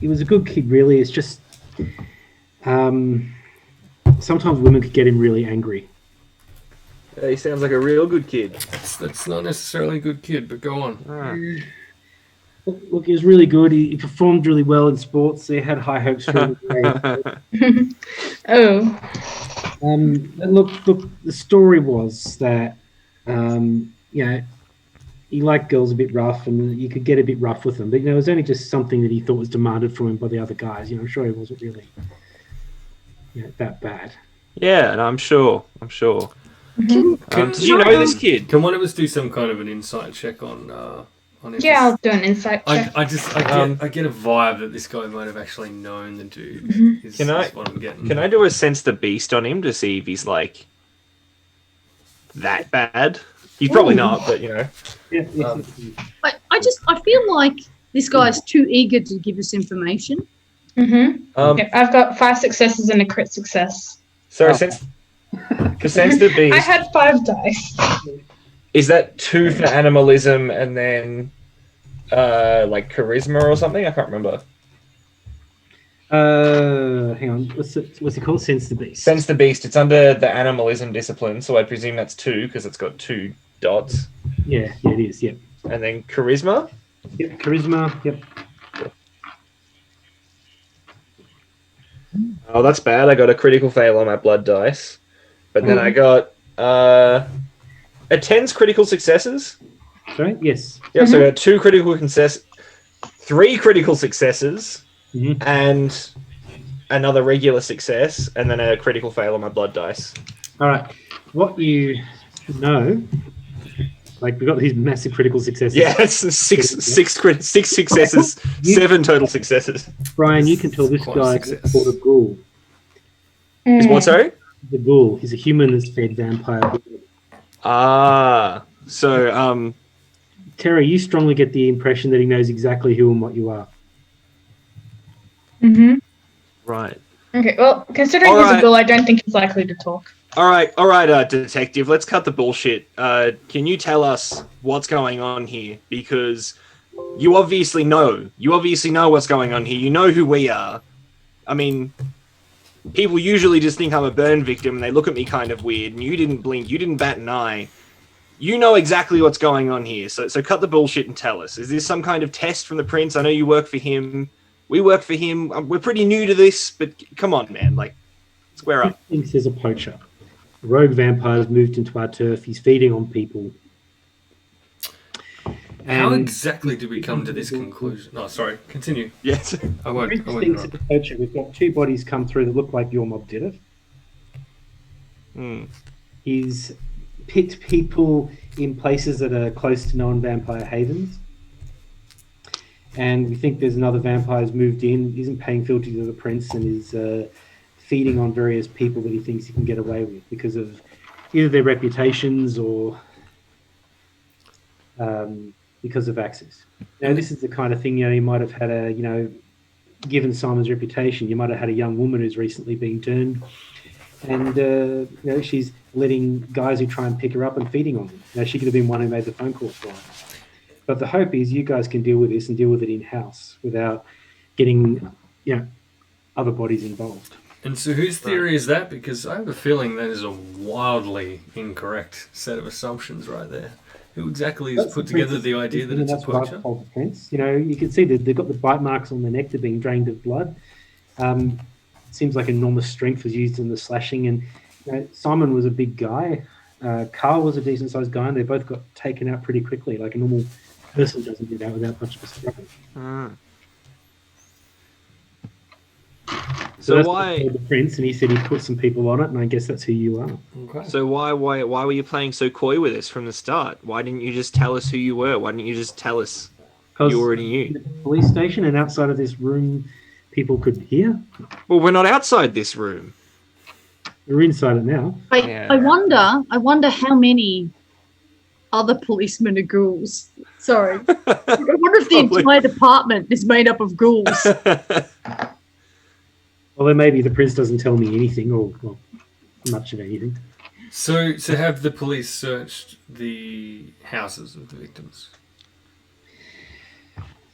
he was a good kid, really. It's just sometimes women could get him really angry. He sounds like a real good kid. That's not necessarily a good kid, but go on. Look, he was really good. He performed really well in sports. They had high hopes for him. Look, the story was that, he liked girls a bit rough, and you could get a bit rough with them. But, it was only just something that he thought was demanded from him by the other guys. I'm sure he wasn't really that bad. Yeah, and I'm sure. Did you know this kid? Can one of us do some kind of an insight check on it? Yeah, I'll do an insight check. I get a vibe that this guy might have actually known the dude. Is what I'm getting. Can I do a sense the beast on him to see if he's like that bad? He's probably not, but Yeah. I feel like this guy's too eager to give us information. Okay, I've got 5 successes and a crit success. So sense the beast. I had 5 dice. Is that 2 for animalism and then like charisma or something? I can't remember. Hang on. What's it called? Sense the beast. Sense the beast. It's under the animalism discipline, so I presume that's 2 because it's got 2 dots. Yeah, it is. Yep. And then charisma. Yep, charisma. Yep. Oh, that's bad. I got a critical fail on my blood dice, but then I got a 10's critical successes. Sorry. Yes. Yep. So I got 2 critical successes, 3 critical successes, and another regular success, and then a critical fail on my blood dice. All right. What you should know, like, we've got these massive critical successes. Yeah, it's 6 successes, 7 total successes. Brian, you can tell this guy is called a ghoul. Is what, sorry? The ghoul. He's a human that's fed vampire. So Terry, you strongly get the impression that he knows exactly who and what you are. Right. Okay, well, considering he's a ghoul, I don't think he's likely to talk. All right, detective, let's cut the bullshit. Can you tell us what's going on here? Because you obviously know what's going on here. You know who we are. I mean, people usually just think I'm a burn victim and they look at me kind of weird, and you didn't blink, you didn't bat an eye. You know exactly what's going on here, so cut the bullshit and tell us. Is this some kind of test from the prince? I know you work for him. We work for him. We're pretty new to this, but come on, man. Like, square up. He thinks there's a poacher. A rogue vampire has moved into our turf. He's feeding on people. How exactly did we come to this conclusion? No, sorry. Continue. Yes. I won't. Prince thinks it's a poacher. We've got 2 bodies come through that look like your mob did it. He's picked people in places that are close to known vampire havens. And we think there's another vampire who's moved in, isn't paying fealty to the prince, and is feeding on various people that he thinks he can get away with because of either their reputations or because of access. Now, this is the kind of thing, you might have had given Simon's reputation, you might have had a young woman who's recently been turned, and she's letting guys who try and pick her up and feeding on them. She could have been one who made the phone call for her. But the hope is you guys can deal with this and deal with it in-house without getting, other bodies involved. And so whose theory is that? Because I have a feeling that is a wildly incorrect set of assumptions right there. Who exactly has put together the idea that it's a poacher? That's what the prince. You can see that they've got the bite marks on their neck. They're being drained of blood. Seems like enormous strength was used in the slashing. And Simon was a big guy. Carl was a decent-sized guy, and they both got taken out pretty quickly. Like a normal person doesn't do that without much of a struggle. So why the prince? And he said he put some people on it, and I guess that's who you are. Okay. So why were you playing so coy with us from the start? Why didn't you just tell us who you were? Why didn't you just tell us you already knew? The police station and outside of this room, people could hear. Well, we're not outside this room. We're inside it now. I wonder how many other policemen are ghouls. Sorry. I wonder if the entire department is made up of ghouls. Well, then maybe the prince doesn't tell me anything, or much of anything. So have the police searched the houses of the victims?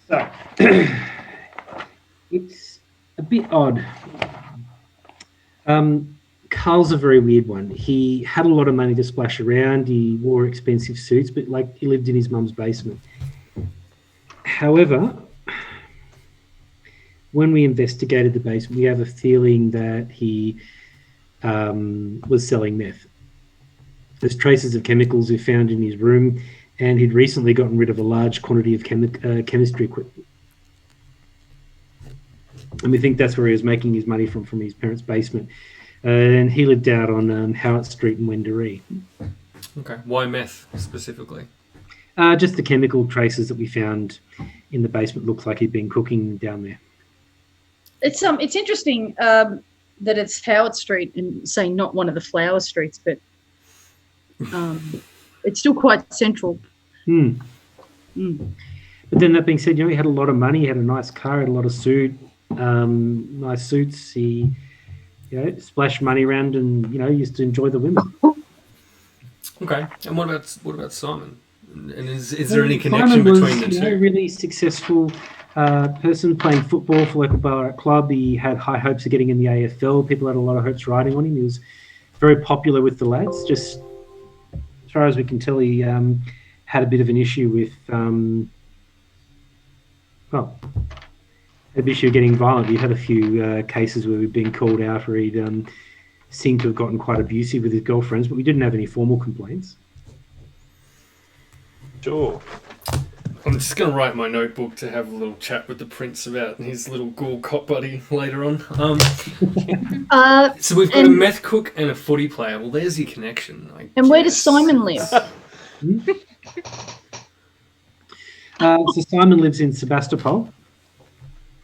So, It's a bit odd. Carl's a very weird one. He had a lot of money to splash around. He wore expensive suits, but like he lived in his mum's basement. However, when we investigated the basement, we have a feeling that he was selling meth. There's traces of chemicals we found in his room, and he'd recently gotten rid of a large quantity of chemistry equipment. And we think that's where he was making his money from his parents' basement. And he lived out on Howard Street in Wendouree. Okay. Why meth specifically? Just the chemical traces that we found in the basement looks like he'd been cooking down there. It's interesting that it's Howard Street and saying not one of the flower streets, but it's still quite central. But then that being said, he had a lot of money, he had a nice car, had a lot of nice suits. He, splashed money around and used to enjoy the women. Okay. And what about Simon? And is there any connection between the two? Really successful person playing football for local Ballarat club. He had high hopes of getting in the AFL. People had a lot of hopes riding on him. He was very popular with the lads. Just as far as we can tell, he had a bit of an issue with an issue of getting violent. He had a few cases where we've been called out, or he'd seemed to have gotten quite abusive with his girlfriends, but we didn't have any formal complaints. Sure. I'm just going to write my notebook to have a little chat with the prince about his little ghoul cop buddy later on. So we've got a meth cook and a footy player. Well, there's your connection. And where does Simon live? So Simon lives in Sebastopol.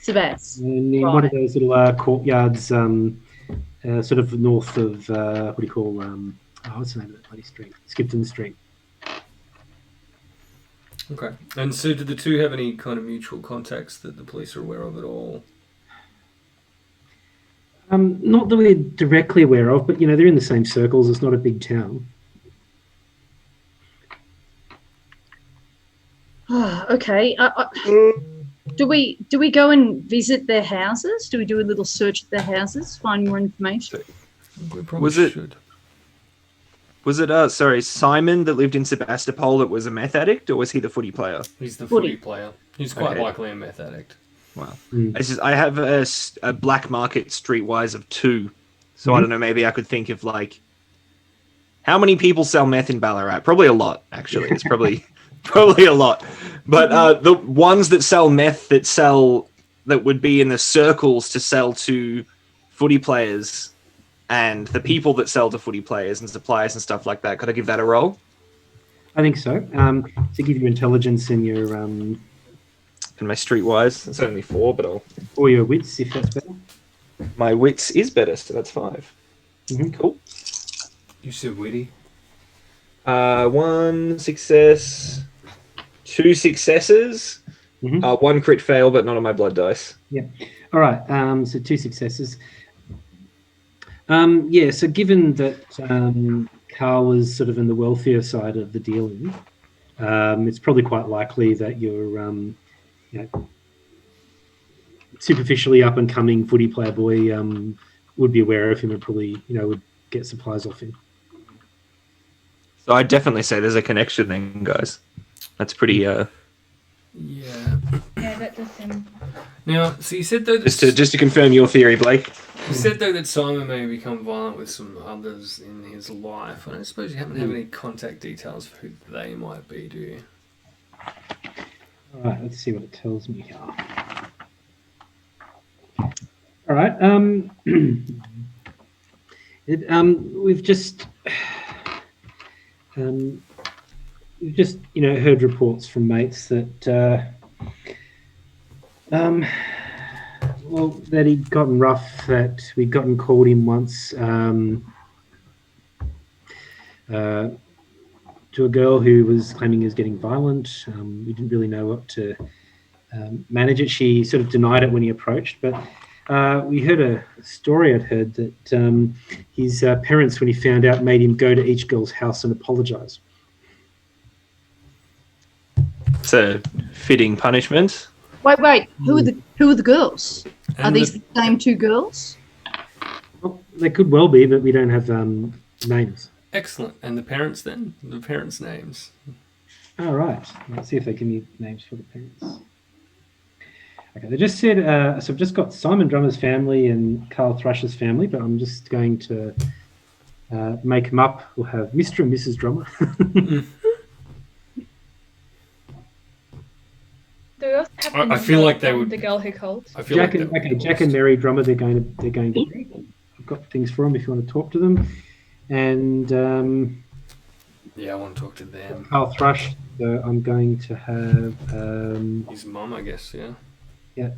And in one of those little courtyards, sort of north of, what's the name of that bloody street? Skipton Street. Okay. And so did the two have any kind of mutual contacts that the police are aware of at all? Not that we're directly aware of, but, they're in the same circles. It's not a big town. Okay. Do we go and visit their houses? Do we do a little search at their houses, find more information? We probably should. Was it Simon that lived in Sebastopol that was a meth addict, or was he the footy player? He's the footy player. He's quite likely a meth addict. Wow. It's just, I have a black market streetwise of 2, so I don't know. Maybe I could think of how many people sell meth in Ballarat? Probably a lot. Actually, it's probably a lot. But the ones that sell meth that would be in the circles to sell to footy players, and the people that sell to footy players and suppliers and stuff like that. Could I give that a roll? I think so. To give you intelligence and your and my streetwise, it's only 4, but or your wits, if that's better. My wits is better, so that's 5. Cool. You said witty. 1 success, 2 successes, 1 crit fail, but not on my blood dice. Yeah. All right. So 2 successes. So given that Carl was sort of in the wealthier side of the dealing, it's probably quite likely that your superficially up and coming footy player boy would be aware of him and probably would get supplies off him. So I'd definitely say there's a connection then, guys. That's pretty. Yeah, that does seem. Now, so you said though that just to confirm your theory, Blake. You said though that Simon may become violent with some others in his life. I don't suppose you happen to have any contact details for who they might be, do you? All right, let's see what it tells me here. All right, we've just heard reports from mates that that he'd gotten rough, that we'd gotten called in once to a girl who was claiming he was getting violent. We didn't really know what to manage it. She sort of denied it when he approached, but we heard a story I'd heard that his parents, when he found out, made him go to each girl's house and apologise. It's a fitting punishment. Wait. Who are the girls? Are And these the same two girls? Well, they could well be, but we don't have names. Excellent. And the parents then? The parents' names. All right. Let's see if they give me names for the parents. Okay, they just said, so I've just got Simon Drummer's family and Carl Thrush's family, but I'm just going to make them up. We'll have Mr. and Mrs. Drummer. Do we also have I feel like they would. the girl who called? I feel Jack like and Jack and Mary Drummer. They're going to. I've got things for them if you want to talk to them, and Yeah, I want to talk to them. Carl Thrush. So I'm going to have His mum, I guess. Yeah.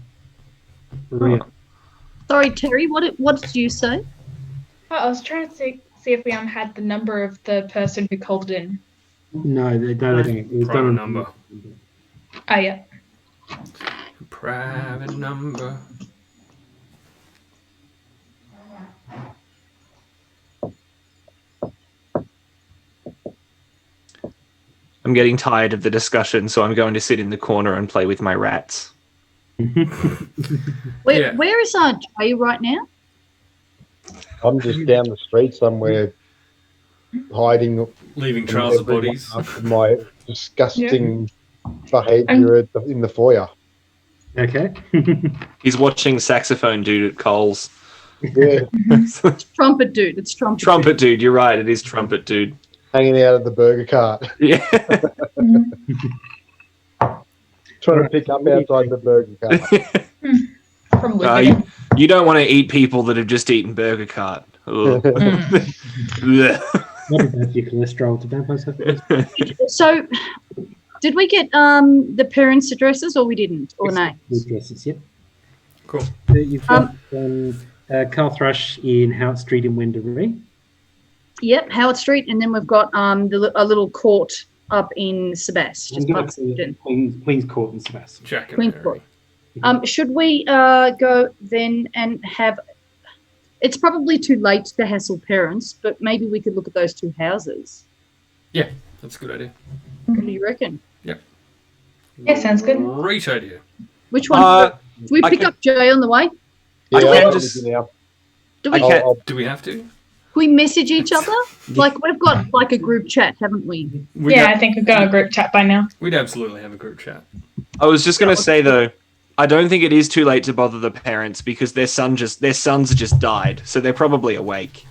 Maria. Sorry, Terry. What did you say? Oh, I was trying to see if we had the number of the person who called it in. No, they don't. It was Private done on number. Oh, yeah. Private number. I'm getting tired of the discussion, so I'm going to sit in the corner and play with my rats. Where is Jay right now? I'm just down the street somewhere, hiding, Leaving trails of bodies. after my disgusting behaviour in the foyer. Okay. He's watching Saxophone Dude at Coles. Yeah, It's Trumpet Dude. It's Trumpet. Trumpet Dude, you're right, it is Trumpet Dude. hanging out of the burger cart, Yeah. trying to pick up outside the burger cart. From Wigan. You don't want to eat people that have just eaten Burger Cart. Ugh. Blech. What about your cholesterol to vampires? So, did we get the parents' addresses or we didn't? Or names? Addresses, yep. Cool. So you've got Carl Thrush in Howard Street in Wendouree. Yep, Howard Street, and then we've got a little court up in Sebas, just past Sydney. Queen's Court in Sebas. Jack and Queen's Mary. Court. Should we go then and have? It's probably too late to hassle parents, but maybe we could look at those two houses. Yeah, that's a good idea. What do you reckon? Yeah, sounds good. Great idea. Which one? Do we pick up Jay on the way? Yeah, I I'm can with just- you now. Do we? can't- Do we have to? Can we message each other? Like we've got like a group chat, haven't we? I think we've got a group chat by now. We'd absolutely have a group chat. I was just going to say, though, I don't think it is too late to bother the parents because their sons just died, so they're probably awake.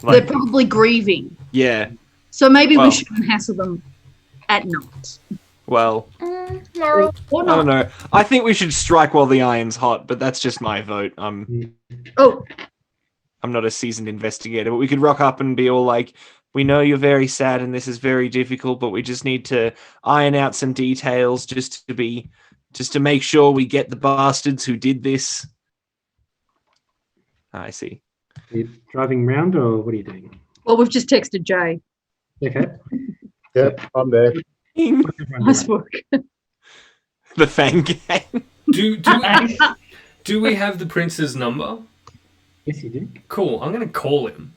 They're probably grieving. Yeah. So maybe Well- we shouldn't hassle them at night. Well, Moral. Or I not. don't know. I think we should strike while the iron's hot, but that's just my vote. I'm Oh, not a seasoned investigator, but we could rock up and be all like, "We know you're very sad and this is very difficult, but we just need to iron out some details just to make sure we get the bastards who did this." I see. Are you driving round or what are you doing? well, we've just texted Jay. Okay. Yep, I'm there. Nice work. The Fang Gang. Do we have the prince's number? Yes, you do. Cool. I'm going to call him.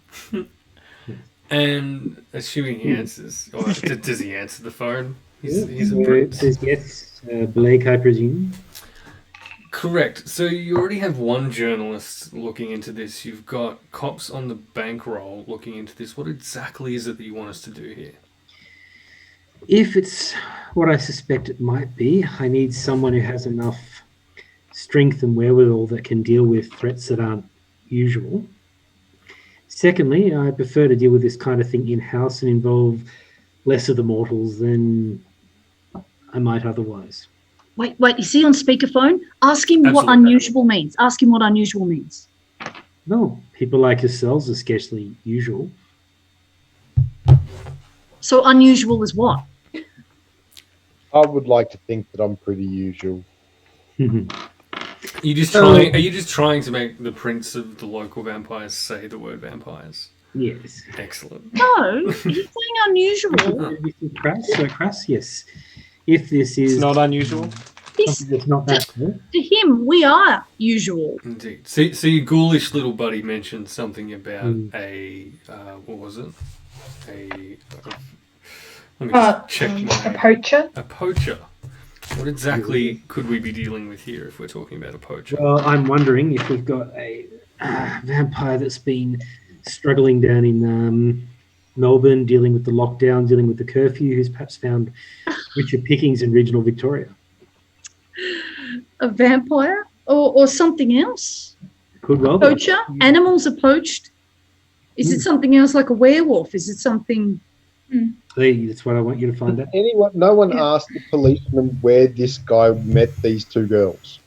And assuming he answers, or does he answer the phone? He's a It prince. says yes, Blake, I presume. Correct. So you already have one journalist looking into this. You've got cops on the bankroll looking into this. What exactly is it that you want us to do here? If it's what I suspect it might be, I need someone who has enough strength and wherewithal that can deal with threats that aren't usual. Secondly, I prefer to deal with this kind of thing in-house and involve less of the mortals than I might otherwise. Wait, is he on speakerphone? Ask him what Absolutely. unusual means. Ask him what unusual means. No, people like yourselves are scarcely usual. So unusual is what? I would like to think that I'm pretty usual. Are you just trying to make the prince of the local vampires say the word vampires? Yes. Excellent. No, he's saying unusual. Crass, yes. If this is It's not unusual. something that's not that cool, To him, we are usual. Indeed. So your ghoulish little buddy mentioned something about a what was it? Let me just check A my poacher. a poacher. What exactly could we be dealing with here if we're talking about a poacher? Well, I'm wondering if we've got a vampire that's been struggling down in Melbourne, dealing with the lockdown, dealing with the curfew, who's perhaps found richer pickings in regional Victoria. A vampire or something else? Could well be. Poacher? Animals are poached? Is it something else like a werewolf? Is it something... That's what I want you to find out. No one asked the policeman where this guy met these two girls.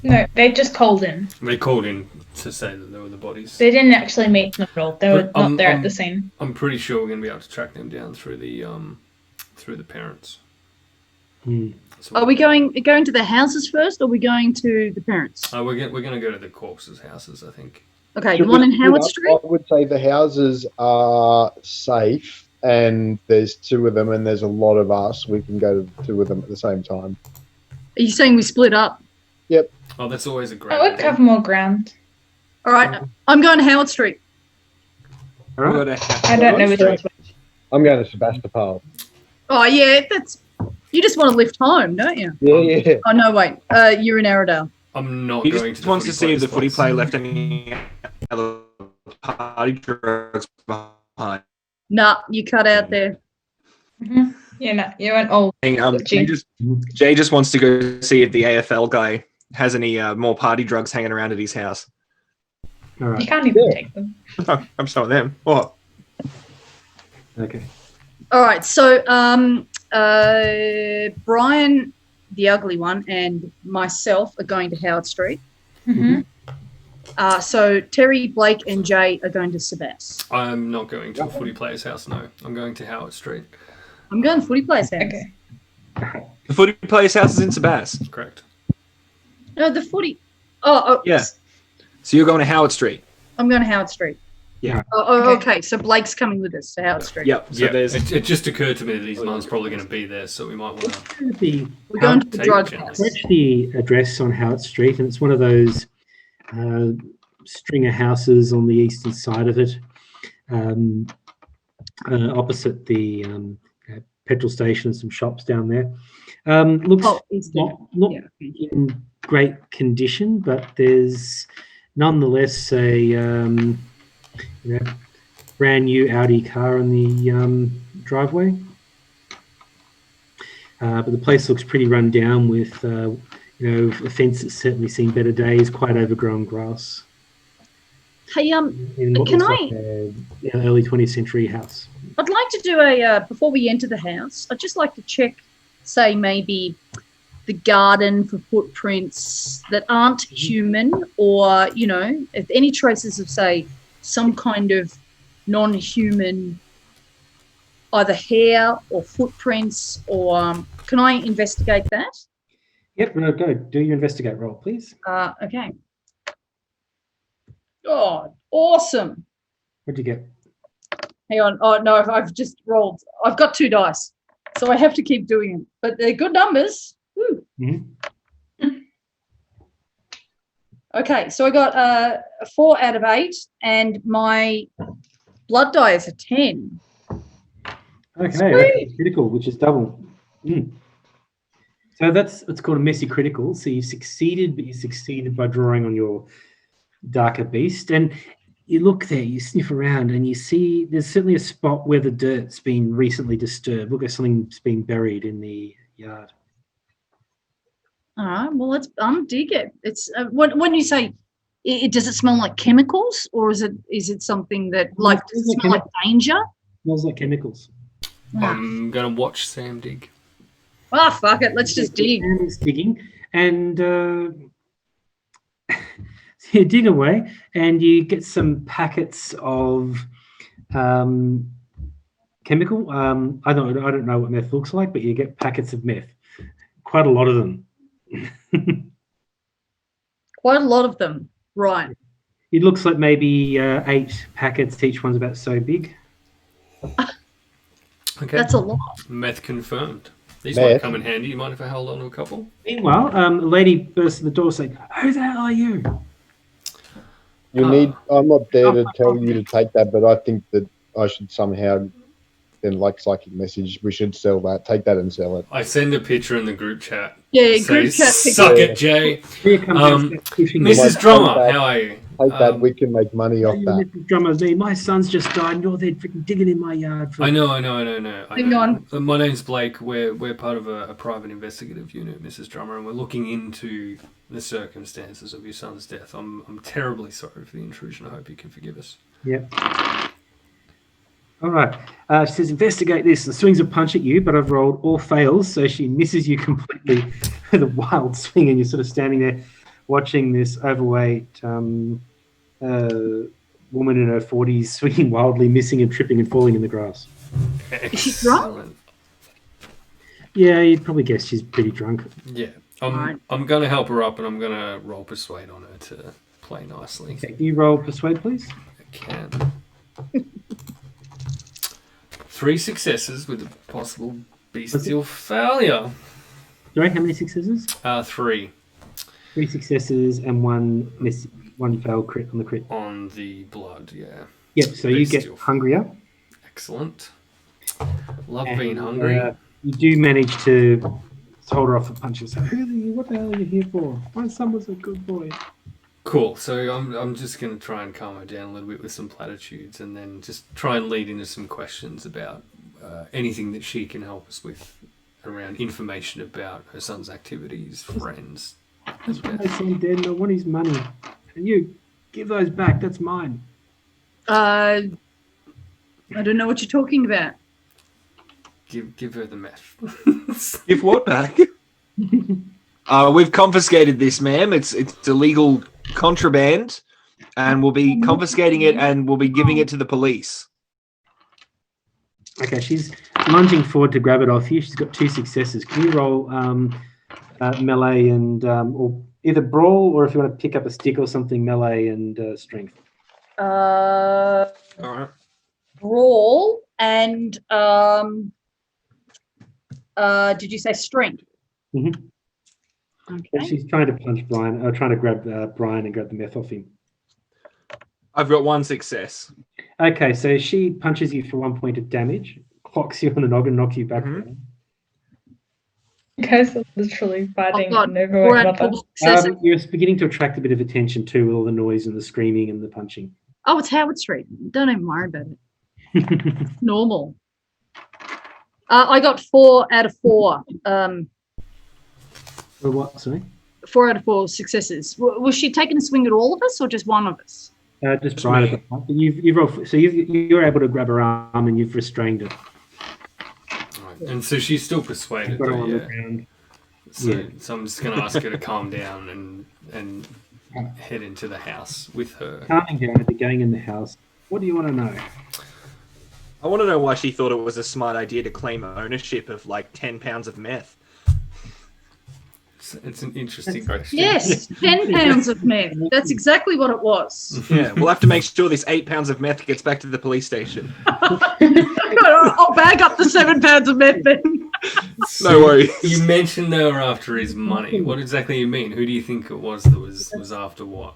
No, they just called in. They called in to say that there were the bodies. They didn't actually meet them at all. They were But, not there at the scene. I'm pretty sure we're going to be able to track them down through the parents. So Are we going to the houses first, or are we going to the parents? we're going to go to the corpses' houses, I think. Okay, the one in Howard Street? I would say the houses are safe, and there's two of them, and there's a lot of us. We can go to two of them at the same time. Are you saying we split up? Yep. Oh, that's always a great I would idea. cover more ground. All right, I'm going to Howard Street. All right. I don't know which one's which. I'm going to Sebastopol. Oh, yeah, you just want to lift home, don't you? Yeah. Oh, no, wait. You're in Arrowdale. I'm not He going to just the wants to see if the footy spots. player left any other party drugs behind. Nah, you cut out there. Mhm. Yeah, no, you went all. Jay just wants to go see if the AFL guy has any more party drugs hanging around at his house. All You right. can't even take them. Oh, I'm showing them. What? Okay. All right, so Brian, the ugly one, and myself are going to Howard Street. Mm-hmm. So Terry, Blake, and Jay are going to Sebas. I'm not going to a footy player's house, no. I'm going to Howard Street. I'm going to Footy Player's house. Okay. The footy player's house is in Sebas. Correct. No, the footy. Oh, Yeah. So you're going to Howard Street. I'm going to Howard Street. Yeah. Okay. So Blake's coming with us to Howard Street. Yep. So Yeah, there's it just occurred to me that his mum's probably going to be there, so we might want to... We're going to the Take drug a chance. house. Search the address on Howard Street, and it's one of those stringer houses on the eastern side of it, opposite the petrol station and some shops down there. Looks not in great condition, but there's nonetheless a brand new Audi car in the driveway. But the place looks pretty run down with a fence that's certainly seen better days, quite overgrown grass. Hey, In what Can looks I- like an early 20th century house. I'd like to do before we enter the house, I'd just like to check, say, maybe the garden for footprints that aren't human, or, if any traces of, say, some kind of non-human, either hair or footprints, or can I investigate that? Yep, no, go. Do your investigate roll, please. Okay. God, awesome. What'd you get? Hang on. Oh, no, I've just rolled. I've got 2 dice, so I have to keep doing it. But they're good numbers. Woo. Mm-hmm. Okay, so I got a 4 out of 8, and my blood die is a 10. Okay, Sweet. that's critical, which is double. So it's called a messy critical. So you succeeded, but you succeeded by drawing on your darker beast. And you look there, you sniff around, and you see there's certainly a spot where the dirt's been recently disturbed. Look like something's been buried in the yard. All right, well, I'm dig it. It's when you say does it smell like chemicals, or is it something that Well, does it smell like danger? Smells like chemicals. I'm going to watch Sam dig. Ah, fuck it, let's just dig. And it's digging, and you dig away, and you get some packets of chemical. I don't know what meth looks like, but you get packets of meth. Quite a lot of them. Quite a lot of them, right? It looks like maybe 8 packets. Each one's about so big. Okay. That's a lot. Meth confirmed. These Meth. might come in handy. You mind if I hold on to a couple? Meanwhile, a lady bursts in the door saying, "Who the hell are you?" I'm not there to tell you to take that, but I think that I should somehow then like psychic message. We should sell that. Take that and sell it. I send a picture in the group chat. Yeah, Say, group chat picture. Suck it, Jay. Here comes pushing Mrs. Drummer, how are you? Take that. We can make money off that. Mrs. Drummer's me. My son's just died, and you're there freaking digging in my yard. I know. Hang on. My name's Blake. We're part of a private investigative unit, Mrs. Drummer, and we're looking into the circumstances of your son's death. I'm terribly sorry for the intrusion. I hope you can forgive us. Yep. All right. She says, investigate this. The swings a punch at you, but I've rolled all fails, so she misses you completely with a wild swing, and you're sort of standing there watching this overweight woman in her 40s swinging wildly, missing and tripping and falling in the grass. Is she drunk? Yeah, you'd probably guess she's pretty drunk. Yeah. I'm going to help her up, and I'm going to roll persuade on her to play nicely. Okay, can you roll persuade, please? I can. 3 successes with a possible bestial failure. Sorry, how many successes? 3. 3 successes and one failed crit on the crit. On the blood, yeah. Yep, so you get hungrier. Excellent. Love being hungry. You do manage to hold her off the punches. Who are you? What the hell are you here for? My son was a good boy. Cool. So I'm just going to try and calm her down a little bit with some platitudes, and then just try and lead into some questions about anything that she can help us with around information about her son's activities, friends. That's my son dead, and I want his money. And you give those back. That's mine. I don't know what you're talking about. Give her the meth. Give what back? We've confiscated this, ma'am. It's illegal contraband, and we'll be confiscating it, and we'll be giving it to the police. Okay, she's lunging forward to grab it off you. She's got 2 successes. Can you roll melee and or either brawl, or if you want to pick up a stick or something, melee and strength? All right. Brawl and did you say strength? Mm-hmm. Okay. She's trying to punch Brian, or trying to grab Brian and grab the meth off him. I've got 1 success. Okay, so she punches you for 1 point of damage, clocks you on the noggin, knocks you back. Mm-hmm. You guys are literally fighting Oh, an overweight mother. You're beginning to attract a bit of attention too, with all the noise and the screaming and the punching. Oh, it's Howard Street. Don't even worry about it. Normal. I got 4 out of 4. For what? Sorry. 4 out of 4 successes. Was she taking a swing at all of us, or just one of us? Just Brian at the point. You've rolled, so you're able to grab her arm and you've restrained her. Right. And so she's still persuaded. Got her on the Yeah. ground. So I'm just going to ask her to calm down and head into the house with her. Calming down and going in the house. What do you want to know? I want to know why she thought it was a smart idea to claim ownership of like 10 pounds of meth. It's an interesting question. Yes, 10 pounds of meth. That's exactly what it was. Yeah, we'll have to make sure this 8 pounds of meth gets back to the police station. I'll bag up the 7 pounds of meth then. No worries. You mentioned they were after his money. What exactly do you mean? Who do you think it was that was after what?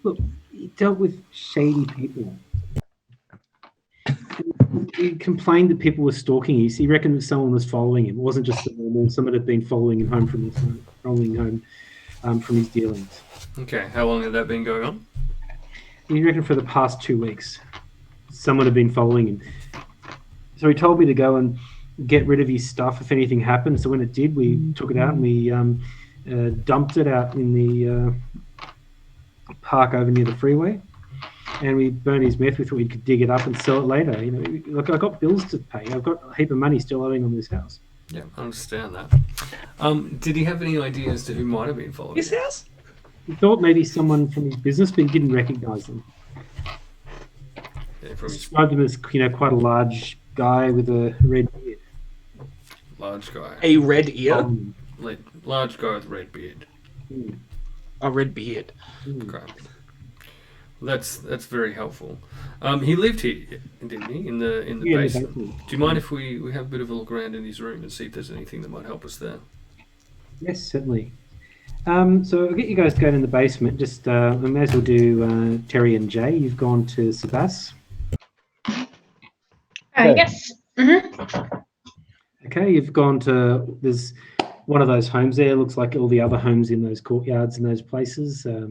Look, he dealt with shady people. He complained that people were stalking you. So he reckoned that someone was following him. It wasn't just someone had been following him home from his dealings. Okay, how long had that been going on? He reckoned for the past 2 weeks, someone had been following him. So he told me to go and get rid of his stuff if anything happened. So when it did, we took it out and we dumped it out in the park over near the freeway. And we burned his meth. We thought we could dig it up and sell it later. You know, look, I've got bills to pay. I've got a heap of money still owing on this house. Yeah, I understand that. Did he have any idea as to who might have been following His him? house? He thought maybe someone from his business, but he didn't recognise them. Yeah, from his Described him as, quite a large guy with a red beard. large guy. A red ear? Large guy with red beard. A red beard. Okay. That's very helpful. He lived here, didn't he? In the basement. Do you mind if we have a bit of a look around in his room and see if there's anything that might help us there? Yes, certainly. So I'll get you guys to go in the basement. Just we may as well do Terry and Jay. You've gone to Sebas. Okay. Yes. Mm-hmm. Okay, you've gone to, there's one of those homes there. Looks like all the other homes in those courtyards and those places. A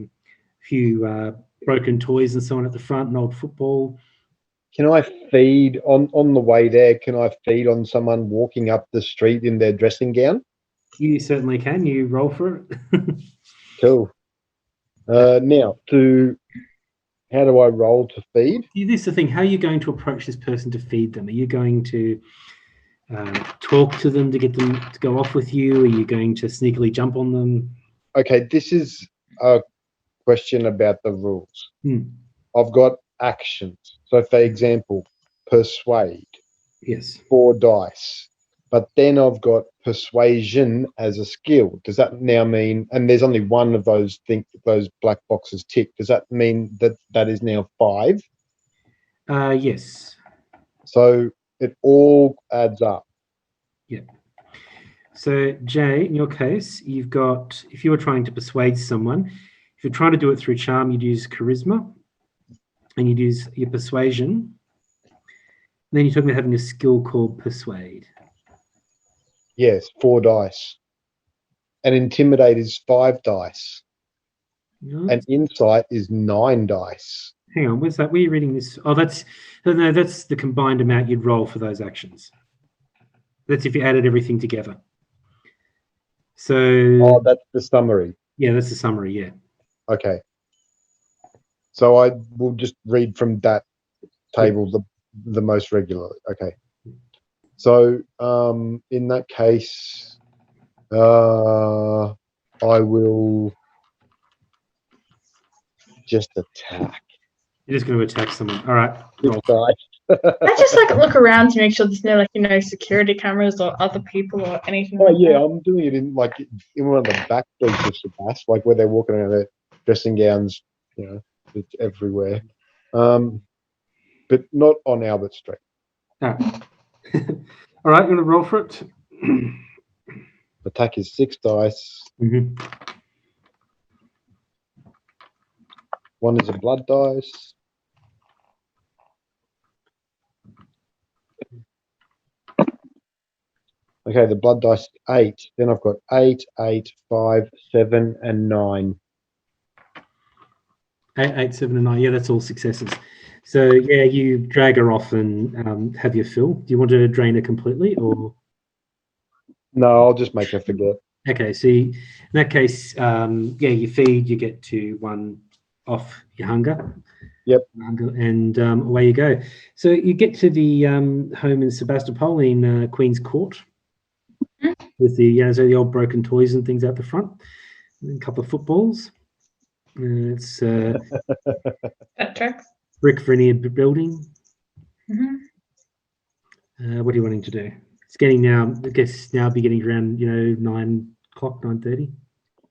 few broken toys and so on at the front, an old football. Can I feed on the way there? Can I feed on someone walking up the street in their dressing gown? You certainly can. You roll for it. Cool. Now, how do I roll to feed? This is the thing. How are you going to approach this person to feed them? Are you going to talk to them to get them to go off with you? Are you going to sneakily jump on them? Okay, this is a question about the rules. I've got actions. So, for example, persuade, Yes. 4 dice. But then I've got persuasion as a skill. Does that now mean, and there's only one of those black boxes ticked, does that mean that is now 5? Yes. So it all adds up. Yeah. So, Jay, in your case, you've got, if you were trying to persuade someone, if you're trying to do it through charm, you'd use charisma and you'd use your persuasion. Then you're talking about having a skill called persuade. Yes, 4 dice. And intimidate is 5 dice. No? And insight is 9 dice. Hang on, where's that? Where are you reading this? Oh, that's the combined amount you'd roll for those actions. That's if you added everything together. So, Oh, that's the summary. yeah, that's the summary, yeah. Okay. So I will just read from that table the most regularly. Okay. So in that case, I will just attack. You're just going to attack someone. All right. Roll. I just look around to make sure there's no security cameras or other people or anything. Oh like yeah, that. I'm doing it in one of the back streets of Sebas, like where they're walking around their dressing gowns, it's everywhere. But not on Albert Street. All right. All right, you're going to roll for it. Attack is 6 dice. Mm-hmm. One is a blood dice. Okay, the blood dice is 8. Then I've got 8, 8, 5, 7, and 9. 8, 7, and 9. Yeah, that's all successes. So, yeah, you drag her off and have your fill. Do you want to drain her completely or? No, I'll just make her forget. Okay, so in that case, you feed, you get to 1 off your hunger. Yep. And away you go. So you get to the home in Sebastopol in Queen's Court with the old broken toys and things out the front, and a couple of footballs. It's That tracks. brick veneered building. Mm-hmm. What are you wanting to do? It's getting now. I guess now be getting around 9 o'clock, 9:30.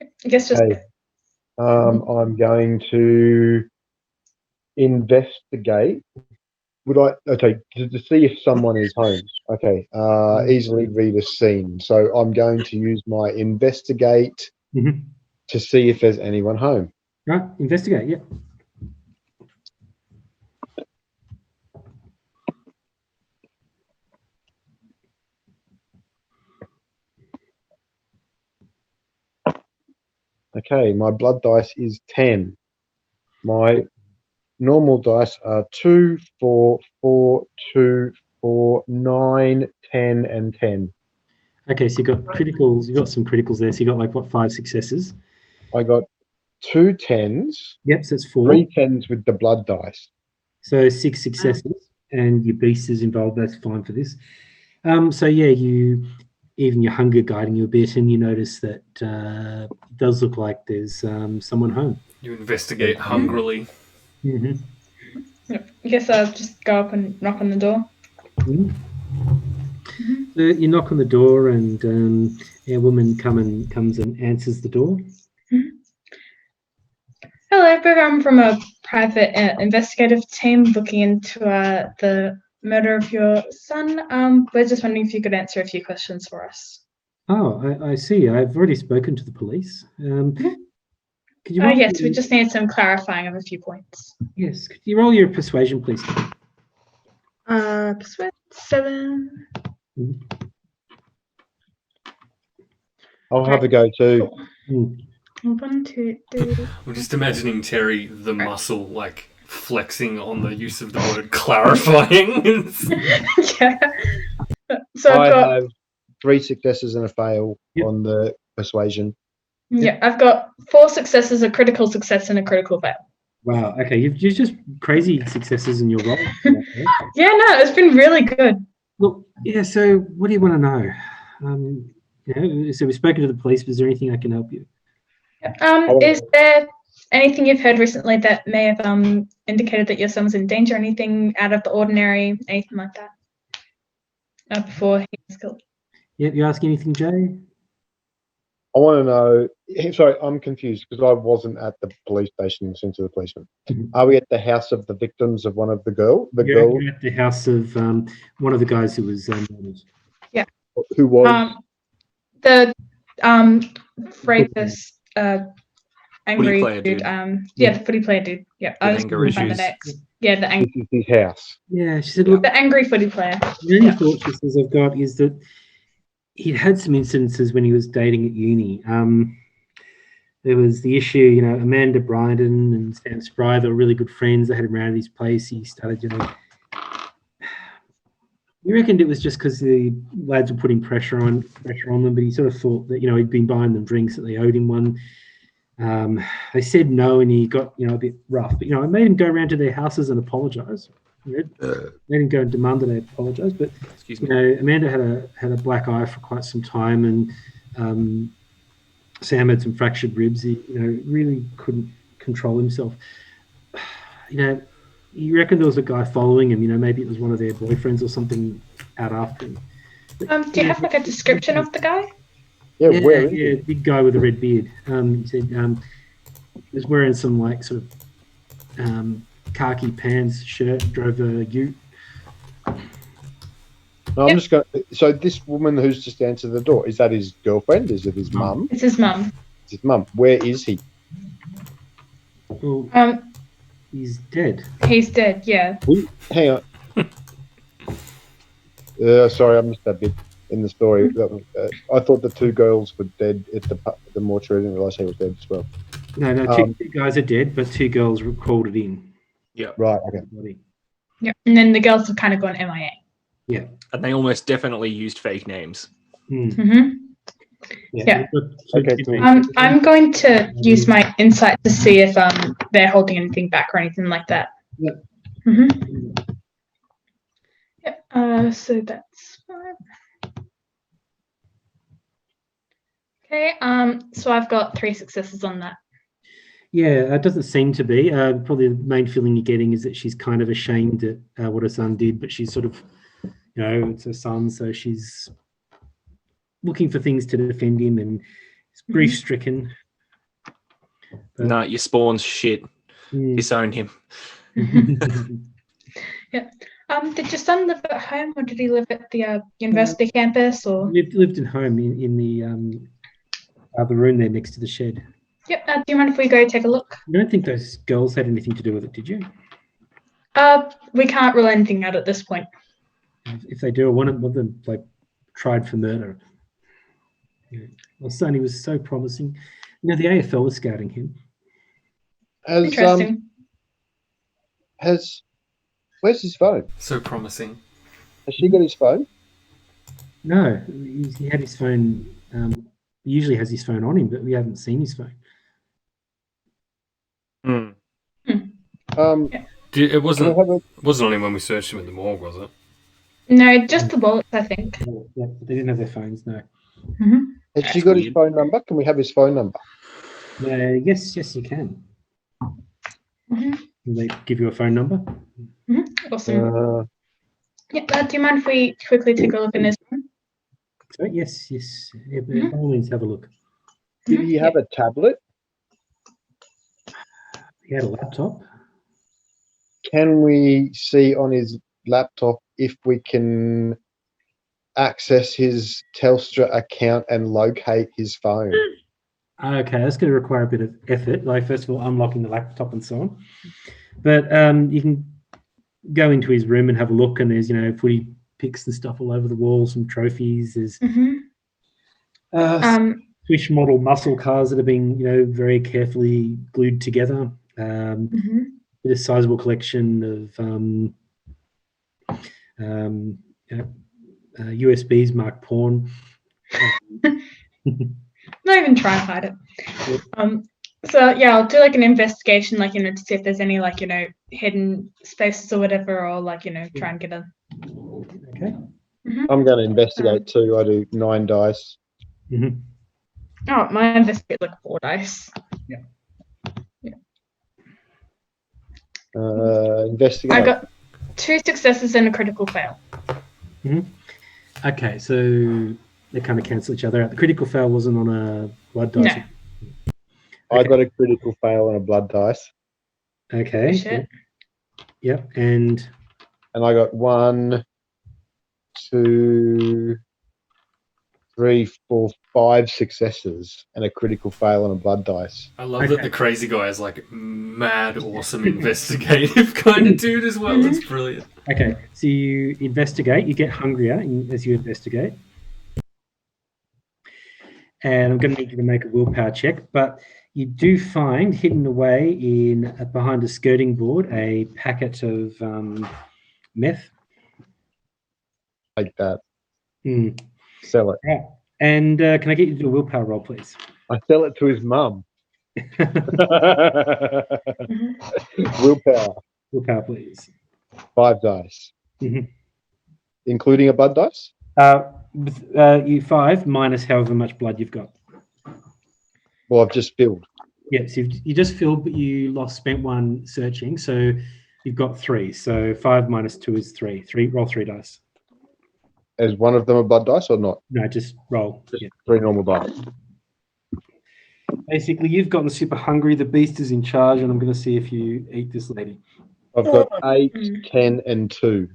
I guess just Okay. I'm going to investigate. To see if someone is home. Okay. Easily read a scene. So I'm going to use my investigate to see if there's anyone home. Right, investigate. Yeah. Okay, my blood dice is 10. My normal dice are 2, 4, 4, 2, 4, 9, 10, and 10. Okay, so you've got criticals. You've got some criticals there. So you got 5 successes. I got 2 10s. Yep, so it's 4. 3 10s with the blood dice. So 6 successes, and your beast is involved. That's fine for this. So yeah, even your hunger guiding you a bit, and you notice that it does look like there's someone home. You investigate hungrily. Mm-hmm. Yep. I guess I'll just go up and knock on the door. Mm-hmm. So you knock on the door, and a woman comes and answers the door. Hello, I'm from a private investigative team looking into the murder of your son. We're just wondering if you could answer a few questions for us. Oh, I see. I've already spoken to the police. Could you roll Yes, we just need some clarifying of a few points. Yes. Could you roll your persuasion, please? Persuasion. 7. I'll have a go too. Mm. 1, 2, 3. I'm just imagining Terry the muscle like flexing on the use of the word clarifying. Yeah. So I I've got have 3 successes and a fail Yep. on the persuasion. yeah, I've got 4 successes, a critical success, and a critical fail. Wow. Okay, you've just crazy successes in your role. Yeah, no, it's been really good. Look, yeah. So, what do you want to know? So we've spoken to the police. Is there anything I can help you? Is there anything you've heard recently that may have indicated that your son was in danger? Anything out of the ordinary? Anything like that? Before he was killed. Yeah, you ask anything, Jay? I want to know. Sorry, I'm confused because I wasn't at the police station since the policeman. Are we at the house of the victims of one of the girl? The girl You're at the house of one of the guys who was murdered. who was The rapist, angry player dude. dude. The footy player dude. Yeah, I was anger going to find the issues. next. Yeah, the this is his house. Yeah, she said, look, the angry footy player. the only thought she says I've got is that he'd had some incidences when he was dating at uni. There was the issue, Amanda Bryden and Sam Spry, they were really good friends. They had him around at his place. He started, he reckoned it was just because the lads were putting pressure on them, but he sort of thought that, he'd been buying them drinks, that they owed him one. They said no, and he got, a bit rough. But, I made him go around to their houses and apologise. Made him go and demand that they apologise. But, Excuse me. Amanda had a black eye for quite some time, and Sam had some fractured ribs. He, really couldn't control himself. He reckoned there was a guy following him. Maybe it was one of their boyfriends or something out after him. But, Do you have like a description of the guy? Yeah, where is he? big guy with a red beard. He said he was wearing some like sort of khaki pants, shirt, drove a ute. No, I'm just going. So this woman who's just answered the door, is that his girlfriend? Is it his mum? It's his mum. It's his mum. Where is he? Well, he's dead. He's dead. Yeah. Hang on. Sorry, I missed that bit in the story. That was, I thought the 2 girls were dead at the mortuary. I didn't realise he was dead as well. No, two guys are dead, but 2 girls called it in. Yeah. Right. Okay. Yeah. And then the girls have kind of gone MIA. Yeah. And they almost definitely used fake names. Mm-hmm. Yeah. Okay, cool. I'm going to use my insight to see if they're holding anything back or anything like that. Yep. Mm-hmm. Yep. So that's 5. Okay. So I've got 3 successes on that. Yeah, it doesn't seem to be. Probably the main feeling you're getting is that she's kind of ashamed at what her son did, but she's sort of, it's her son, so she's looking for things to defend him and is grief-stricken. Nah, your spawn's shit. Disown him. Yeah. Did your son live at home or did he live at the university campus or? Lived at home in the room there next to the shed. Yep. Do you mind if we go take a look? I don't think those girls had anything to do with it, did you? We can't rule anything out at this point. If they do, one of them tried for murder. Yeah. My son, he was so promising. The AFL was scouting him. Interesting. Where's his phone? So promising. Has she got his phone? No, he had his phone. He usually has his phone on him, but we haven't seen his phone. It wasn't on him when we searched him in the morgue, was it? No, just the bullets, I think. Yeah, they didn't have their phones, no. Mm-hmm. Has she got his phone number? Can we have his phone number? Yes, you can. Mm-hmm. Will they give you a phone number? Mm-hmm. Awesome. Do you mind if we quickly take a look in his phone? Sorry, yes. Yeah, by all means, have a look. Did he have a tablet? He had a laptop. Can we see on his laptop if we can access his Telstra account and locate his phone? Okay, that's going to require a bit of effort. First of all, unlocking the laptop and so on. But you can go into his room and have a look, and there's footy toothpicks and stuff all over the walls, some trophies. There's Mm-hmm. Swish model muscle cars that have been, very carefully glued together. Mm-hmm. With a sizable collection of USBs marked porn. Not even try and hide it. So yeah, I'll do like an investigation, like to see if there's any like hidden spaces or whatever, or like try and get a. Okay. Mm-hmm. I'm going to investigate too. I do 9 dice. Mm-hmm. Oh, my investigate like 4 dice. Yeah. Investigate. I got 2 successes and a critical fail. Mm-hmm. Okay, so they kind of cancel each other out. The critical fail wasn't on a blood dice. No. I got a critical fail and a blood dice. Okay. Oh, shit. Yep. And I got 1, 2, 3, 4, 5 successes and a critical fail and a blood dice. I love that the crazy guy is like mad, awesome, investigative kind of dude as well. That's brilliant. Okay, so you investigate. You get hungrier as you investigate. And I'm going to need you to make a willpower check, but you do find hidden away behind a skirting board a packet of meth. Like that. Mm. Sell it. Yeah. And can I get you to do a willpower roll, please? I sell it to his mum. Mm-hmm. Willpower, please. 5 dice. Mm-hmm. Including a blood dice? You 5 minus however much blood you've got. Well, I've just filled. Yes, you just filled, but you spent 1 searching, so you've got 3. So 5 minus 2 is 3. Roll 3 dice. Is one of them a blood dice or not? No, just roll. Just 3 normal dice. Basically, you've gotten super hungry. The beast is in charge, and I'm going to see if you eat this lady. I've got 8, 10, and 2.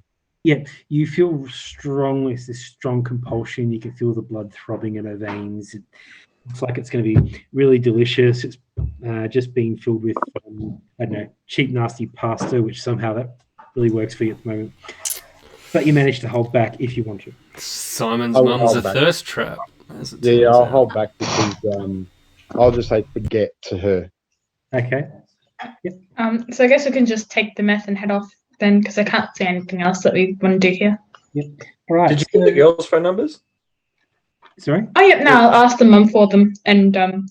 Yeah, you feel strongly, it's this strong compulsion. You can feel the blood throbbing in her veins. It looks like it's going to be really delicious. It's just being filled with, I don't know, cheap, nasty pasta, which somehow that really works for you at the moment. But you manage to hold back if you want to. Simon's mum's a thirst trap. Yeah, I'll hold back because I'll just say forget to her. Okay. Yep. So I guess we can just take the meth and head off then, because I can't see anything else that we want to do here. Yep. All right. Did you get the girls' phone numbers? Sorry? Oh, yeah, no, I'll ask the mum for them. And Yep.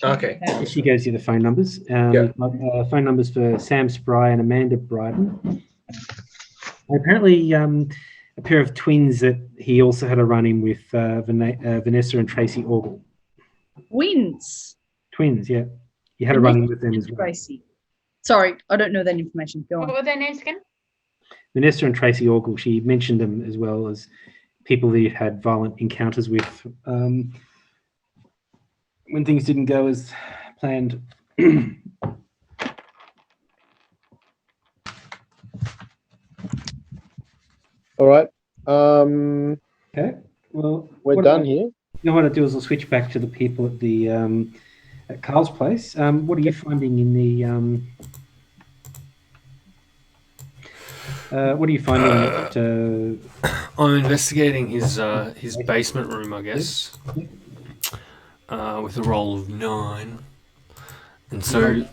Okay. She gives you the phone numbers. Phone numbers for Sam Spry and Amanda Bryden. Apparently, a pair of twins that he also had a run-in with Vanessa and Tracy Orgel. Twins, yeah. You had a run-in with them as well. Tracy. Sorry, I don't know that information. Go what on. were their names again? Vanessa and Tracy Orgel, she mentioned them as well as people that you had violent encounters with when things didn't go as planned. All right. Okay. Well, we're done here. You know what I'll do is I'll switch back to the people at the at Carl's place. What are you finding in the what are you finding at I'm investigating his basement room, I guess, with a roll of 9. And so,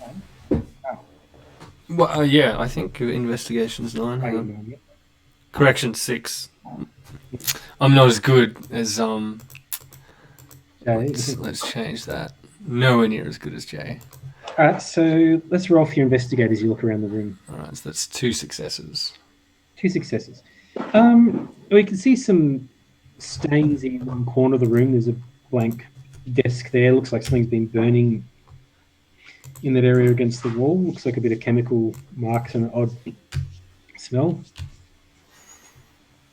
well, yeah, I think investigation's 9. Hang on. Correction, 6. I'm not as good as Let's change that. Nowhere near as good as Jay. All right, so let's roll for your investigate as you look around the room. All right, so that's 2 successes. 2 successes. We can see some stains in one corner of the room. There's a blank desk there. Looks like something's been burning in that area against the wall. Looks like a bit of chemical marks and an odd smell.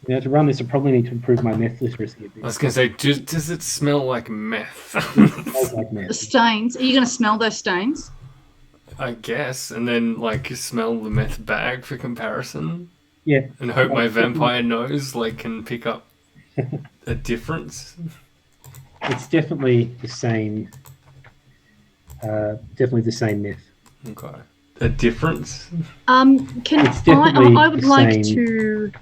Now, to run this, I probably need to improve my meth literacy a bit. I was going to say, does it smell like meth? It smells like meth. The stains. Are you going to smell those stains? I guess, and then smell the meth bag for comparison. Yeah. And hope my vampire nose can pick up a difference. It's definitely the same. Definitely the same myth. Okay. A difference? I would like to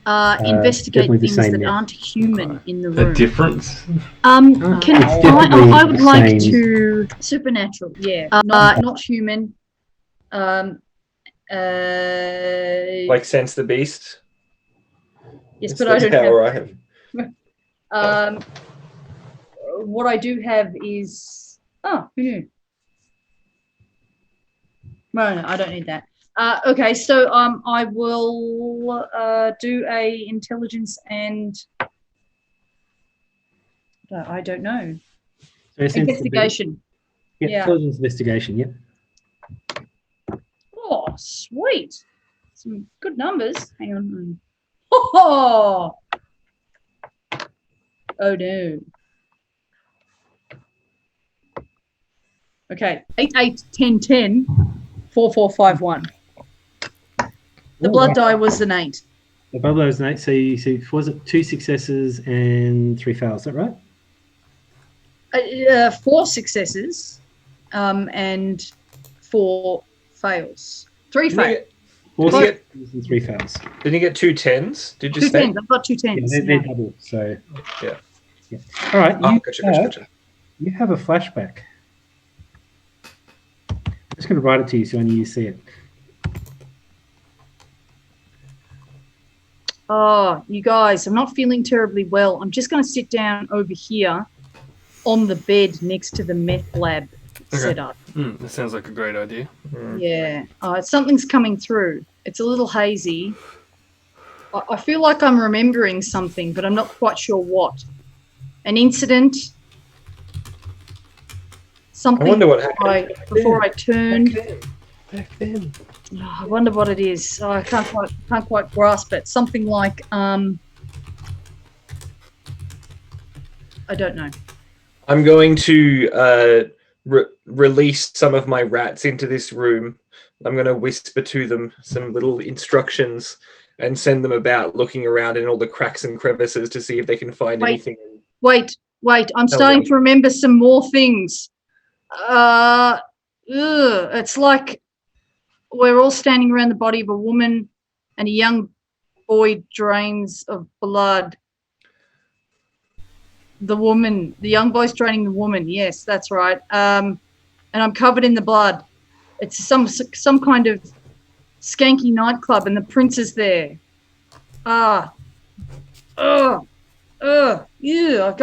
Investigate definitely the things same that myth. aren't human in the A room. difference? Can It's definitely I would the like same. to supernatural, yeah, not human. Like sense the beast. Yes, That's but I the don't power have. I have. What I do have is who knew? No, I don't need that. Okay, so I will do a intelligence and I don't know. So sense the beast. Investigation. Yeah, Yeah. intelligence investigation. Yep. Oh, sweet. Some good numbers. Hang on. Oh, oh no. Okay, 8, 8, 10, 10, 4, 4, 5, 1. The blood die was an 8. The bubble was an 8. So you see, was it 2 successes and 3 fails? Is that right? 4 successes and 4 fails. 3 fails. 4 Did you get- successes and 3 fails. Didn't you get 2 10s? Did you 2 say? 10s. I've got 2 10s. Yeah, they're double. So Yeah. All right. Oh, gotcha. You have a flashback. I'm just going to write it to you so when you see it. Oh, you guys, I'm not feeling terribly well. I'm just going to sit down over here on the bed next to the meth lab setup. That sounds like a great idea. Yeah, something's coming through. It's a little hazy. I feel like I'm remembering something, but I'm not quite sure what. An incident. Something I wonder what happened before I turned. Back then. Oh, I wonder what it is. I can't quite grasp it. Something like I don't know. I'm going to release some of my rats into this room. I'm going to whisper to them some little instructions and send them about looking around in all the cracks and crevices to see if they can find anything. Wait. I'm starting to remember some more things. It's like we're all standing around the body of a woman and a young boy drains of blood. The young boy's draining the woman. Yes, that's right. And I'm covered in the blood. It's some kind of skanky nightclub and the prince is there. I've got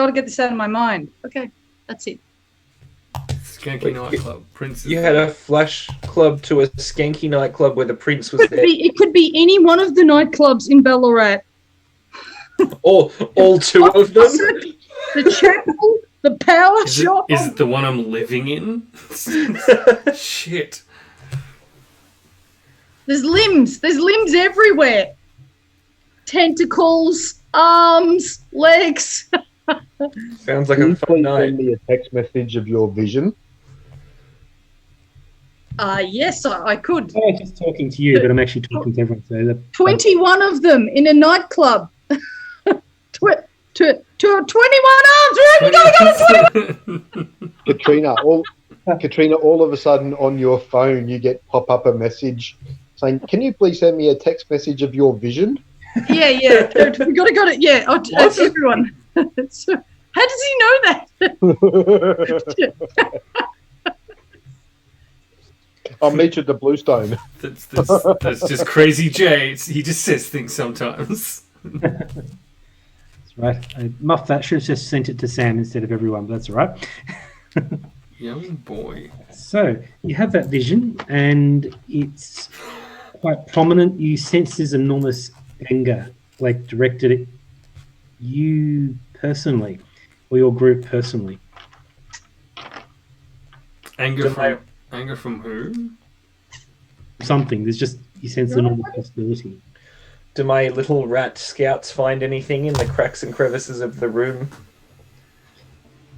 to get this out of my mind. Okay, that's it. Skanky nightclub, Prince. You had a flash club to a skanky nightclub where the prince was there. It could be any one of the nightclubs in Ballarat. All 2 of them? The chapel, the power shop. Is it the one I'm living in? Shit. There's limbs everywhere. Tentacles, arms, legs. Sounds like Can a you fun please night. send me a text message of your vision? Yes, I could. I'm just talking to you, but I'm actually talking to everyone. So 21 of them in a nightclub. 21 arms. Where have we got? Katrina, all of a sudden on your phone you get pop up a message saying, "Can you please send me a text message of your vision?" Yeah. We got it. Yeah, it's everyone. So, how does he know that? I'll meet you at the Bluestone. That's just crazy Jay. He just says things sometimes. that's right. I muffed that. Should have just sent it to Sam instead of everyone, but that's all right. Young boy. So you have that vision, and it's quite prominent. You sense there's enormous anger, like directed at you personally, or your group personally. Anger from who? Something. There's just you sense enormous hostility. Do my little rat scouts find anything in the cracks and crevices of the room?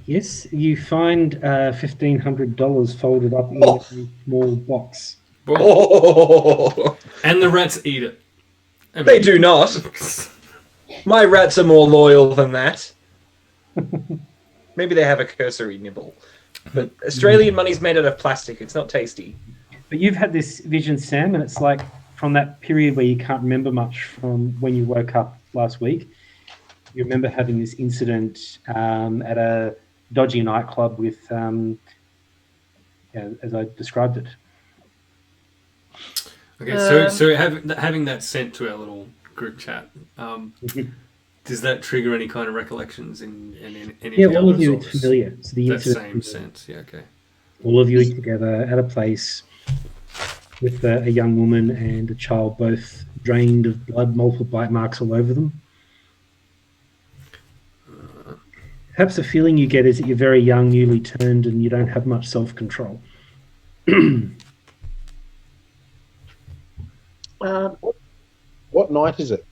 Yes, you find $1,500 folded up in a small box. Oh, And the rats eat it. they do not. My rats are more loyal than that. Maybe they have a cursory nibble. But Australian money's made out of plastic. It's not tasty. But you've had this vision, Sam, and it's like from that period where you can't remember much from when you woke up last week, you remember having this incident at a dodgy nightclub with, as I described it. Okay, so having that sent to our little group chat, does that trigger any kind of recollections in any of the all of others? you, it's familiar. So the that incident, same sense, yeah, okay. all of you are together at a place with a young woman and a child, both drained of blood, multiple bite marks all over them. Perhaps the feeling you get is that you're very young, newly turned, and you don't have much self-control. What night is it?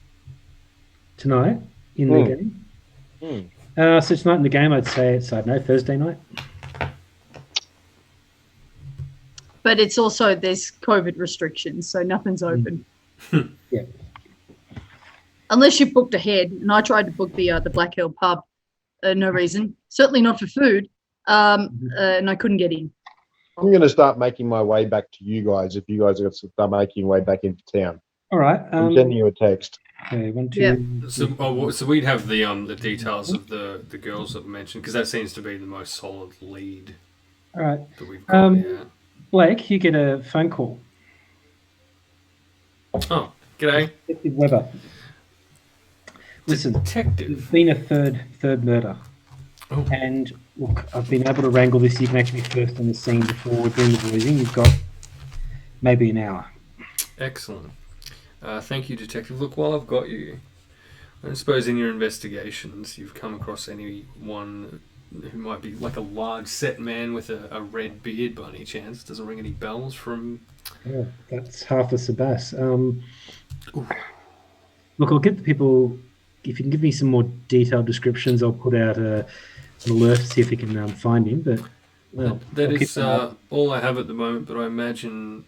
Tonight in the game. So tonight in the game, I'd say it's, I don't know, Thursday night. But it's also, there's COVID restrictions, so nothing's open. Yeah. Unless you booked ahead, and I tried to book the Black Hill pub, no reason. Certainly not for food, and I couldn't get in. I'm going to start making my way back to you guys if you guys are going to start making your way back into town. All right. I'm sending you a text. Okay, 1, 2. Yeah. So we'd have the details of the girls that were mentioned, because that seems to be the most solid lead. All right. That we've got. Blake, you get a phone call. Oh, g'day. Detective Webber. Listen, Detective. there's been a third murder. Oh. And look, I've been able to wrangle this. You can actually be first on the scene before we're doing the briefing. You've got maybe an hour. Excellent. Thank you, Detective. Look, while I've got you, I don't suppose in your investigations you've come across anyone who might be like a large set man with a red beard by any chance? Doesn't ring any bells from... Oh, that's half a Sebas. Look, I'll get the people... If you can give me some more detailed descriptions, I'll put out an alert to see if we can find him. But well, that is all I have at the moment, but I imagine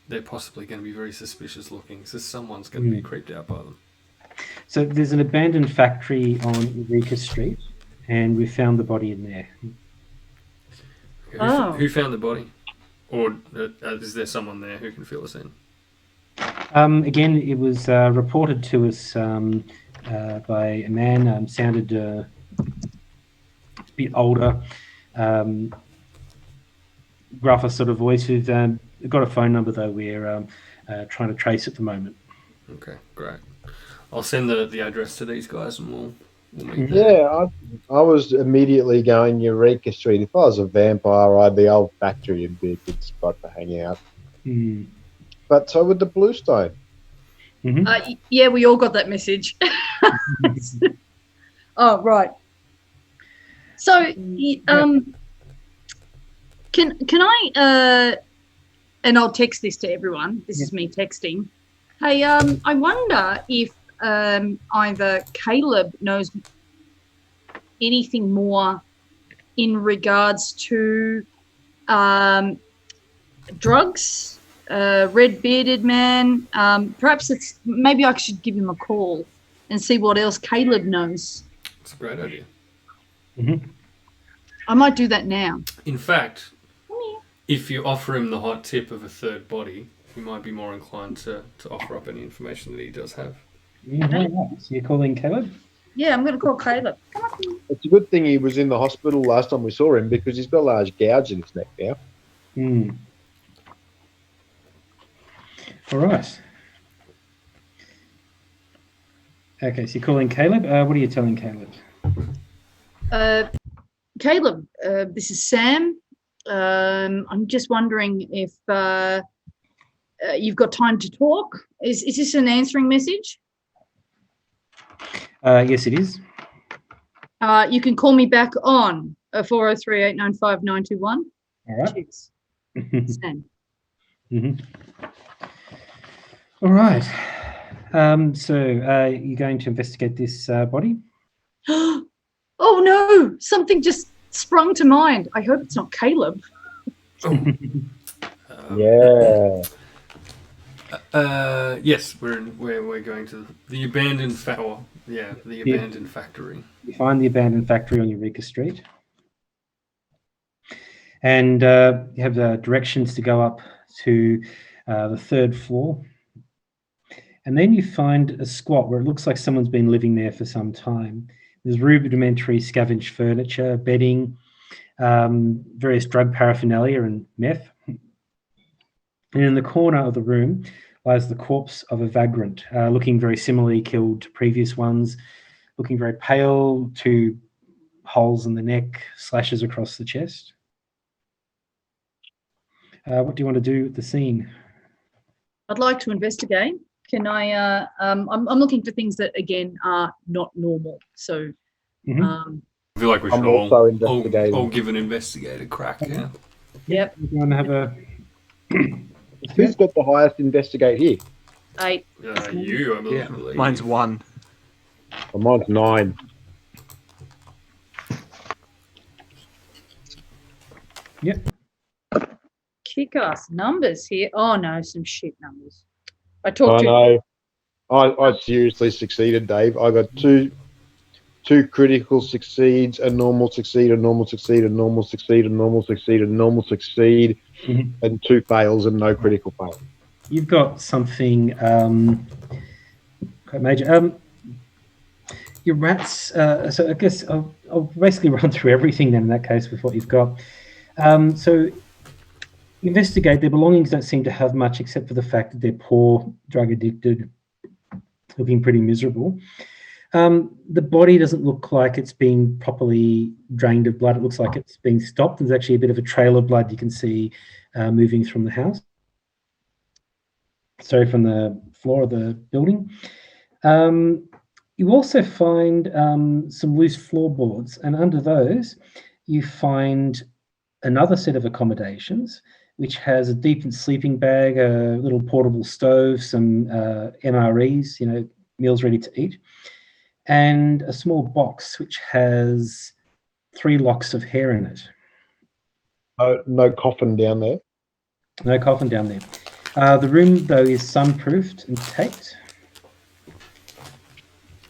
they're possibly going to be very suspicious looking, so someone's going to be creeped out by them. So there's an abandoned factory on Eureka Street, and we found the body in there. Okay, who found the body? Or is there someone there who can fill us in? Again, it was reported to us by a man, sounded a bit older, gruffer sort of voice, who's got a phone number, though we're trying to trace at the moment. Okay, great. I'll send the address to these guys and we'll meet there. Yeah, I was immediately going Eureka Street. If I was a vampire, the old factory would be a good spot to hang out. But so would the Bluestone. Yeah, we all got that message. Oh, right. So, can I, and I'll text this to everyone. This is me texting. Hey, I wonder if either Caleb knows anything more in regards to drugs, red bearded man. Perhaps maybe I should give him a call and see what else Caleb knows. That's a great idea. I might do that now. In fact, if you offer him the hot tip of a third body, he might be more inclined to offer up any information that he does have. So you're calling Caleb? Yeah, I'm going to call Caleb. Come on. It's a good thing he was in the hospital last time we saw him, because he's got a large gouge in his neck now. All right. Okay, so you're calling Caleb. What are you telling Caleb? Caleb, this is Sam. I'm just wondering if you've got time to talk. Is this an answering message? Yes, it is. You can call me back on 403-895-921. All right. Cheers. Sam. All right. So you're going to investigate this body? Oh no! Something just sprung to mind. I hope it's not Caleb. Yeah. Yes, we're going to the abandoned abandoned factory. You find the abandoned factory on Eureka Street, and you have directions to go up to the third floor And then you find a squat where it looks like someone's been living there for some time. There's rudimentary scavenged furniture, bedding, various drug paraphernalia and meth. And in the corner of the room lies the corpse of a vagrant, looking very similarly killed to previous ones, looking very pale, 2 holes in the neck, slashes across the chest. What do you want to do with the scene? I'd like to investigate. Can I? I'm looking for things that again are not normal. So, I feel like we should I'm also investigating. all give an investigate a crack. Yeah. Yep. You want to have a... Who's got the highest investigate here? 8. You, I Yeah, believe. mine's 1. Well, mine's 9. Yep. Kick-ass numbers here. Oh no, some shit numbers. I I talked to. know. I seriously succeeded, Dave. I got two critical succeeds, a normal succeed, a normal succeed, a normal succeed, a normal succeed, a normal succeed, and 2 fails and no critical fail. You've got something quite major. Your rats, so I guess I'll basically run through everything then in that case with what you've got. So investigate, their belongings don't seem to have much except for the fact that they're poor, drug addicted, looking pretty miserable. The body doesn't look like it's been properly drained of blood. It looks like it's been stopped. There's actually a bit of a trail of blood you can see moving from the house. Sorry, from the floor of the building. You also find some loose floorboards, and under those you find another set of accommodations, which has a decent sleeping bag, a little portable stove, some MREs, meals ready to eat, and a small box which has 3 locks of hair in it. No coffin down there. No coffin down there. The room, though, is sunproofed and taped.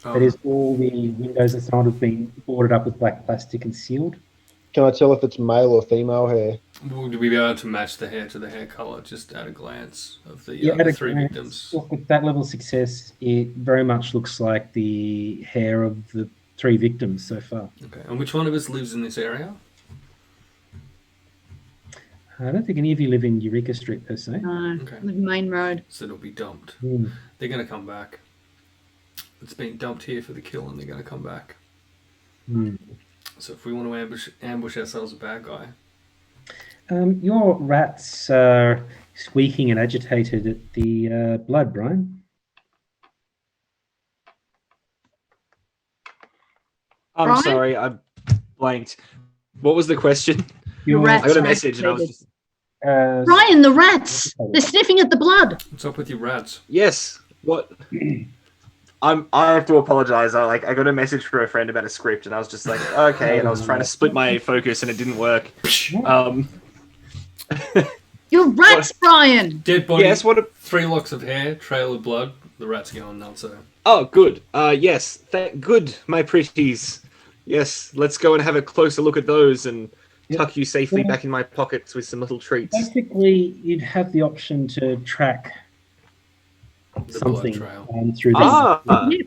That is, all the windows and so on have been boarded up with black plastic and sealed. Can I tell if it's male or female hair? Would we be able to match the hair to the hair color just at a glance of the At a 3 glance, victims? look, with that level of success, it very much looks like the hair of the 3 victims so far. Okay, and which one of us lives in this area? I don't think any of you live in Eureka Street per se. No, Okay. the main road. So it'll be dumped. Mm. They're going to come back. It's been dumped here for the kill, and they're going to come back. Mm. So if we want to ambush ourselves a bad guy. Your rats are squeaking and agitated at the blood, Brian. I'm Brian? sorry, I blanked. What was the question? Your rats I got a are message and I was agitated. just... Brian, the rats! They're sniffing at the blood. What's up with your rats? Yes. What? I have to apologize. I got a message from a friend about a script, and I was just like, okay. And I was trying to split my focus, and it didn't work. Your rats, Brian! Dead body. Yes. What? 3 locks of hair, trail of blood. The rat's going nuts. So. Oh, good. Yes. Good, my pretties. Yes. Let's go and have a closer look at those and tuck you safely back in my pockets with some little treats. Basically, you'd have the option to track The something blood trail. through this. Yeah,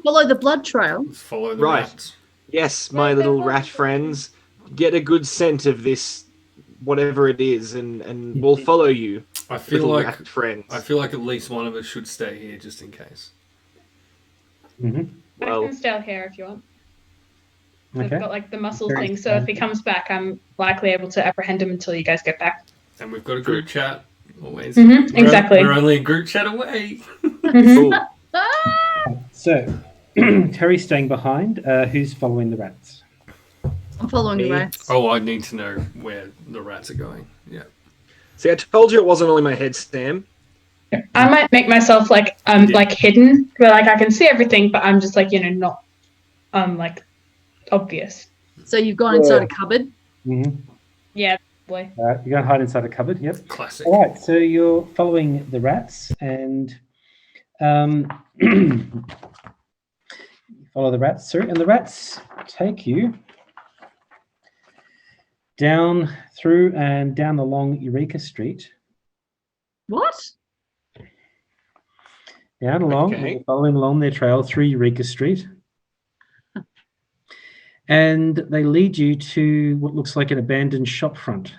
follow the blood trail. Let's follow the Right. rats. Yes, my little rat friends. Get a good scent of this, whatever it is, and we'll follow you. I feel Little like rat friends. I feel like at least one of us should stay here just in case. Mm-hmm. I Well, can stay out here if you want. Okay. I've got like the muscles Very thing, so if he comes back, I'm likely able to apprehend him until you guys get back. And we've got a group chat. Always. Mhm, We're- exactly. We're only a group chat away. cool. So, Terry's staying behind. Who's following the rats? I'm following the Me. rats. Oh, I need to know where the rats are going. Yeah. See, I told you it wasn't all in my head, Sam. I might make myself like like hidden, where like I can see everything, but I'm just like not like obvious. So you've gone inside a cupboard. Mm-hmm. Yeah, boy. You're going to hide inside a cupboard. Yep. Classic. All right. So you're following the rats, and follow the rats through, and the rats take you down through and down the long Eureka Street. What? Down along, Okay. following along their trail through Eureka Street. And they lead you to what looks like an abandoned shop front.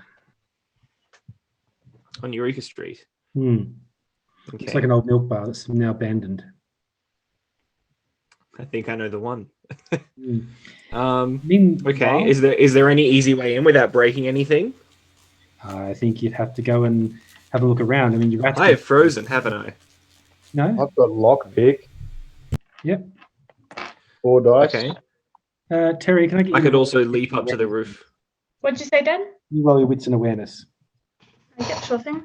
On Eureka Street. Okay. It's like an old milk bar that's now abandoned. I think I know the one. Meanwhile, Okay. Is there any easy way in without breaking anything? I think you'd have to go and have a look around. I mean, you're I have frozen, haven't I? No? I've got lockpick. Yep. 4 dice. Okay. Terry, can I get you? I could also leap up to the roof. What'd you say, Dad? You roll your wits and awareness. Yeah, sure thing.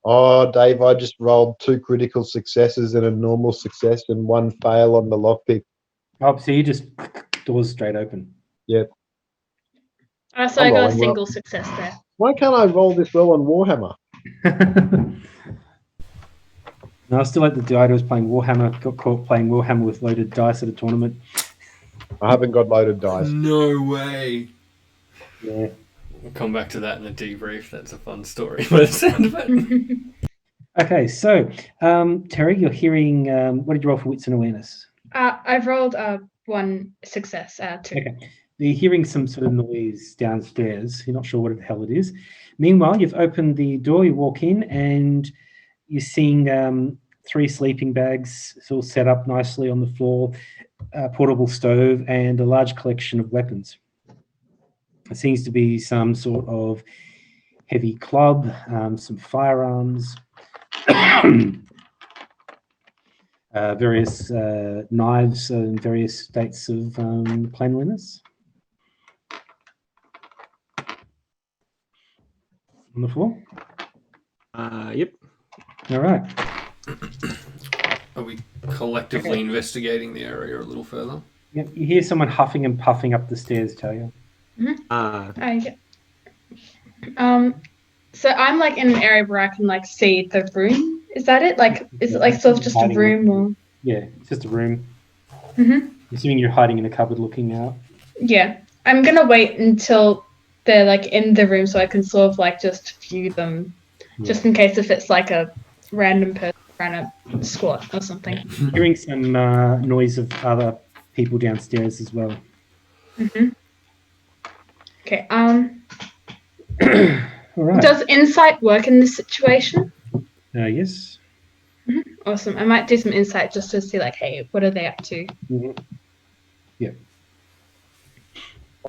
Oh, Dave, I just rolled 2 critical successes and a normal success and 1 fail on the lockpick. Oh, so you just doors straight open. Yep. So I'm I got a rolling well. single success there. Why can't I roll this well on Warhammer? No, I still like the guy who was playing Warhammer, got caught playing Warhammer with loaded dice at a tournament. I haven't got loaded dice. No way. Yeah. We'll come back to that in the debrief. That's a fun story by the sound of it. Okay, so Terry, you're hearing. What did you roll for wits and awareness? I've rolled 1 success out of 2. Okay, you're hearing some sort of noise downstairs. You're not sure what the hell it is. Meanwhile, you've opened the door. You walk in, and you're seeing 3 sleeping bags. It's all set up nicely on the floor. A portable stove and a large collection of weapons. It seems to be some sort of heavy club, some firearms, various knives in various states of cleanliness on the floor. Yep. All right. Are we collectively investigating the area a little further? Yep. You hear someone huffing and puffing up the stairs, Talia. Yeah. So I'm like in an area where I can like see the room. Is that it? Like, is it like sort of just a room or? Yeah, it's just a room. Mhm. Assuming you're hiding in a cupboard looking out. Yeah, I'm gonna wait until they're like in the room so I can sort of like just view them, just in case if it's like a random person trying to squat or something. Hearing some noise of other people downstairs as well. Mhm. Okay. All right. Does insight work in this situation? Yes. Awesome. I might do some insight just to see like, hey, what are they up to? Yeah.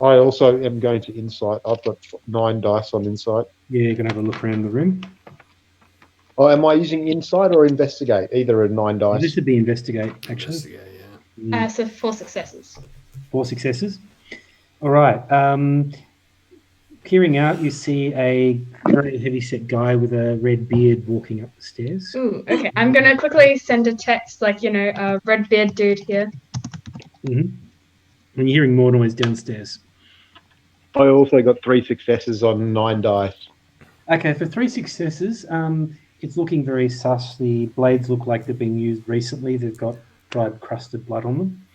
I also am going to insight. I've got 9 dice on insight. Yeah, you're gonna have a look around the room. Oh, am I using insight or investigate? Either a 9 dice. This would be investigate, actually. Investigate, yeah. So 4 successes. 4 successes. All right. Peering out, you see a very heavy-set guy with a red beard walking up the stairs. Ooh, okay. I'm gonna quickly send a text, like, red beard dude here. And you're hearing more noise downstairs. I also got 3 successes on 9 dice. Okay, for 3 successes, it's looking very sus. The blades look like they've been used recently. They've got dried, crusted blood on them.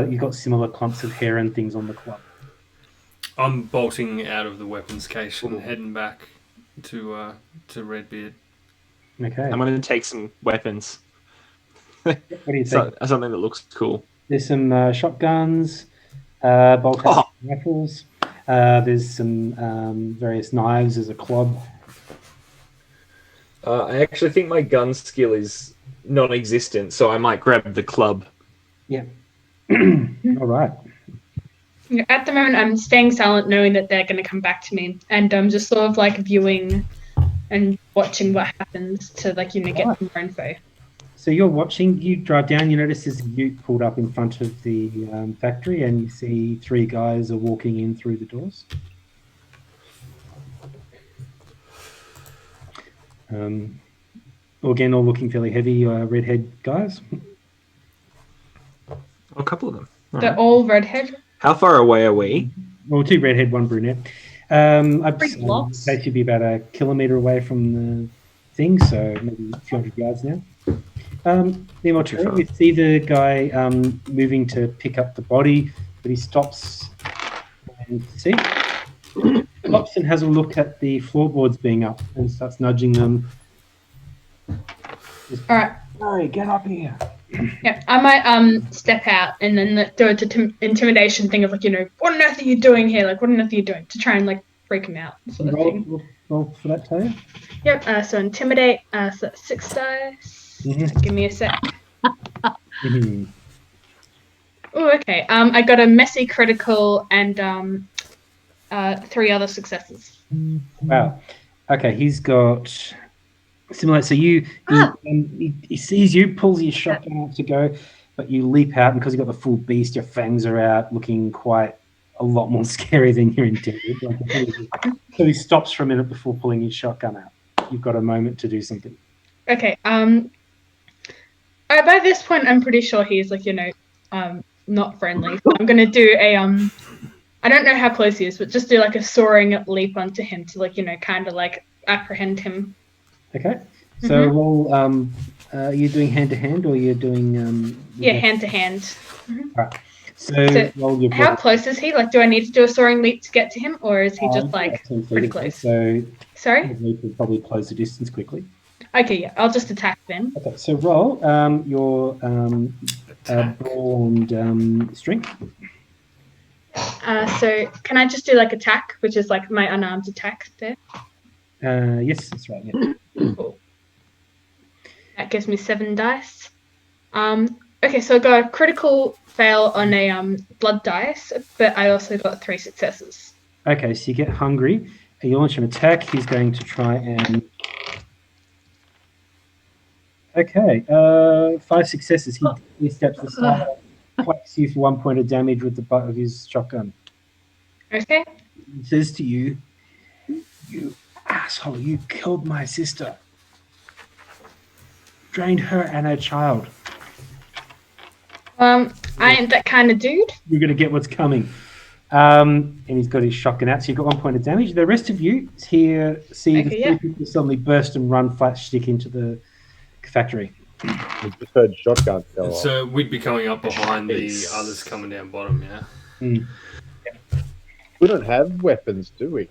You've got similar clumps of hair and things on the club. I'm bolting out of the weapons case and heading back to Redbeard. Okay. I'm going to take some weapons. What do you think? Something that looks cool. There's some shotguns, bolt rifles. There's some various knives. There's a club. I actually think my gun skill is non-existent, so I might grab the club. Yeah. All right. At the moment, I'm staying silent, knowing that they're going to come back to me, and I'm just sort of like viewing and watching what happens to get more info. So you're watching. You drive down. You notice there's a ute pulled up in front of the factory, and you see 3 guys are walking in through the doors. Again, all looking fairly heavy, redhead guys. A couple of them. They're all redhead. How far away are we? Well, 2 redhead, 1 brunette. I'd blocks. say you'd be about a kilometre away from the thing, so maybe a few hundred yards now. We see the guy moving to pick up the body, but he stops and stops and has a look at the floorboards being up and starts nudging them. All right. Sorry, get up here. Yeah, I might step out and then do an intimidation thing of like, what on earth are you doing here? Like, what on earth are you doing? To try and like freak him out, sort of thing. Roll for that, Taylor. Yep. So intimidate. So that's 6 dice. Give me a sec. Oh, okay. I got a messy critical and 3 other successes. Wow. Okay, he's got similar. So he sees you, pulls your shotgun out to go, but you leap out, and because you got the full beast, your fangs are out, looking quite a lot more scary than you're intended. So he stops for a minute before pulling his shotgun out. You've got a moment to do something. Okay. By this point, I'm pretty sure he's like, not friendly. So I'm gonna do a I don't know how close he is, but just do like a soaring leap onto him to like, kind of like apprehend him. Okay. So roll. Are you doing hand to hand or you're doing? Hand to hand. Right. So roll your. How close is he? Like, do I need to do a soaring leap to get to him, or is he just like pretty close? So sorry. You could probably close the distance quickly. Okay, yeah, I'll just attack then. Okay, so roll your brawl and strength. So can I just do like attack, which is like my unarmed attack there? Yes, that's right. Yeah. Cool. That gives me 7 dice. Okay, so I got a critical fail on a blood dice, but I also got 3 successes. Okay, so you get hungry. You launch an attack. He's going to try and. Okay, 5 successes. He steps aside, whacks you for 1 point of damage with the butt of his shotgun. Okay. He says to you, "You asshole! You killed my sister. Drained her and her child. I ain't that kind of dude. You're gonna get what's coming." And he's got his shotgun out, so you've got 1 point of damage. The rest of you here see the 3 people suddenly burst and run flat stick into the factory. We just heard shotgun go off. So we'd be coming up behind the others coming down bottom, yeah? We don't have weapons, do we?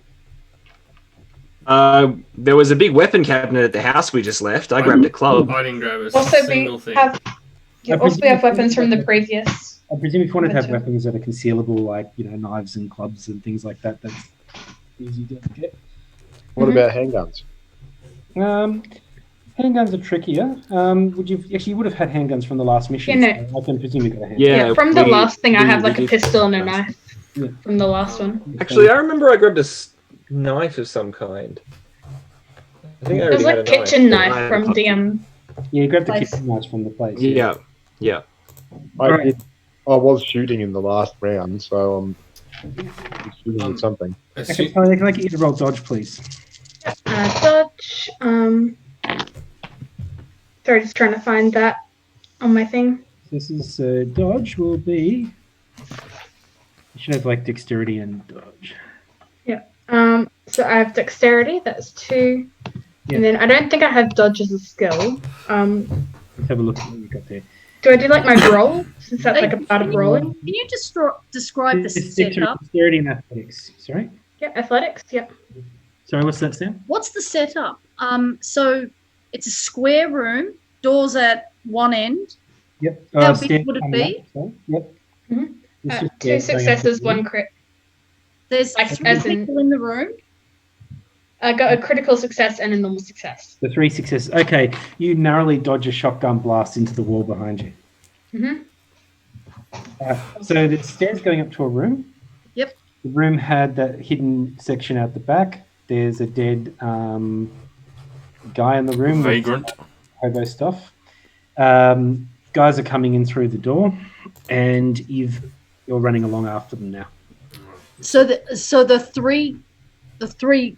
There was a big weapon cabinet at the house we just left. I grabbed a club. I didn't grab a Also, single thing. we have weapons from the previous. I presume if you wanted to have weapons that are concealable, like knives and clubs and things like that, that's easy to get. What about handguns? Handguns are trickier. You would have had handguns from the last mission. Yeah, no. So I can presume you got a handgun. Yeah, from the last thing, I have like a pistol and a knife from the last one. Actually, I remember I grabbed a knife of some kind. I think I It was already like had a kitchen knife knife from the Yeah, you grabbed the place. kitchen knives from the place. Yeah. I was shooting in the last round, so I'm shooting at something. Okay, can I get you to roll dodge, please? Dodge. Sorry, just trying to find that on my thing. This is dodge will be. You should have like dexterity and dodge. Yeah. So I have dexterity. That's 2, Yeah. and then I don't think I have dodge as a skill. Let's have a look at what you got there. Do I do like my roll? Since that's like a part of rolling. Can you just describe the It's setup? dexterity and athletics. Sorry. Yeah, athletics. Yep. Sorry, what's that, Sam? What's the setup? So it's a square room, doors at one end. Yep. How big stairs would it coming be? up, so, yep. Mhm. It's just 2 stairs going up successes, the 1 wall. crit. There's Like, 3 as in- people in the room. I got a critical success and a normal success. The 3 successes. Okay, you narrowly dodge a shotgun blast into the wall behind you. Mhm. So there's stairs going up to a room. Yep. The room had that hidden section out the back. There's a dead guy in the room. Vagrant. With hobo stuff. Guys are coming in through the door, and you're running along after them now. So the three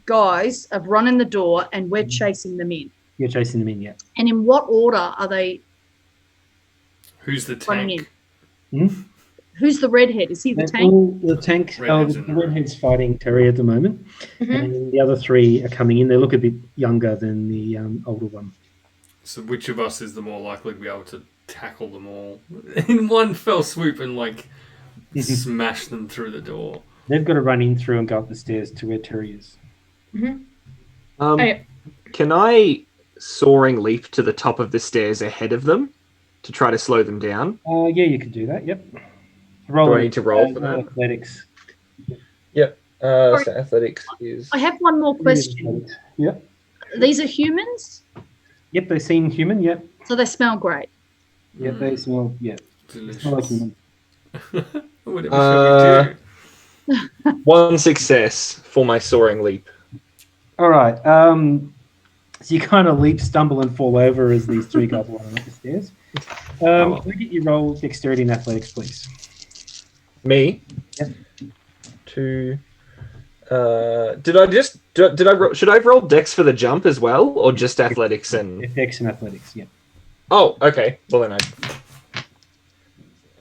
guys have run in the door, and we're chasing them in. You're chasing them in, yeah. And in what order are they Who's the running tank? in? Who's the redhead? Is he the tank? The tank. Redhead's The in the room. redhead's fighting Terry at the moment, and the other 3 are coming in. They look a bit younger than the older one. So which of us is the more likely to be able to tackle them all in one fell swoop and smash them through the door? They've got to run in through and go up the stairs to where Terry is. Can I soaring leap to the top of the stairs ahead of them to try to slow them down? Yeah, you could do that. Yep. Do I need to roll for that? Athletics. Yep. Sorry. So athletics is. I have one more question. Yep. These are humans, Yep, they seem human. Yep. so they smell great. Yep, they smell. Yep. Delicious. Smell like human. Whatever shall we do? One success for my soaring leap. All right. So you kind of leap, stumble, and fall over as these three guys are running up the stairs. Can I get you roll dexterity and athletics, please? Me? Yep. Should I roll dex for the jump as well, or just athletics and Dex and athletics, yeah. Oh, okay. Well then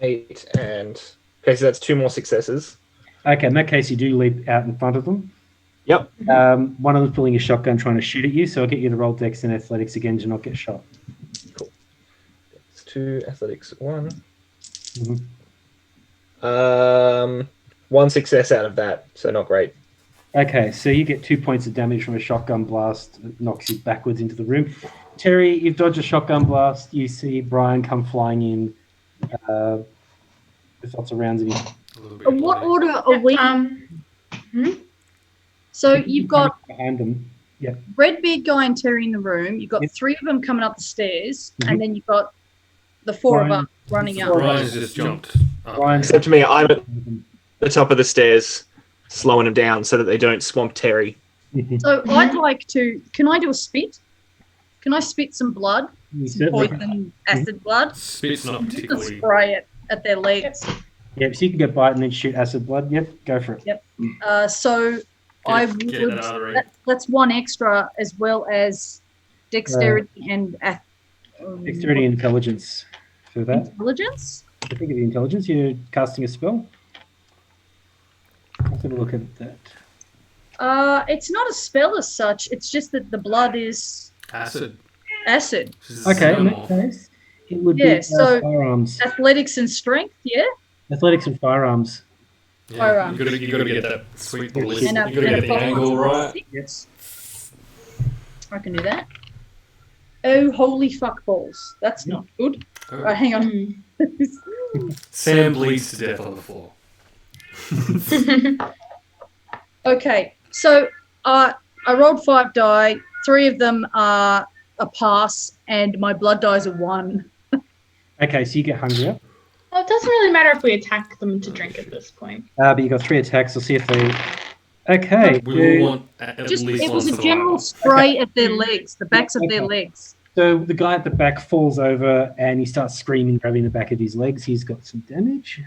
8 and okay, so that's 2 more successes. Okay, in that case, you do leap out in front of them. Yep. One of them's pulling a shotgun trying to shoot at you, so I'll get you to roll dex and athletics again to not get shot. Cool. Dex 2, athletics 1. Mm-hmm. 1 success out of that, so not great. Okay, so you get 2 points of damage from a shotgun blast. It knocks you backwards into the room. Terry, you've dodged a shotgun blast. You see Brian come flying in with lots of rounds in his... In what order are we? So you've got behind them. Yeah. Redbeard guy and Terry in the room. You've got Yep. 3 of them coming up the stairs, and then you've got the 4 of Brian. us running up. Brian's just jumped. Brian, Except to me, I'm at the top of the stairs, slowing them down so that they don't swamp Terry. So I'd like to. Can I do a spit? Can I spit some blood? You Some certainly poison acid blood? Spit's not Just to particularly. spray it at their legs. Yep, so you can go bite and then shoot acid blood. Yep, go for it. So I Get would. that artery. That's 1 extra, as well as dexterity and Dexterity and intelligence for that. intelligence. I think of the intelligence. You're casting a spell. Let's have a look at that. It's not a spell as such. It's just that the blood is Acid. acid. Which is Okay, in that normal. case, it would Yeah, be so- firearms. Athletics and strength, yeah. Athletics and firearms. Yeah, Firearms. you gotta get that sweet And ballistic. a- You gotta get the angle right. Yes. I can do that. Oh, holy fuck balls. That's not good. Oh, Right, hang on. Sam bleeds to death on the floor. Okay, so I rolled 5 die. 3 of them are a pass, and my blood dies are 1. Okay, so you get hungrier. Well, it doesn't really matter if we attack them to drink at this point. But you got 3 attacks. I'll see if they. Okay. We will want at Just least it one was a survivor. general spray at their legs, the backs of their legs. So the guy at the back falls over and he starts screaming, grabbing the back of his legs. He's got some damage.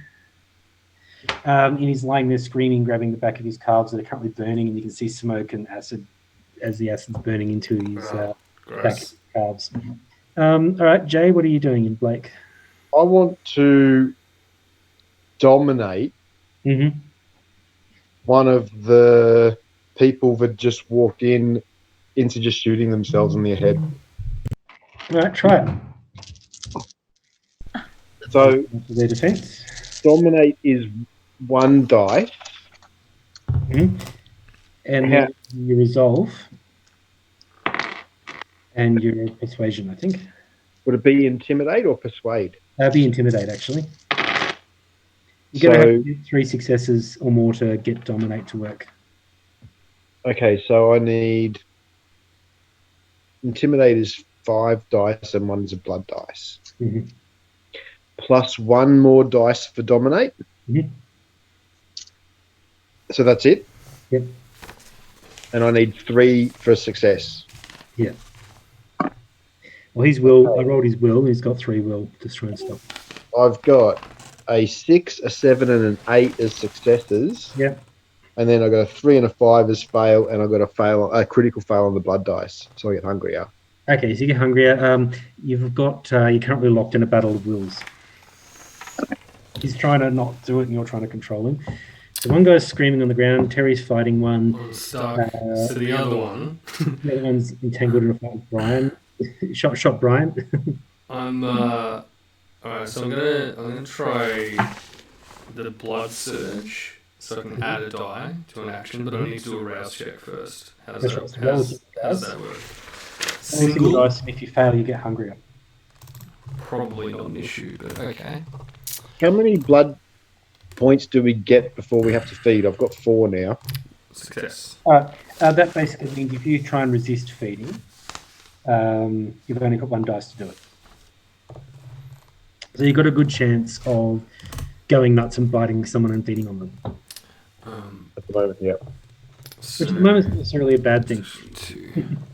And he's lying there screaming, grabbing the back of his calves that are currently burning, and you can see smoke and acid as the acid's burning into his back of Gross. his calves. All right, Jay, what are you doing in Blake? I want to dominate Mm-hmm. one of the people that just walked into just shooting themselves in the head. All right, try it. So For their defense. dominate is 1 die. Mm-hmm. And Yeah. then you resolve. And your persuasion, I think. Would it be intimidate or persuade? Be intimidate, actually. You're going to So- have to get 3 successes or more to get dominate to work. Okay, so I need intimidate is 5 dice and 1 is a blood dice. Mhm. Plus 1 more dice for dominate. Mhm. So that's it? Yep. And I need 3 for success. Well, his will, I rolled his will, and he's got 3 will to try and stop. I've got a 6, a 7, and an 8 as successes. Yep. And then I've got a 3 and a 5 as fail, and I've got a critical fail on the blood dice. So I get hungrier. Okay, so you get hungrier. You've got, you're currently locked in a battle of wills. He's trying to not do it, and you're trying to control him. So one guy's screaming on the ground, Terry's fighting one, I'm stuck. So the other one, the other one's entangled in a fight with Brian. shot Brian. I'm alright, so I'm gonna try the blood surge so I can add a die to an action, but I need to do a rouse check first. How does That's that right, so roll how does that work? Only single dice, and if you fail, you get hungrier. Probably not an issue, but okay. How many blood points do we get before we have to feed? I've got 4 now. Success. That basically means if you try and resist feeding, you've only got 1 dice to do it. So you've got a good chance of going nuts and biting someone and feeding on them. At the moment, yeah. So, Which at the moment isn't necessarily a bad thing.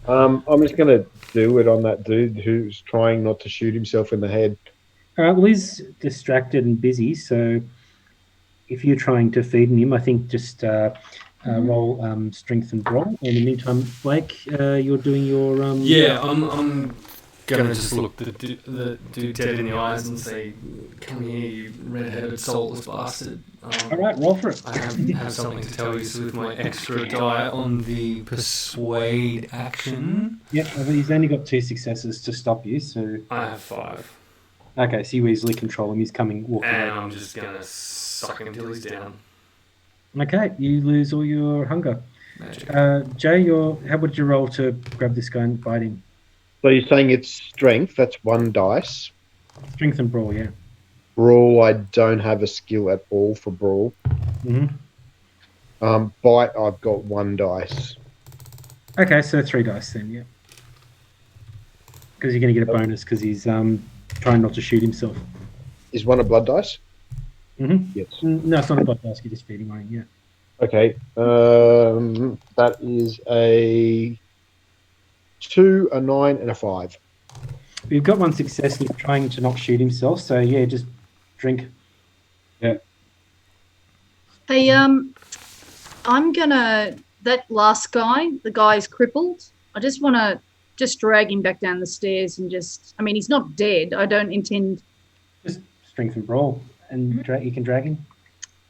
I'm just going to do it on that dude who's trying not to shoot himself in the head. All right, well, he's distracted and busy, so if you're trying to feed him, I think just roll strength and brawl. In the meantime, Blake, you're doing your... yeah, I'm gonna just look the dude dead in the eyes and say, "Come here, you red-headed, soulless bastard." All right, roll for it. I have something to tell you with my extra die on the persuade action. Yeah, well, he's only got 2 successes to stop you, so... I have 5. Okay, so you easily control him. He's walking And away. I'm just gonna suck him till he's down. Okay, you lose all your hunger. Magic. Jay, how would you roll to grab this guy and bite him? So you're saying it's strength, that's 1 dice. Strength and brawl, yeah. Brawl, I don't have a skill at all for brawl. Mm-hmm. Bite, I've got 1 dice. Okay, so 3 dice then, yeah. Because you're going to get a bonus because he's trying not to shoot himself. Is 1 a blood dice? Mm-hmm. Yes. No, it's not a blood dice. You're just feeding on it, yeah. Okay. That is a 2, a 9, and a 5. You've got 1 success and he's trying to not shoot himself, so yeah, just drink. Yeah. Hey, I'm gonna, that last guy, the guy's crippled. I just want to just drag him back down the stairs and I mean, he's not dead. I don't intend. Just strength and brawl, and you can drag him.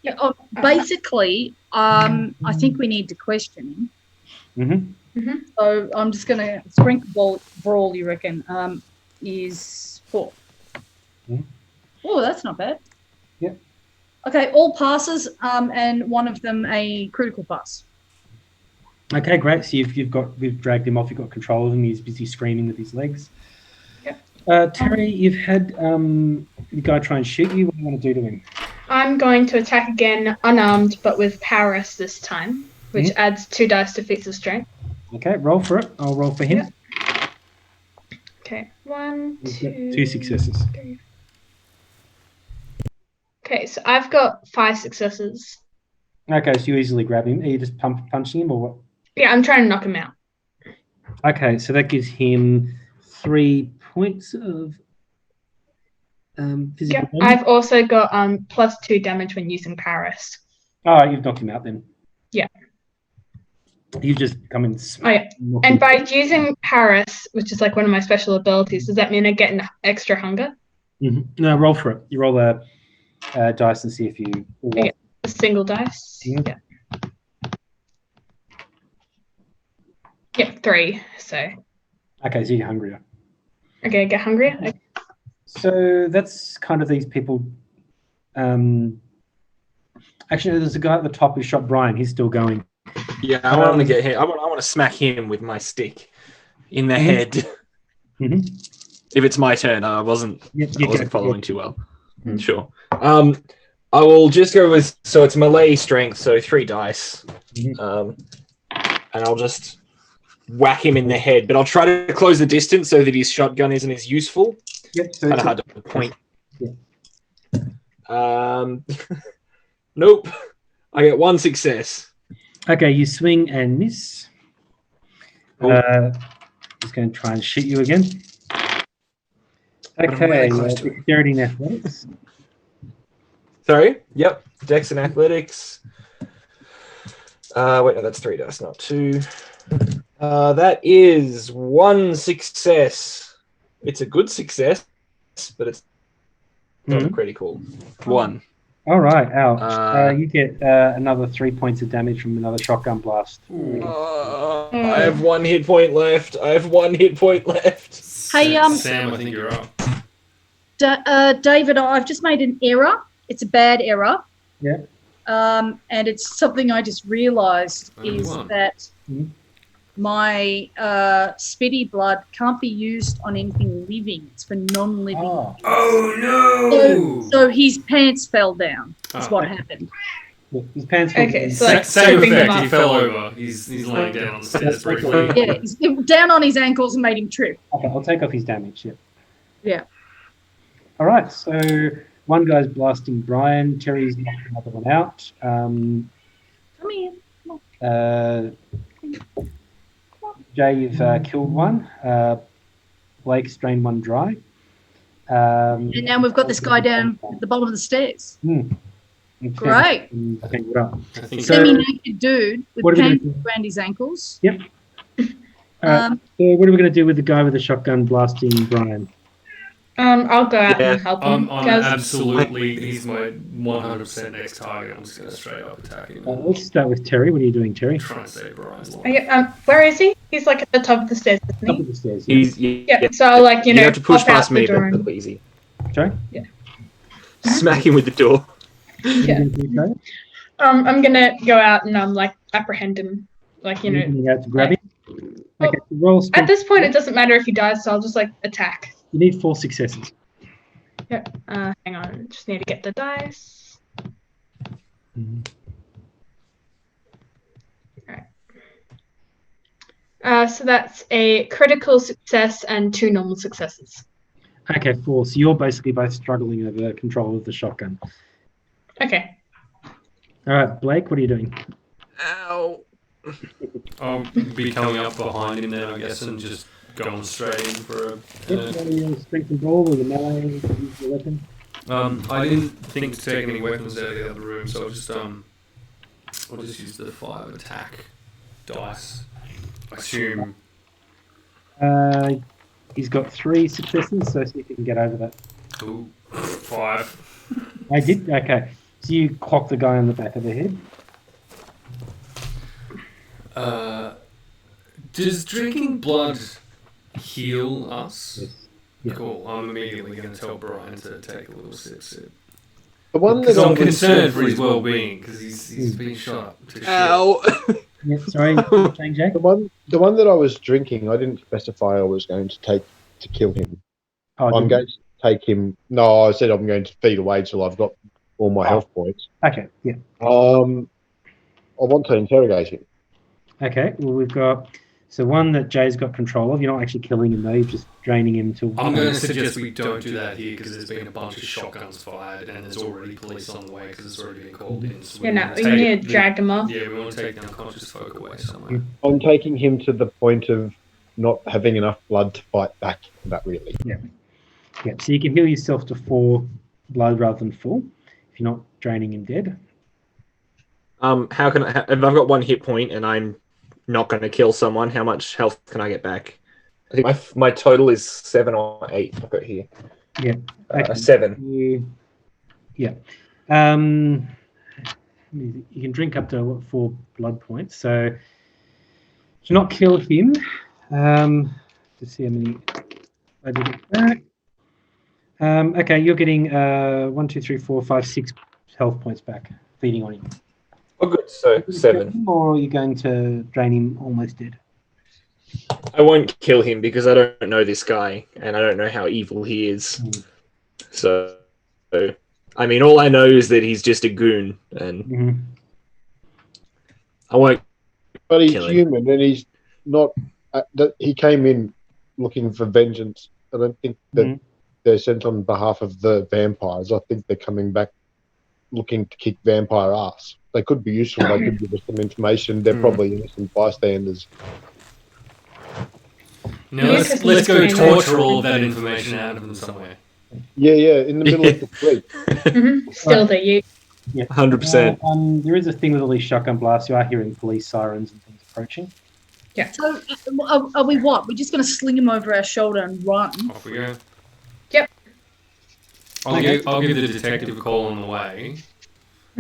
Yeah. Basically, I think we need to question him. Mm-hmm. So I'm just gonna strength brawl. You reckon? Is 4. Oh, that's not bad. Yep. Okay, all passes, and one of them a critical pass. Okay, great. So we've dragged him off. You've got control of him. He's busy screaming with his legs. Yep. Terry, you've had the guy try and shoot you. What do you want to do to him? I'm going to attack again, unarmed, but with Paris this time, which adds 2 dice to feats strength. Okay, roll for it. I'll roll for him. Yep. Okay, 1, You've 2, got 2 successes. 3. Okay, so I've got 5 successes. Okay, so you easily grab him. Are you just punching him or what? Yeah, I'm trying to knock him out. Okay, so that gives him 3 points of physical Yep, damage. I've also got +2 damage when using Paris. Oh, you've knocked him out then. Yeah. You just come and Oh, yeah. And by using Paris, which is like one of my special abilities, does that mean I get an extra hunger? No, roll for it. You roll a dice and see if you... Yeah, a single dice. Yeah. Yeah, 3, so... Okay, so you're hungrier. Okay, get hungrier? Okay. So that's kind of these people... Actually, there's a guy at the top who shot Brian. He's still going. Yeah, I want to get him. I want to smack him with my stick in the head. If it's my turn, I wasn't following too well. Sure. I will just go with, so it's melee strength, so 3 dice, and I'll just whack him in the head. But I'll try to close the distance so that his shotgun isn't as useful. Yep. So Kind of hard to point. Yeah. Nope. I get 1 success. Okay, you swing and miss. He's going to try and shoot you again. Okay, really dexterity and athletics. Sorry? Yep. Dex and athletics. Wait, no, that's 3 dice, not 2. That is 1 success. It's a good success, but it's not critical. 1. All right, ouch. You get another 3 points of damage from another shotgun blast. I have 1 hit point left. Hey, Sam, I think you're up. David, I've just made an error. It's a bad error. Yeah. And it's something I just realised is that my spitty blood can't be used on anything living. It's for non-living. Oh no! So his pants fell down. Is what happened. Look, his pants fell Okay, down. so like Same stripping him effect. He up. fell over. He's laying down on the stairs briefly. Yeah, he's down on his ankles and made him trip. Okay, I'll take off his damage. Yeah. Yeah. All right. So one guy's blasting Brian. Terry's knocked another one out. Come here. Jay, you've killed one. Blake's drained one dry. And now we've got this guy down at the bottom of the stairs. Okay. Great. Okay, what up? I think So- Semi-naked dude What with are we pants gonna do? around his ankles. Yep. All right. So what are we going to do with the guy with the shotgun blasting Brian? I'll go out Yeah, and help him. I'm guys. absolutely. He's my 100% next target. I'm just gonna straight up attack him. Let's start with Terry. What are you doing, Terry? Try and save Brian's life. Okay, where is he? He's like at the top of the stairs, isn't Top he? of the stairs. He's Yeah, so I'll like, you know, have to push pop out past the me, door but and- that'll be easy. Sorry? Smack him with the door. Yeah. I'm gonna go out and like apprehend him. Like, you know. You're going out to grab him? Well, Okay, roll At strength. this point, it doesn't matter if he dies, so I'll just like attack. You need 4 successes. Yep. Hang on, just need to get the dice. Alright. So that's a critical success and 2 normal successes. Okay, 4. So you're basically both struggling over control of the shotgun. Okay. All right, Blake, what are you doing? Ow. I'll be coming up behind him then, I guess, and just going straight in for a. Your strength and brawl with a melee, use your weapon. I didn't think to take any weapons out of the other room, so I'll just use the 5 attack dice. I assume. He's got 3 successes, so see if you can get over that. Ooh, 5. I did? Okay. So you clock the guy on the back of the head. Does drinking blood heal us? Yeah. Cool. I'm immediately going to tell Brian to take a little sip. The one Because that I I'm was concerned for his well-being, because he's been shot to shit. Ow. Yeah, sorry, saying Jack? the one that I was drinking, I didn't specify I was going to take to kill him. Oh, I'm going to take him. No, I said I'm going to feed away till I've got all my health points. Okay, yeah. I want to interrogate him. Okay, well, we've got... So one that Jay's got control of. You're not actually killing him, though. You're just draining him till... I'm going to suggest we don't do that here, because there's been a bunch of shotguns fired, and there's already police on the way, because it's already been called in. So Yeah, no, we need to drag them off. Yeah, we want to take the unconscious folk away somewhere. I'm taking him to the point of not having enough blood to fight back. That really. Yeah, so you can heal yourself to 4 blood rather than 4, if you're not draining him dead. How can I? If I've got 1 hit point and I'm not going to kill someone, how much health can I get back? I think my total is 7 or 8. I've got here. Yeah. Okay. 7. Yeah. You can drink up to 4 blood points. So to not kill him, to see how many I did it back. Okay, you're getting 1, 2, 3, 4, 5, 6 health points back, feeding on him. Oh, good. So 7. Or are you going to drain him almost dead? I won't kill him because I don't know this guy and I don't know how evil he is. So, I mean, all I know is that he's just a goon, and I won't. But he's kill him. human, and he's not. He came in looking for vengeance. I don't think that they're sent on behalf of the vampires. I think they're coming back looking to kick vampire ass. They could be useful. They could give us some information. They're probably innocent bystanders. Now let's go torture all of that information out of them somewhere. Yeah, in the middle of the street. Still there, you. Yeah, 100%. There is a thing with all these shotgun blasts. You are hearing police sirens and things approaching. So are we what? We're just going to sling him over our shoulder and run? Off we go. Yep. I'll give the detective a call on the way.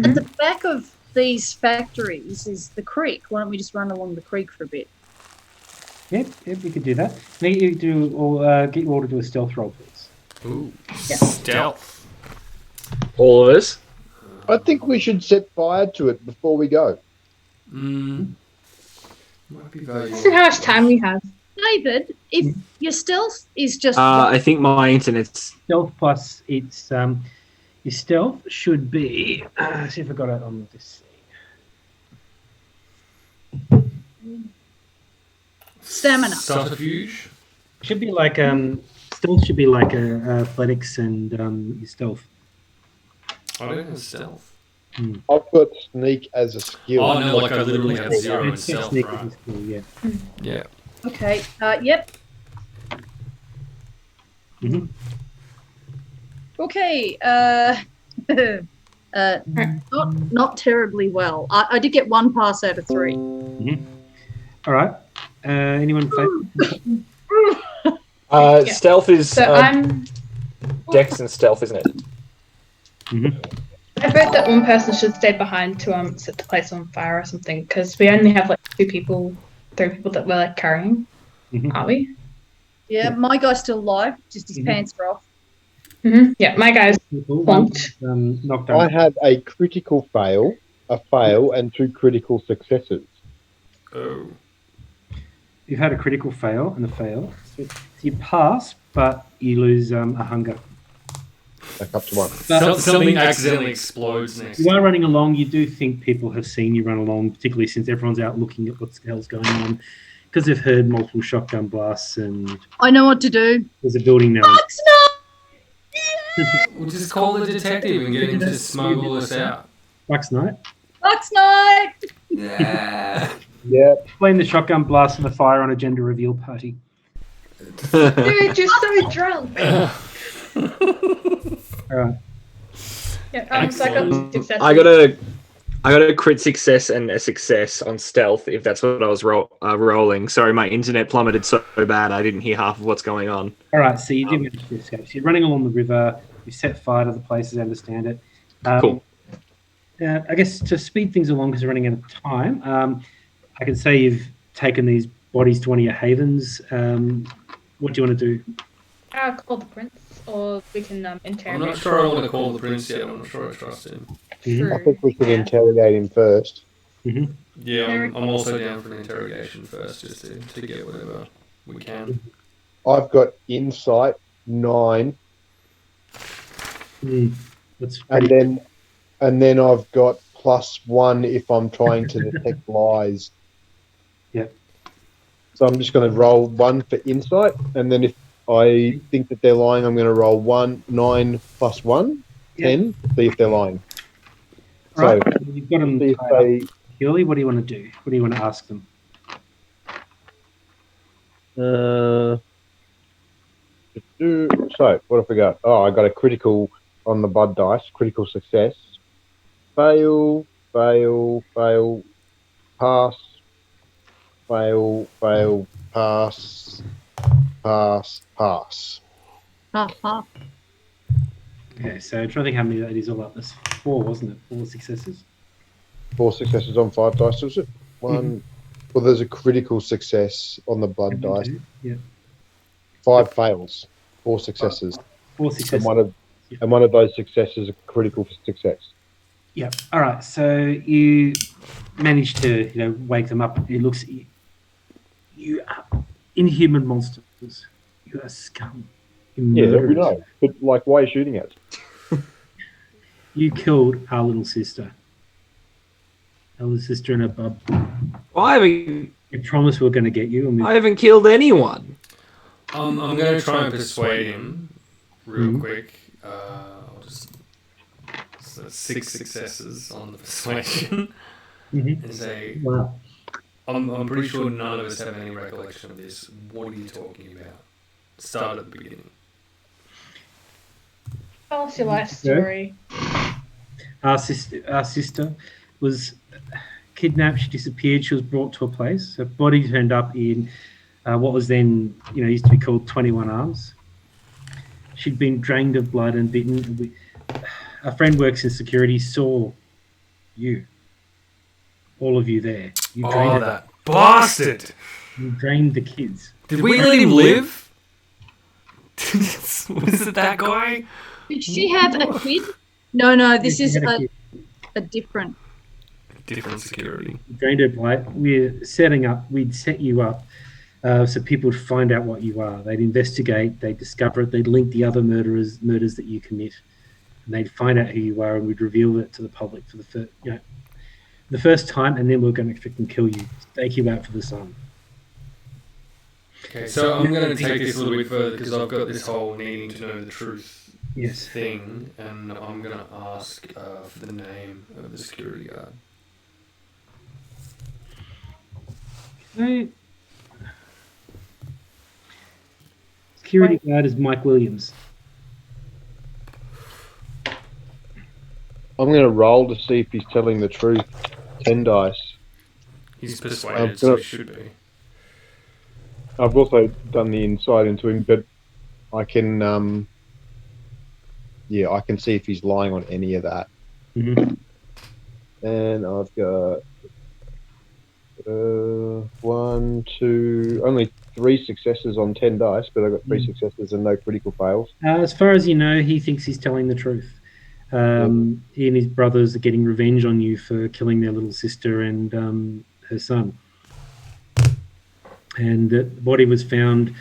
At the back of these factories is the creek. Why don't we just run along the creek for a bit? Yep, we could do that. Need you to get you all to do a stealth roll, please. Ooh, stealth. All of us. I think we should set fire to it before we go. Might be Let's see how much time we have. David, if your stealth is just I think my internet's. Stealth plus it's your stealth should be. See if I got it on this thing. stamina. Subterfuge. Should be like stealth should be like athletics and your stealth. I don't have stealth. I've got sneak as a skill. Oh no, like I literally have 0 in It's stealth, sneak right? is cool, yeah. Yeah. Okay. Yep. Mhm. Okay. Not terribly well. I did get 1 pass out of 3. All right. Anyone favorite? Yeah. Stealth is So I'm. Dex and stealth, isn't it? I vote that one person should stay behind to set the place on fire or something, because we only have like 3 people that we're like carrying, aren't we? Yeah, my guy's still alive. Just his pants are off. Yeah, my guy's plonked. Knocked I out. had a critical fail, a fail, and 2 critical successes. Oh. You've had a critical fail and a fail. So you pass, but you lose a hunger. Back up to 1. Something accidentally explodes next. You are running along. You do think people have seen you run along, particularly since everyone's out looking at what the hell's going on, because they've heard multiple shotgun blasts and I know what to do. there's a building now. We'll just call the detective and get him to smuggle us out. Bucks Night. Bucks night. Yeah. Yeah, Blame the shotgun blast and the fire on a gender reveal party. Dude, you're so drunk. All right. Yeah, so I got success. I got a crit success and a success on stealth, if that's what I was rolling. Sorry, my internet plummeted so bad I didn't hear half of what's going on. All right. So you did manage to escape. So you're running along the river. You set fire to the place, as I understand it. Cool. I guess to speed things along, because we're running out of time, I can say you've taken these bodies to one of your havens. What do you want to do? I'll call the prince, or we can I'm interrogate. not sure I want to call the prince yet. I'm not sure I trust him. I think we should interrogate him first. Yeah, I'm also down for an interrogation first, just to get whatever we can. I've got insight 9, That's and then I've got +1 if I'm trying to detect lies. Yep. So I'm just going to roll 1 for insight, and then if I think that they're lying, I'm going to roll 9 + 1, 10. See if they're lying. All right. You've got them See if tied up. they. Purely, what do you want to do? What do you want to ask them? So what have we got? Oh, I got a critical on the blood dice. Critical success. Fail. Pass. Fail. Pass. Pass. Okay, so I'm trying to think how many that is all up. That's 4, wasn't it? 4 successes. 4 successes on 5 dice, was it? 1. Well, there's a critical success on the blood dice. Yeah. 5 fails. 4 successes. 4 successes. And one of those successes is a critical success. Yeah. All right. So you managed to, wake them up. It looks you are inhuman monsters. You are scum. Yeah, we know. But why are you shooting at us? You killed our little sister. Our little sister and her bub. I You promised we were going to get you. And haven't killed anyone. I'm going to try and persuade him real quick. I'll just so 6 successes on the persuasion and say, wow. I'm pretty sure none of us have any recollection of this. What are you talking about? Start at the beginning. Tell us your life story. Our sister was kidnapped. She disappeared. She was brought to a place. Her body turned up in what was then, used to be called 21 Arms. She'd been drained of blood and bitten. Our friend works in security, saw you. All of you there. You drained that bastard! You drained the kids. Did we let him live? Was it that guy? Did she have a kid? No, this is a different. different security. Drained Blight, we'd set you up so people would find out what you are. They'd investigate, they'd discover it, they'd link the other murders that you commit, and they'd find out who you are, and we'd reveal it to the public for the first time, and then we're going to freaking kill you, stake you out for the sun. Okay, so I'm going to take this a little bit further because I've got this whole needing to know the truth thing, and I'm going to ask for the name of the security guard. Okay. Security guard is Mike Williams. I'm going to roll to see if he's telling the truth. 10 dice. He's persuaded, so he should be. I've also done the insight into him, but I can, I can see if he's lying on any of that. Mm-hmm. And I've got 1, 2, only 3 successes on 10 dice, but I've got 3 successes and no critical fails. As far as you know, he thinks he's telling the truth. He and his brothers are getting revenge on you for killing their little sister and her son. And the body was found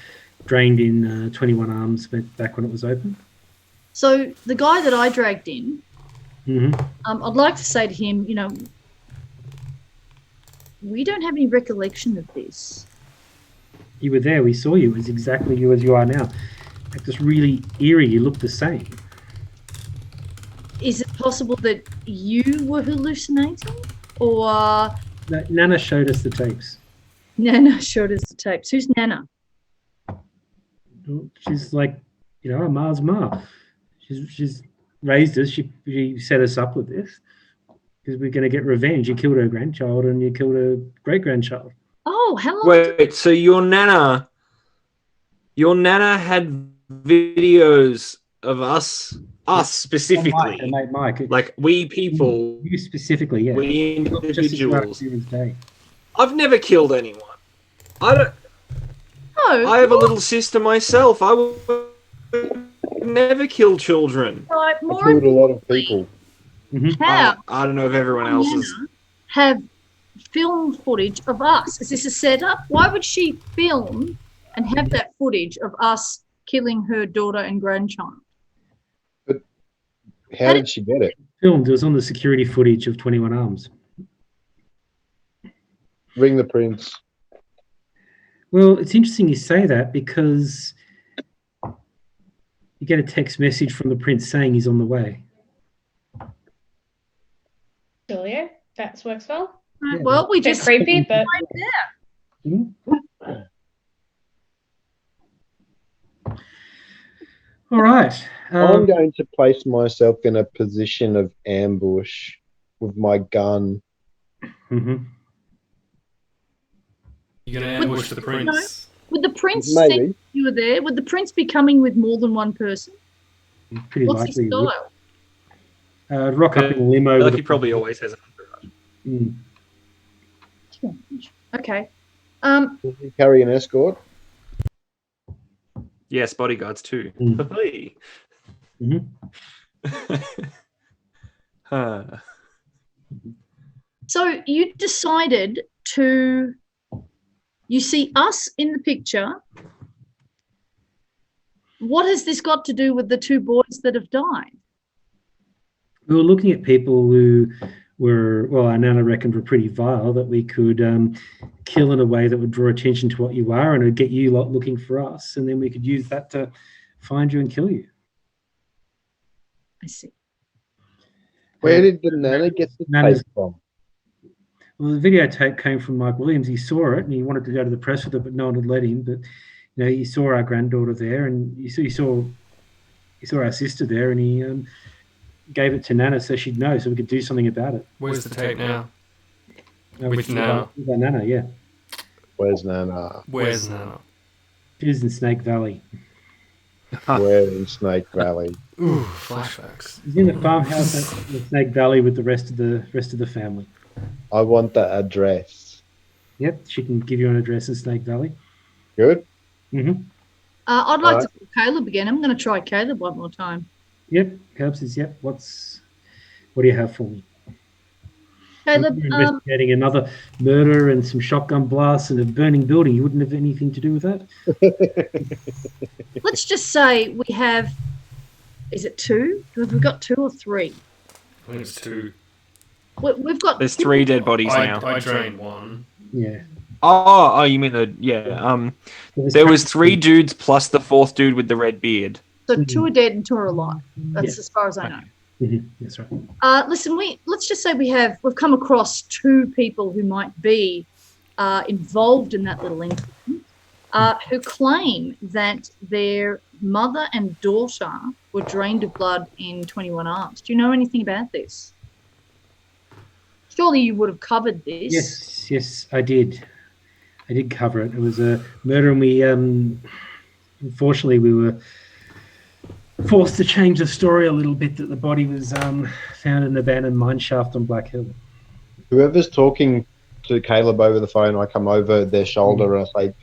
drained in 21 Arms back when it was open. So the guy that I dragged in, I'd like to say to him, we don't have any recollection of this. You were there. We saw you. It was exactly you as you are now. It was really eerie. You look the same. Is it possible that you were hallucinating? Or... Nana showed us the tapes. Nana showed us the tapes. Who's Nana? She's like, a Ma's Ma. She's raised us. She set us up with this because we're going to get revenge. You killed her grandchild and you killed her great-grandchild. Oh, how long? Wait, so your Nana had videos of us specifically. Mate, Mike. Like we people. You specifically, yeah. We individuals. Day. I've never killed anyone. I have a little sister myself. I would never kill children. Right, I killed a lot of people. How? I don't know if everyone else is. Have film footage of us. Is this a setup? Why would she film and have that footage of us killing her daughter and grandchild? But how did she get it? Filmed. It was on the security footage of 21 Arms. Ring the prince. Well, it's interesting you say that because you get a text message from the prince saying he's on the way. Julio, that works well. Right, well, we just creepy, but all right. I'm going to place myself in a position of ambush with my gun. Mm-hmm. You're going to ambush the prince? Would the prince Maybe. see you were there? Would the prince be coming with more than one person? Pretty What's likely. his style? Rock up in a limo. Like he probably always has a entourage. Okay. Does he carry an escort? Yes, bodyguards too. Hey. So you decided to... You see us in the picture. What has this got to do with the 2 boys that have died? We were looking at people who were, well, our Nana reckoned were pretty vile, that we could kill in a way that would draw attention to what you are and it would get you lot looking for us, and then we could use that to find you and kill you. I see. Where did the Nana get the tape from? Well, the videotape came from Mike Williams. He saw it and he wanted to go to the press with it, but no one would let him. But he saw our granddaughter there, and he saw our sister there, and he gave it to Nana so she'd know, so we could do something about it. Where's the tape now? With Nana. With our Nana, yeah. Where's Nana? Where's Nana? She's in Snake Valley. Where in Snake Valley? Ooh, flashbacks. She's in the farmhouse in Snake Valley with the rest of the family. I want the address. Yep, she can give you an address in Snake Valley. Good. Mm-hmm. I'd like to call Caleb again. I'm going to try Caleb one more time. Yep, Caleb says, yep. What do you have for me? Caleb, You're investigating another murder and some shotgun blasts and a burning building. You wouldn't have anything to do with that? let's just say we have. Is it 2? Have we got 2 or 3? I think it's 2. We've got. There's 3 dead bodies now. I drained 1. Yeah. Oh, you mean the there was 3 dudes plus the 4th dude with the red beard. So 2 are dead and 2 are alive. That's as far as I know. That's right. Listen, let's just say we've come across 2 people who might be involved in that little incident, who claim that their mother and daughter were drained of blood in 21 Arms. Do you know anything about this? Surely you would have covered this. Yes, I did. I did cover it. It was a murder, and we unfortunately we were forced to change the story a little bit. That the body was found in an abandoned mine shaft on Black Hill. Whoever's talking to Caleb over the phone, I come over their shoulder and I say,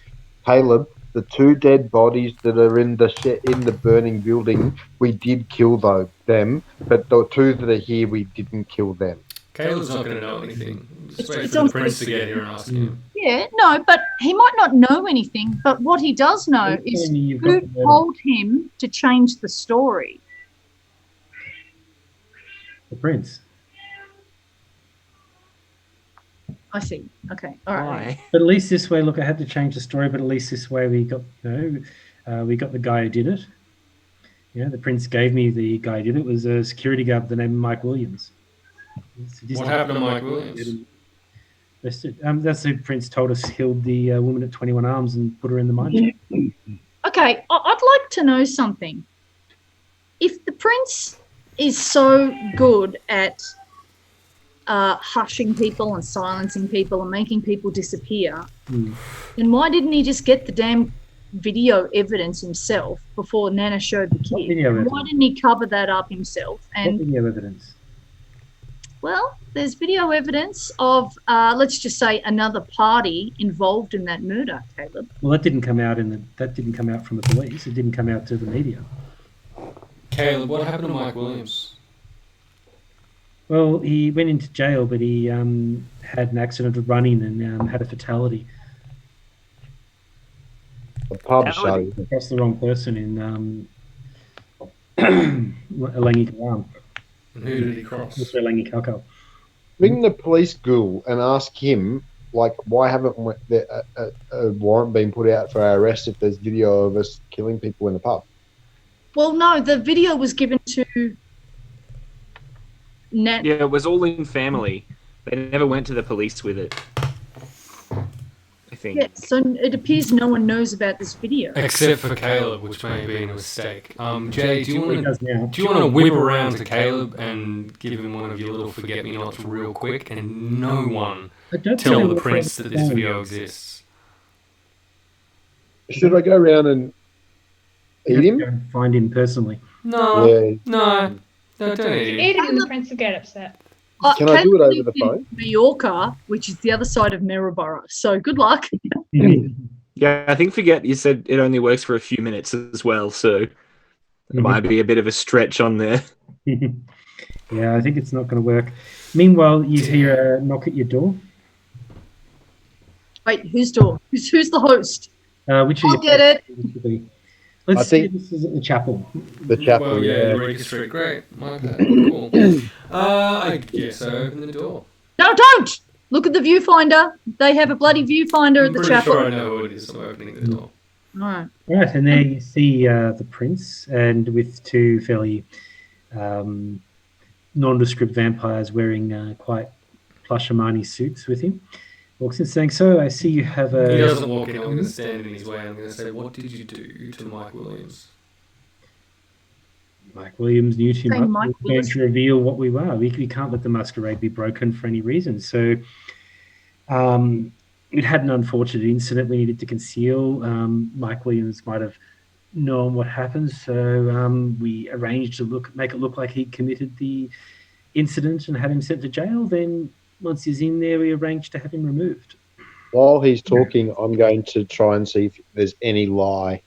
Caleb, the 2 dead bodies that are in the burning building, we did kill them, but the 2 that are here, we didn't kill them. Caleb's not going to know anything. Just wait for the prince to get here and ask him. Yeah, no, but he might not know anything, but what he does know is who told him to change the story. The prince. I see. Okay. All right. Why? But at least this way, look, I had to change the story, but at least this way we got, we got the guy who did it. Yeah, the prince gave me the guy who did it. It was a security guard by the name of Mike Williams. What happened to Mike Williams? That's who Prince told us killed the woman at 21 Arms and put her in the mine. Okay, I'd like to know something. If the prince is so good at hushing people and silencing people and making people disappear, then why didn't he just get the damn video evidence himself before Nana showed the kid? Why didn't he cover that up himself? And what video evidence? Well, there's video evidence of, let's just say, another party involved in that murder, Caleb. Well, that didn't come out from the police. It didn't come out to the media. Caleb, what happened to Mike Williams? Well, he went into jail, but he had an accident of running and had a fatality. A pub show. Across the wrong person in Langi Kalam. And who did he cross? Mr. Langi Kalkal. Ring the police ghoul and ask him, like, why haven't a warrant been put out for our arrest if there's video of us killing people in the pub? Well, no, the video was given to Nat. Yeah, it was all in family. They never went to the police with it. I think. Yeah, so it appears no one knows about this video. Except for Caleb, which may have been a mistake. Jay, do you want to whip around to Caleb and give him one of your little forget-me-nots real quick, and no one tell the prince that this video exists? Should I go around and eat him? Go and find him personally. No, Yeah. no, don't eat him. Eat it and the prince will get upset. Can I do it over the phone? Mallorca, which is the other side of Maryborough. So good luck. Yeah, I think you said it only works for a few minutes as well, so it might be a bit of a stretch on there. Yeah, I think it's not going to work. Meanwhile, you hear a knock at your door. Wait, whose door? Who's the host? Which I'll get it. Let's see. This is at the chapel. The chapel, Well, yeah, Eureka Street, great. My bad. Cool. I guess I open the door. No, don't! Look at the viewfinder. They have a bloody viewfinder at the I'm chapel. pretty sure I know who it is. I'm opening the door. All right. Right, and there you see the prince, and with 2 fairly nondescript vampires wearing quite plush Armani suits with him. Walks in saying, "So I see you have a." He doesn't walk in. I'm going to stand in his way. I'm going to say, "What did you do to Mike Williams?" Mike Williams knew too Say much. Mike We're going to reveal what we were. We can't let the masquerade be broken for any reason. So it had an unfortunate incident we needed to conceal. Mike Williams might have known what happened, so we arranged to make it look like he committed the incident and had him sent to jail. Then once he's in there, we arranged to have him removed. While he's talking, I'm going to try and see if there's any lie.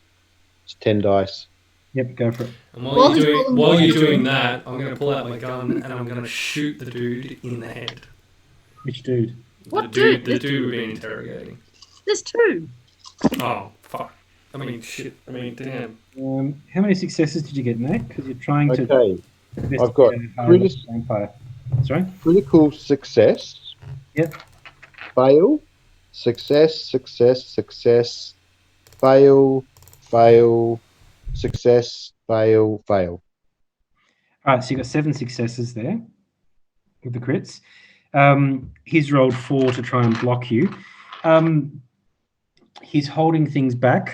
It's 10 dice. Yep, go for it. And while you're doing that, I'm going to pull out my gun and I'm going to shoot the dude in the head. Which dude? What The dude? dude we've been interrogating. There's two. Oh, fuck. I mean, shit. I mean, damn. How many successes did you get, Nate? Because you're trying to Okay, investigate I've got a high-level vampire. Sorry? critical success. Yep. Fail. Success. Fail. Success. Fail. All right, so you got 7 successes there with the crits. He's rolled 4 to try and block you. He's holding things back,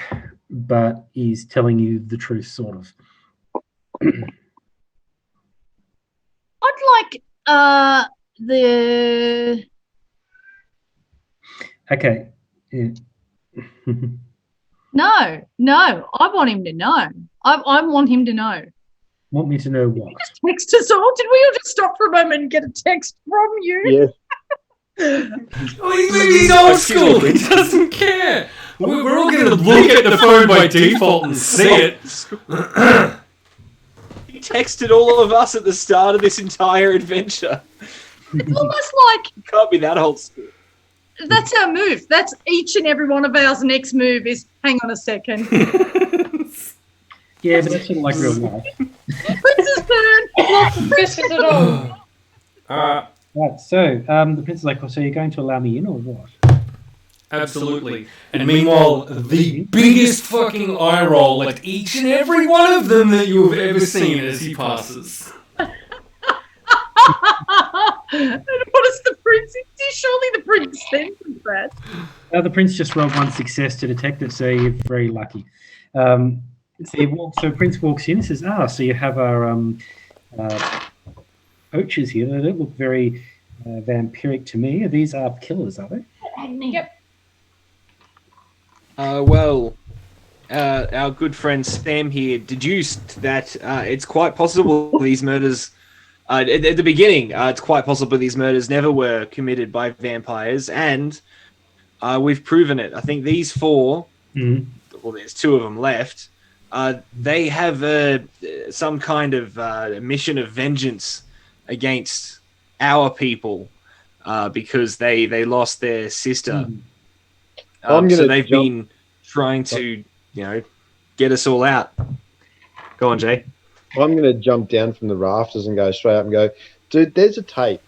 but he's telling you the truth, sort of. I'd like the. Okay. Yeah. No, I want him to know. I want him to know. Want me to know what? Just text us all. Did we all just stop for a moment and get a text from you? Yes. Oh, he's old school. He doesn't care. We're all going to look at the phone by default and see it. He texted all of us at the start of this entire adventure. It's almost like Can't be that old school. that's our move. That's each and every one of ours next move is, hang on a second. Yeah, but that's sort of like real life. Prince's turn. Lots of Christmas at all. Right, so the prince is like, well, so you're going to allow me in or what? Absolutely. And meanwhile, the biggest fucking eye roll at each and every one of them that you have ever seen as he passes. And what is the prince? Surely the prince senses that. The prince just rolled 1 success to detect it, so you're very lucky. So Prince walks in and says, so you have our poachers here. They don't look very vampiric to me. These are killers, are they? Yep. Well, our good friend Sam here deduced that it's quite possible these murders, at the beginning, it's quite possible these murders never were committed by vampires, and we've proven it. I think these 4, well, there's 2 of them left, they have some kind of mission of vengeance against our people because they lost their sister. So they've been trying to, get us all out. Go on, Jay. I'm going to jump down from the rafters and go straight up and go, dude, there's a tape.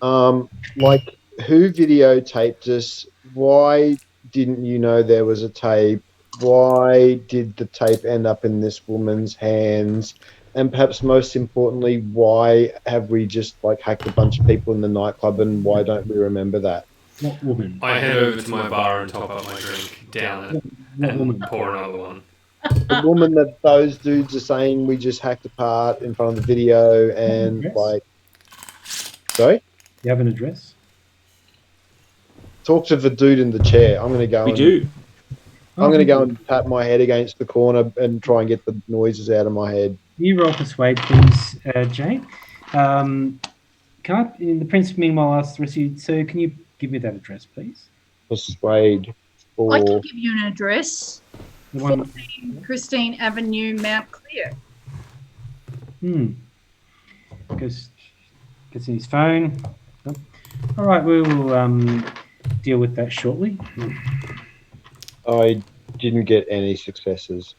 Like, who videotaped us? Why didn't you know there was a tape? Why did the tape end up in this woman's hands? And perhaps most importantly, why have we just hacked a bunch of people in the nightclub, and why don't we remember that? What woman? I head over to my bar and top up my drink, down it, and pour another one. The woman that those dudes are saying we just hacked apart in front of the video, and sorry? You have an address? Talk to the dude in the chair. I'm going to go. We do. I'm going to go and tap my head against the corner and try and get the noises out of my head. You roll persuade, please, Jay. The prince, meanwhile, asks the rest of you, so can you give me that address, please? Persuade. I can give you an address. The one... 14 Christine Avenue, Mount Clear. Gets in his phone. All right, we will deal with that shortly. I didn't get any successes.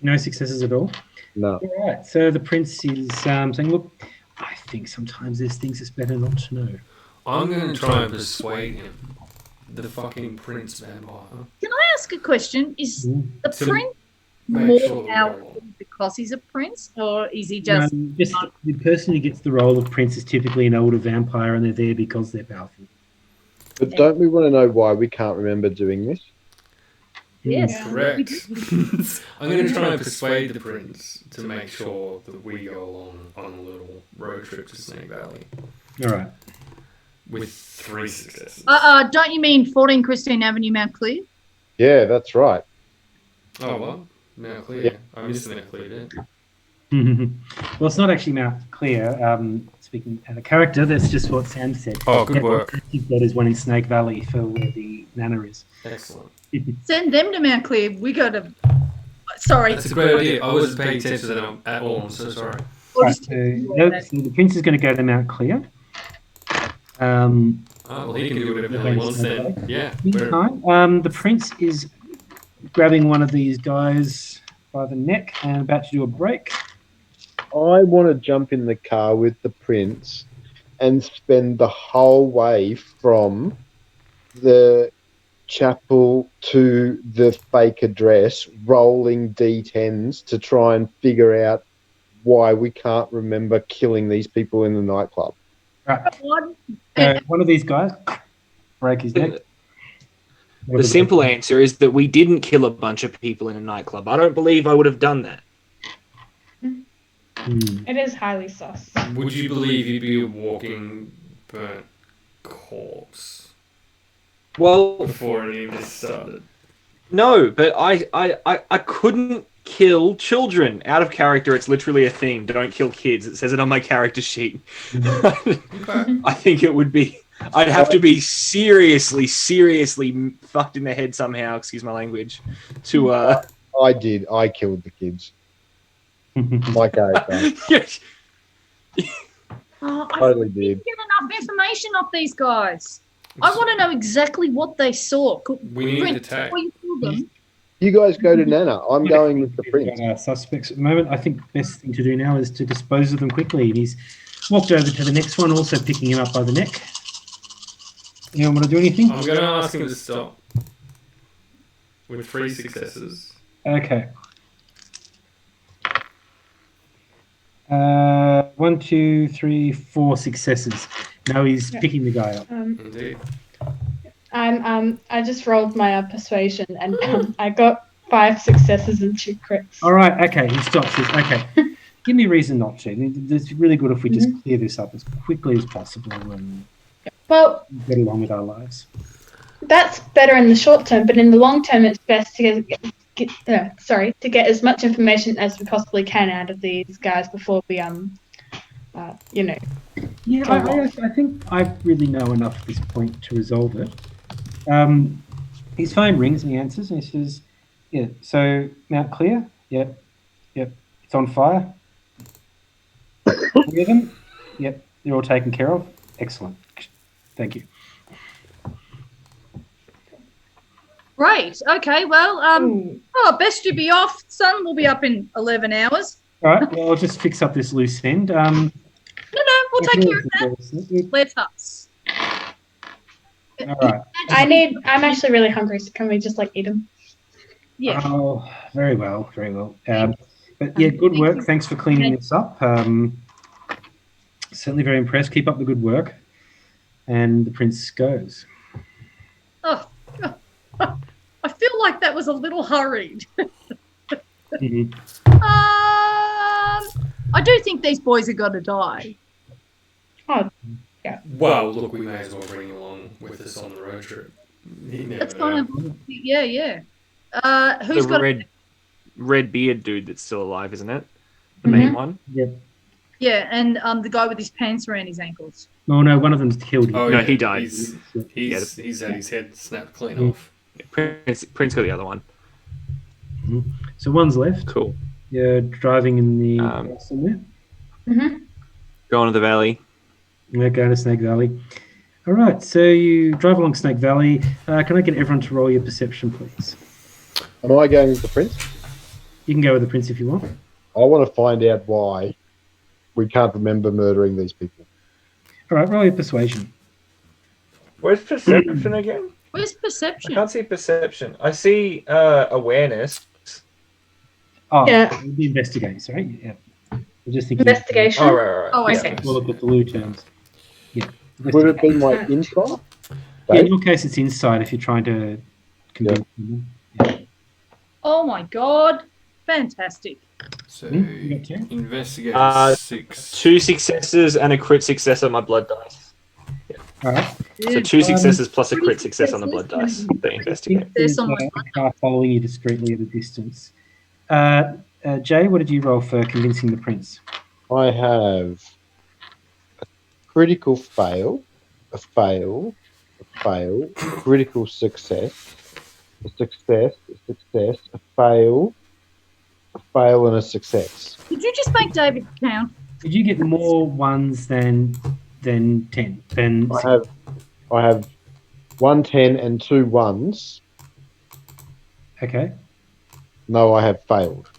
No successes at all? No. All right, so the prince is saying, look, I think sometimes there's things it's better not to know. I'm going to try and persuade him. The fucking prince vampire. Can I ask a question? Is the prince make more sure powerful because he's a prince, or is he just... just the person who gets the role of prince is typically an older vampire, and they're there because they're powerful. But don't we want to know why we can't remember doing this? Yes. Correct. I'm going to try and persuade the prince to make sure that we go along on a little road trip to Snake Valley. All right. With 3 successes. Don't you mean 14 Christine Avenue, Mount Clear? Yeah, that's right. Oh, what? Mount Clear. Yeah. I missed Mount Clear, didn't I? Well, it's not actually Mount Clear. Speaking out of character, that's just what Sam said. Oh, good work. You've got is one in Snake Valley for where the Nana is. Excellent. Send them to Mount Clear. We go to... Sorry. That's a great idea. I wasn't paying attention to that at all. I'm so sorry. Right, so the prince is going to go to Mount Clear. Oh, well, he can do whatever the hell he wants then. Yeah. Meantime, the prince is grabbing one of these guys by the neck and about to do a break. I want to jump in the car with the prince and spend the whole way from the chapel to the fake address rolling D10s to try and figure out why we can't remember killing these people in the nightclub. Right. So one of these guys break his neck. The simple answer is that we didn't kill a bunch of people in a nightclub. I don't believe I would have done that. It is highly sus. Would you believe he'd be a walking burnt corpse Well, before any of this started? no, but I couldn't kill children. Out of character, it's literally a thing. Don't kill kids. It says it on my character sheet. I think it would be... I'd have to be seriously fucked in the head somehow, excuse my language, to... I did. I killed the kids. My character. I Totally did. didn't get enough information off these guys. I want to know exactly what they saw. We need to take. Before you kill them. You guys go to Nana. I'm going with the prince. Suspects at the moment. I think the best thing to do now is to dispose of them quickly. And he's walked over to the next one, also picking him up by the neck. Anyone want to do anything? I'm going to ask him to stop. With 3 successes. Okay. 1, 2, 3, 4 successes. Now he's picking the guy up. Indeed. I just rolled my persuasion and I got 5 successes and 2 crits. All right. Okay. He stops. Okay. Give me a reason not to. It's really good if we just clear this up as quickly as possible and Well, get along with our lives. that's better in the short term, but in the long term, it's best to get as much information as we possibly can out of these guys before we Yeah, I think I really know enough at this point to resolve it. His phone rings and he answers and he says, "Yeah, so Mount Clear? Yep, it's on fire. 3 of them? Yep, they're all taken care of. Excellent. Thank you." Great. Okay. Well, best you be off. Sun will be up in 11 hours. All right, well, I'll just fix up this loose end. No, we'll take care of that. Let us. All right. I'm actually really hungry, so can we just eat them? Yeah. Oh, very well, very well. But yeah, good work. Thanks for cleaning this up. Certainly very impressed. Keep up the good work. And the prince goes. Oh, I feel like that was a little hurried. I do think these boys are going to die. Oh, yeah. Well, look, we may as well bring him along with us on the road trip. That's kind of, yeah. Who's the got red beard dude that's still alive, isn't it? The main one? Yep. Yeah, and the guy with his pants around his ankles. Oh, no, one of them's killed him. Oh, No, yeah, he died. He's had his head snapped clean off. Prince got the other one. So one's left. Cool. You're driving in the somewhere. Going to the valley. We're going to Snake Valley. All right, so you drive along Snake Valley. Can I get everyone to roll your perception, please? Am I going with the prince? You can go with the prince if you want. I want to find out why we can't remember murdering these people. All right, roll your persuasion. Where's perception again? Where's perception? I can't see perception. I see awareness. Oh, Yeah. the investigate, sorry. Yeah. I'm just thinking. Investigation. Oh, right. Oh, I Yeah. see. We'll look at the blue terms. Yeah. Would it be my insight? Yeah, in your case, it's inside if you're trying to convince them. Oh my god. Fantastic. So, You got 2? investigate 6. 2 successes and a crit success on my blood dice. All right. So 2 successes plus a crit success on the blood dice. They investigate. There's some car following you discreetly at a distance. Jay, what did you roll for convincing the prince? I have a critical fail, a fail, a fail, critical success, a success, a fail, and a success. Did you just make David count? Did you get more ones than 10? Than I have I have 1 10 and 2 1s. Okay. No, I have failed.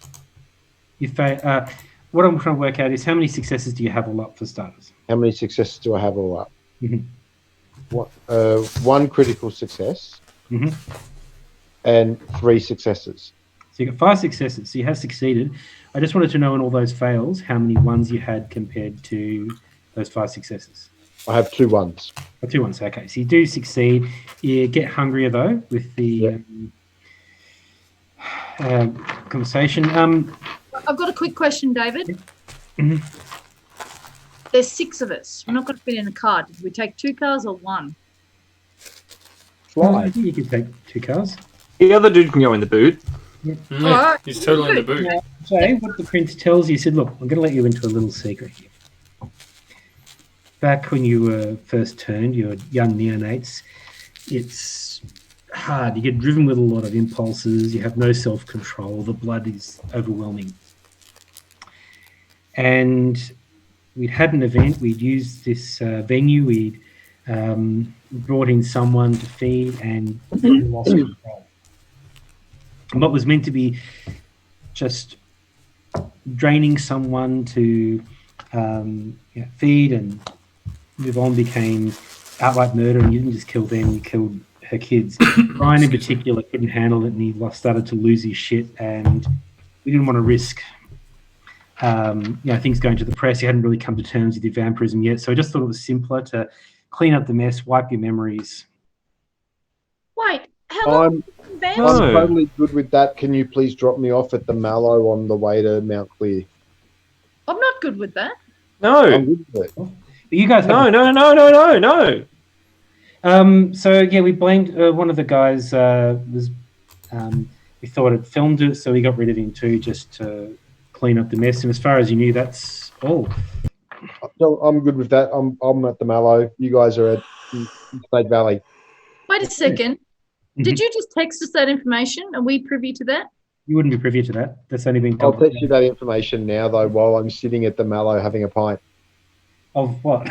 What I'm trying to work out is how many successes do you have all up for starters? How many successes do I have all up? Mhm. What? 1 critical success Mhm. and 3 successes. So you got 5 successes. So you have succeeded. I just wanted to know in all those fails how many ones you had compared to those 5 successes. I have 2 1s. Oh, 2 ones. Okay. So you do succeed. You get hungrier though with the conversation. I've got a quick question, David. Mhm. There's 6 of us. We're not going to fit in a car. Did we take 2 cars or 1? Well, I Fly. think you can take 2 cars. The other dude can go in the boot. Yeah, he's totally in the boot. So what the prince tells you, he said, look, I'm going to let you into a little secret here. Back when you were first turned, you were young neonates, it's hard. You get driven with a lot of impulses. You have no self-control. The blood is overwhelming. And we'd had an event. We'd used this venue. We'd brought in someone to feed and we lost control. And what was meant to be just draining someone to feed and move on became outright murder, and you didn't just kill them, you killed her kids. Ryan in particular couldn't handle it, and he started to lose his shit, and we didn't want to risk things going to the press. He hadn't really come to terms with the vampirism yet, so I just thought it was simpler to clean up the mess, wipe your memories. Wait, how long? I'm totally good with that. Can you please drop me off at the Mallow on the way to Mount Clear? I'm not good with that. No. I'm good with it. But you guys have No. So yeah, we blamed one of the guys. We thought had filmed it, so we got rid of him too, just to clean up the mess. And as far as you knew, that's all. So I'm good with that. I'm at the Mallow. You guys are at State Valley. Wait a second. Did you just text us that information? Are we privy to that? You wouldn't be privy to that. That's only been I'll told. text you that information now, though, while I'm sitting at the Mallow having a pint. Of what?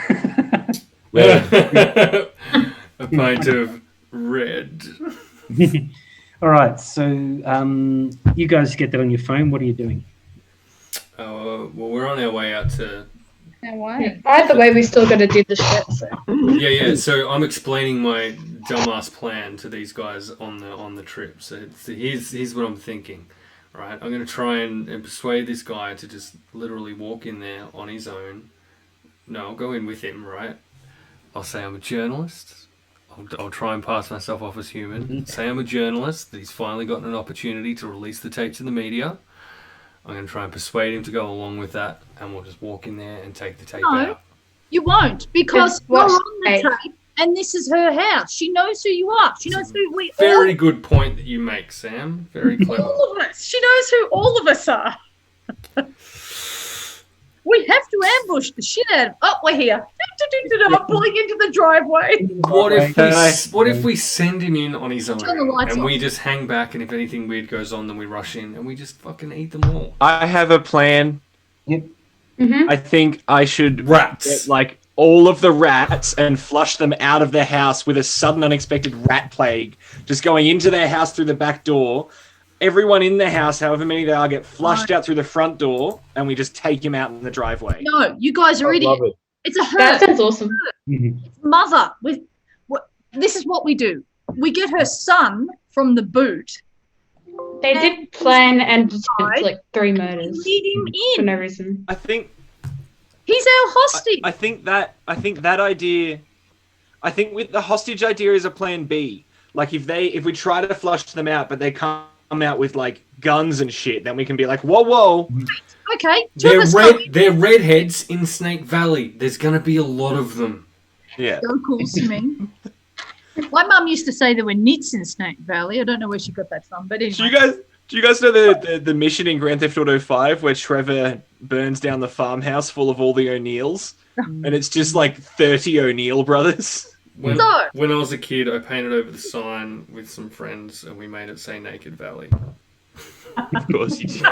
A pint of red. All right. So you guys get that on your phone. What are you doing? Well, we're on our way out to. No way. Either way, we still got to do the shit. So. Yeah. So I'm explaining my dumbass plan to these guys on the trip. So here's what I'm thinking. Right, I'm going to try and persuade this guy to just literally walk in there on his own. No, I'll go in with him, right? I'll say I'm a journalist. I'll try and pass myself off as human. Say I'm a journalist, that he's finally gotten an opportunity to release the tape to the media. I'm going to try and persuade him to go along with that, and we'll just walk in there and take the tape out. You won't, because Just you're watch on the the tape, and this is her house. She knows who you are. She knows who we Very good point that you make, Sam. Very clever. all of us. She knows who all of us are. We have to ambush the shit out of. Oh, we're here. I'm pulling into the driveway. What if we send him in on his own Turn the lights and off. we just hang back, and if anything weird goes on, then we rush in and we just fucking eat them all? I have a plan. Mm-hmm. I think I should Rats. get, all of the rats and flush them out of their house with a sudden unexpected rat plague, just going into their house through the back door. Everyone in the house, however many there are, get flushed out through the front door, and we just take him out in the driveway. No, you guys are I idiots. love it. It's a her. That sounds awesome. Mother. This is what we do. We get her son from the boot. They did plan and attempt like 3 murders Lead him for in. no reason. I think He's our hostage. I think that idea. I think with the hostage idea is a plan B. Like if we try to flush them out, but they come out with like guns and shit, then we can be like, whoa. Okay. They're redheads in Snake Valley. There's gonna be a lot of them. Yeah. Locals to me. My mum used to say there were nits in Snake Valley. I don't know where she got that from, but anyway. Do you guys know the mission in Grand Theft Auto 5 where Trevor burns down the farmhouse full of all the O'Neills? And it's just like 30 O'Neill brothers. When I was a kid, I painted over the sign with some friends, and we made it say Naked Valley. Of course you did.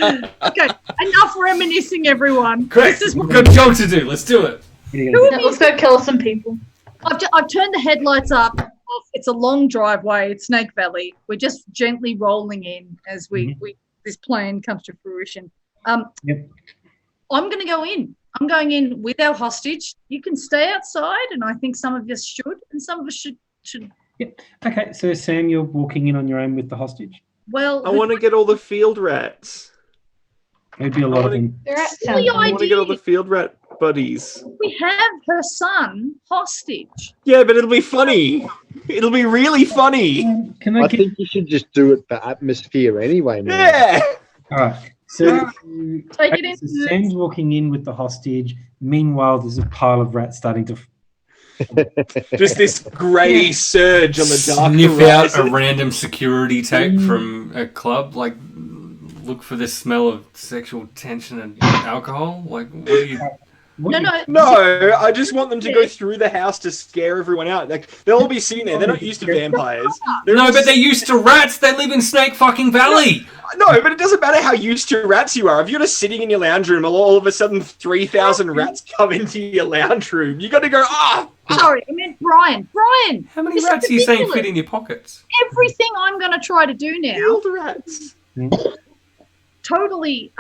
Okay, enough reminiscing, everyone. Correct. This is We've got a job to do. Let's do it. You're gonna Yeah, let's go kill some people. I've turned the headlights up. It's a long driveway. It's Snake Valley. We're just gently rolling in as we this plan comes to fruition. Yep. I'm going to go in. I'm going in with our hostage. You can stay outside, and I think some of us should, and some of us should. Yep. Okay, so Sam, you're walking in on your own with the hostage. Well, I want to get all the field rats. It'd be a lot of them. They're at Silly town. I want to get all the field rat buddies. we have her son hostage. Yeah, but it'll be funny. It'll be really funny. Can I I get? think you should just do it for atmosphere anyway, man. Yeah. All right. So, Take it in. so Sam's walking in with the hostage. Meanwhile, there's a pile of rats starting to. Just this grey surge on the dark Sniff out horizon. a random security tape from a club, like look for the smell of sexual tension and alcohol. Like, what are you? No. No, I just want them to go through the house to scare everyone out. Like they'll all be sitting there. They're not used to vampires. No, but they're used to rats. They live in Snake fucking Valley. No, but it doesn't matter how used to rats you are. If you're just sitting in your lounge room, all of a sudden 3,000 rats come into your lounge room. You got to go. Sorry, I meant Brian. Brian, How many this is rats are you saying ridiculous. fit in your pockets? Everything I'm going to try to do now, Field rats. totally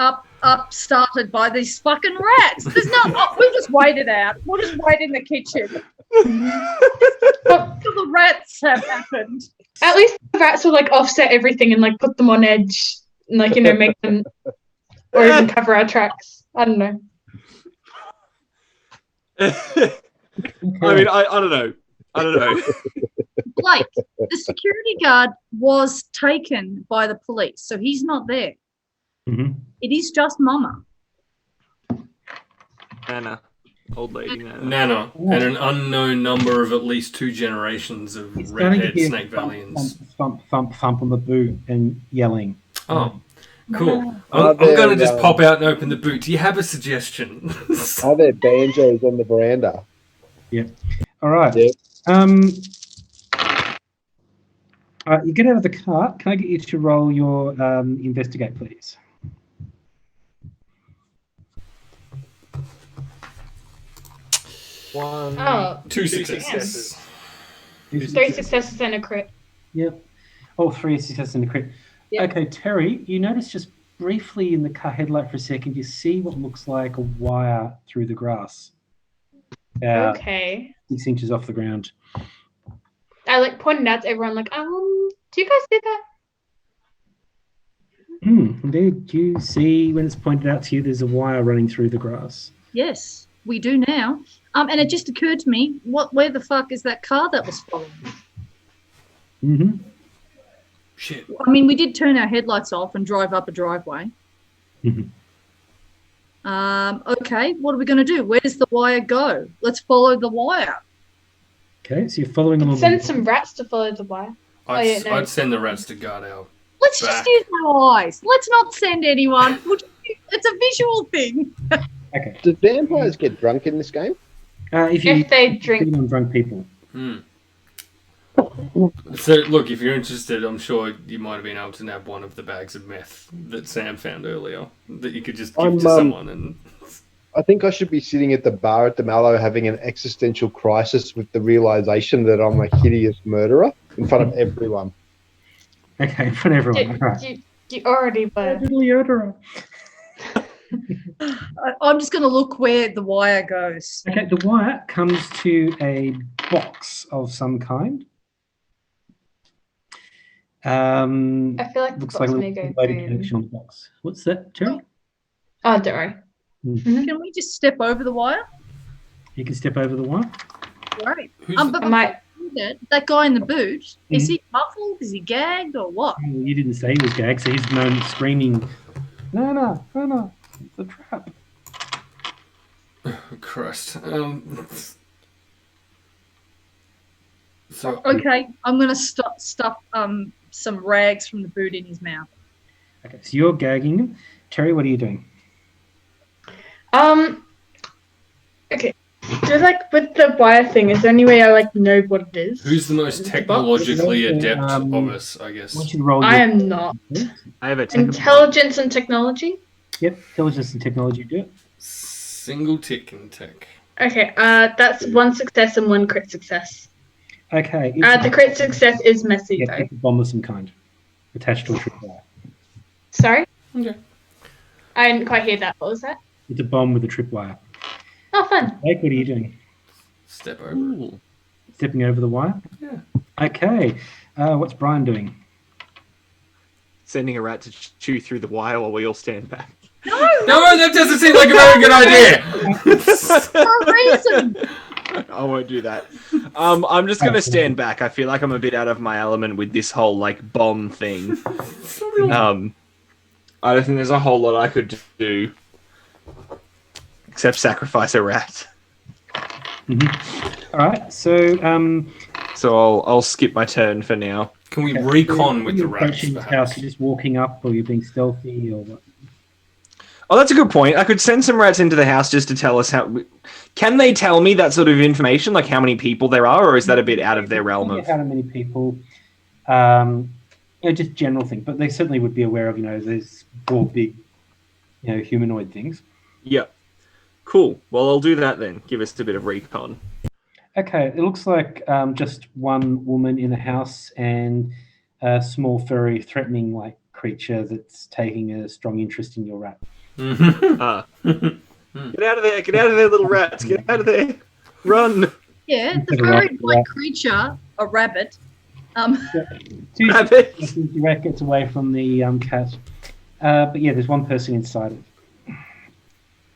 started by these fucking rats. There's no. We'll just wait it out. We'll just wait in the kitchen till the rats have happened. At least the rats will like offset everything and like put them on edge and like make them or even cover our tracks. I don't know. I mean, I don't know. I don't know. Blake, the security guard was taken by the police, so he's not there. Mhm. It is just Mama. Nana. Old lady Nana. Nana and an unknown number of at least 2 generations of It's starting to redhead hear Snake Valleyans. thump on the boot and yelling. Oh, cool. Are I'm going to there, just pop out and open the boot. Do you have a suggestion? Are there banjos on the veranda? All right. Yeah. You get out of the car. Can I get you to roll your investigate, please? One. Oh, 2 successes. 3 successes and a crit. Yep. Oh, 3 successes and a crit. Yep. Okay, Terry, you notice just briefly in the car headlight for a second, you see what looks like a wire through the grass. Okay. 6 inches off the ground. I like pointed out to everyone like, do you guys see that? Indeed. Do you see when it's pointed out to you there's a wire running through the grass? Yes, we do now. And it just occurred to me, where the fuck is that car that was following? Mm-hmm. Shit. I mean, we did turn our headlights off and drive up a driveway. Mhm. Okay, what are we going to do? Where does the wire go? Let's follow the wire. Okay, so you're following along. Send some rats to follow the wire. I'd send the rats to guard our. Let's Back. just use our eyes. Let's not send anyone. It's a visual thing. Okay. Do vampires get drunk in this game? If you If they drink, feed on drunk people. So, look, if you're interested, I'm sure you might have been able to nab one of the bags of meth that Sam found earlier that you could just give to someone. And I think I should be sitting at the bar at the Mallow having an existential crisis with the realization that I'm a hideous murderer in front of everyone. Okay, in front of everyone. All right. you already were. Little Yoda. I'm just going to look where the wire goes. Okay, the wire comes to a box of some kind. I feel like Looks the like a box may little go loaded boom. connection on the box. What's that, Terry? Oh, don't worry. Can we just step over the wire? You can step over the wire. Great. who's But I might. that guy in the boot, is he muffled? Is he gagged or what? Well, you didn't say he was gagged, so he's known screaming, no, it's a trap. Christ. So Okay, I'm going to stuff some rags from the boot in his mouth. Okay, so you're gagging him. Terry, what are you doing? Okay. Just like with the wire thing, is there any way I like know what it is? who's the most The box? technologically adept Um, of us, I guess? I want you to roll I your... am not. I have a technical. Intelligence and technology? Yep, intelligence and technology, do it. Single tick and tech. Okay, that's one success and one crit success. Okay. The crit success is messy, Yeah, though. it's a bomb of some kind attached to a tripwire. Sorry? Okay. I didn't quite hear that. What was that? It's a bomb with a tripwire. Oh, fun. Blake, what are you doing? Step over. Ooh. Stepping over the wire? Yeah. Okay. What's Brian doing? Sending a rat to chew through the wire while we all stand back. No, that doesn't seem like a very good idea. For a reason. I won't do that. I'm just gonna stand back. I feel like I'm a bit out of my element with this whole like bomb thing. I don't think there's a whole lot I could do except sacrifice a rat. All right. So, So I'll skip my turn for now. Can we recon with the you're rats, approaching this house, perhaps? you're just walking up, or you're being stealthy, or what? Oh, that's a good point. I could send some rats into the house just to tell us how. Can they tell me that sort of information, like how many people there are, or is that a bit out of their realm of? How many people? Just general things, but they certainly would be aware of. There's 4 big, humanoid things. Yep. Cool. Well, I'll do that then. Give us a bit of recon. Okay, it looks like just one woman in a house and a small, furry, threatening like creature that's taking a strong interest in your rat. Get out of there! Get out of there, little rats! Get out of there! Run! Yeah, the furry white creature, a rabbit. Rabbit! The rat gets away from the cat. But yeah, there's one person inside it.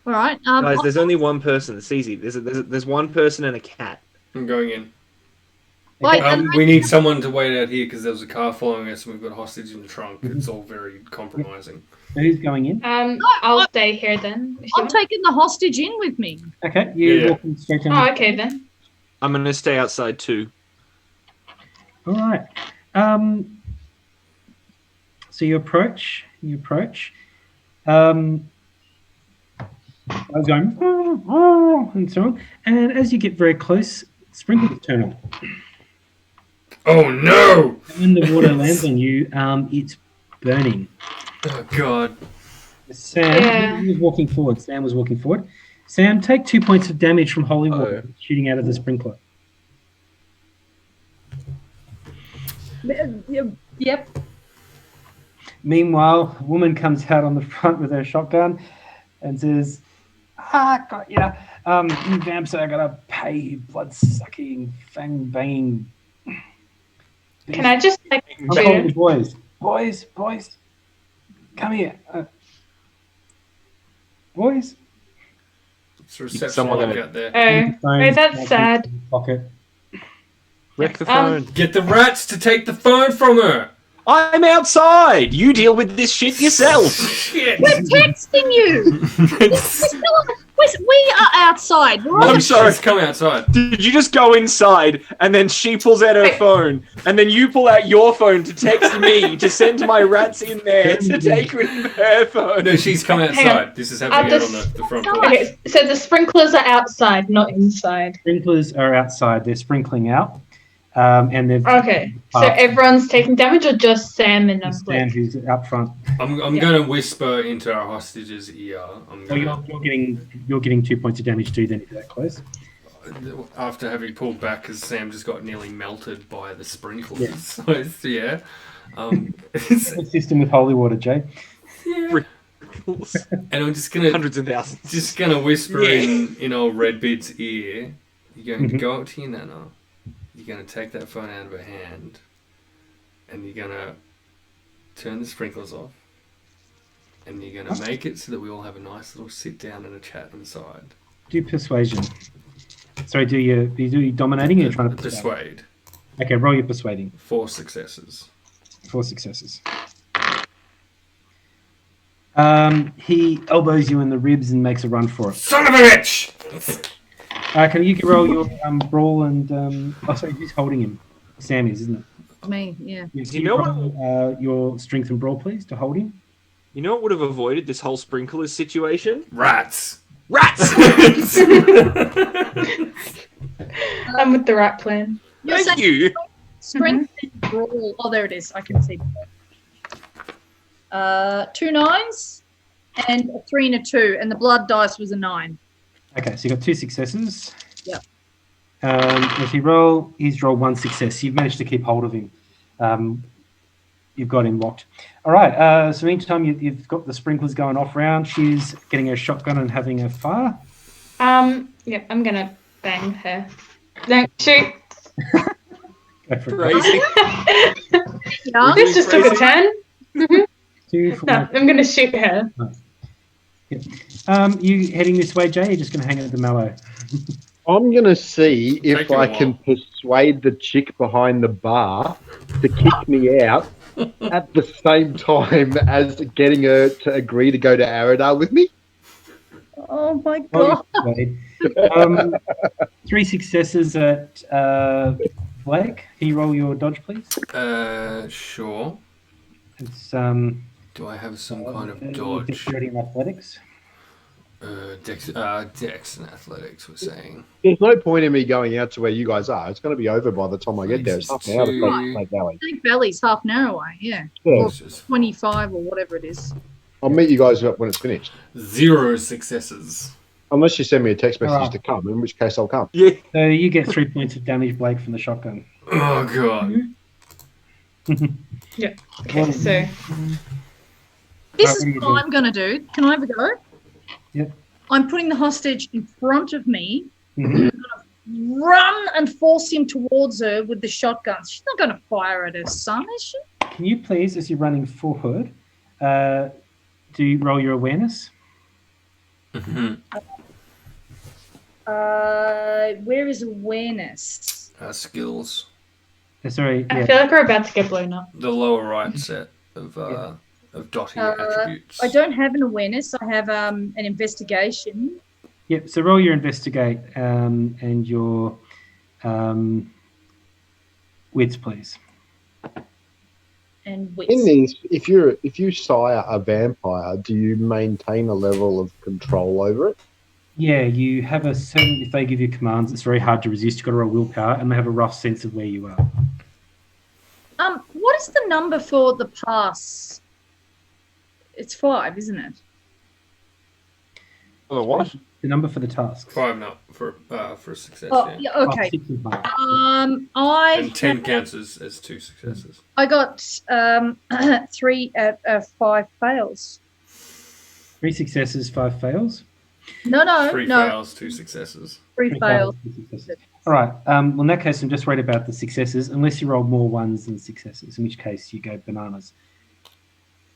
All right. Guys, there's only one person. It's easy. There's one person and a cat. I'm going in. Wait, We need someone to wait out here because there was a car following us and we've got a hostage in the trunk. It's all very compromising. So who's going in? I'll stay here then. if you I'm want. taking the hostage in with me. Okay, you're Yeah. walking straight down. Oh, okay then. I'm gonna stay outside too. All right. So you approach. I was going, and so on. And as you get very close, sprinklers turn on. Oh no! And when the water lands on you, it's burning. Oh god. Sam, Yeah. he was walking forward. Sam was walking forward. Sam, take 2 points of damage from holy water shooting out of the sprinkler. Yep. Meanwhile, a woman comes out on the front with her shotgun and says, got ya. You vamps are gonna pay, you blood-sucking, fang-banging... Can I just like I'm calling the shoot? boys. Boys, come here. Boys. It's a reception Someone log gonna- out there. Oh, Phone, that's sad. Pocket. Wreck the phone. Get the rats to take the phone from her! I'm outside! You deal with this shit yourself! Shit! We're texting you. We are outside. We're on I'm the sorry. Come outside. Did you just go inside and then she pulls out her phone and then you pull out your phone to text me to send my rats in there to take with her phone? No, she's come Hang on. outside. This is happening out on the front porch. Okay, so the sprinklers are outside, not inside. Sprinklers are outside. They're sprinkling out. And they've Okay, so everyone's taking damage or just Sam and Stan, Blake? who's up front. I'm going to whisper into our hostage's ear. Well, you're getting 2 points of damage too. Then if you're that close. After having pulled back because Sam just got nearly melted by the sprinklers. Yeah. So it's, yeah. System with holy water, Jay. Yeah. And I'm just gonna Hundreds of thousands. just gonna whisper Yeah. in old Redbeard's ear. You're going to Mhm. go up to your nana. You're gonna take that phone out of her hand, and you're gonna turn the sprinklers off. And you're gonna make it so that we all have a nice little sit down and a chat inside. Do persuasion. Sorry, do you dominating or you're trying to Persuade. Okay, roll your persuading. 4 successes. 4 successes. He elbows you in the ribs and makes a run for it. Son of a bitch! Can you roll your brawl and sorry, who's holding him? Sam is, isn't it? Me, yeah. Can You know roll, your strength and brawl, please, to hold him? You know what would have avoided this whole sprinklers situation? Rats! Rats! I'm with the rat plan. You're Thank saying you! strength and brawl. Oh, there it is. I can see. 2 9s and a 3 and a 2, and the blood dice was a 9. Okay, so you got 2 successes. Yep. If you roll, he's rolled 1 success. You've managed to keep hold of him. You've got him locked. All right. So meantime, you've got the sprinklers going off round. She's getting her shotgun and having a fire. Yep, I'm gonna bang her. Don't shoot. Go for it. Crazy. Yeah. This just took a turn. 2, 4, No, I'm gonna shoot her. you heading this way, Jay? You're just going to hang at the mallow. I'm going to see if Take it a I can persuade the chick behind the bar to kick me out at the same time as getting her to agree to go to Aradar with me. Oh my god. 3 successes at Blake. Can you roll your dodge, please? Sure. It's Do I have some kind of dodge? dexterity and athletics. Dex and athletics, we're saying. There's no point in me going out to where you guys are. It's going to be over by the time I get there. It's half an hour to Snake Valley. Snake Valley's half an hour away, yeah. Yeah. Or It's just 25 or whatever it is. I'll meet you guys up when it's finished. 0 successes. Unless you send me a text message Alright. to come, in which case I'll come. Yeah. So you get 3 points of damage, Blake, from the shotgun. Oh god. Okay, so This Right, is what do you what do? I'm going to do. Can I have a go? Yep. I'm putting the hostage in front of me, Mhm. run and force him towards her with the shotgun. She's not going to fire at her son, is she? Can you please, as you're running forward, do you roll your awareness? Where is awareness? Skills. Sorry, I yeah. feel like we're about to get blown up. The lower right set of dotting attributes. I don't have an awareness. I have an investigation. Yep. So roll your investigate and your wits, please. And wits. In these, if you sire a vampire, do you maintain a level of control over it? Yeah, you have a certain. If they give you commands, it's very hard to resist. You've got to roll willpower, and they have a rough sense of where you are. What is the number for the pass? It's 5, isn't it? Oh, what? The number for the tasks. 5 not for success. Oh, yeah. yeah, okay. 6 and 5. And 10 counts as 2 successes. I got 5 fails. 3 successes, 5 fails. No, 3 no, fails, 2 successes. 3 fails. 2 successes. All right. Well, in that case, I'm just worried about the successes, unless you roll more 1s than successes, in which case you go bananas.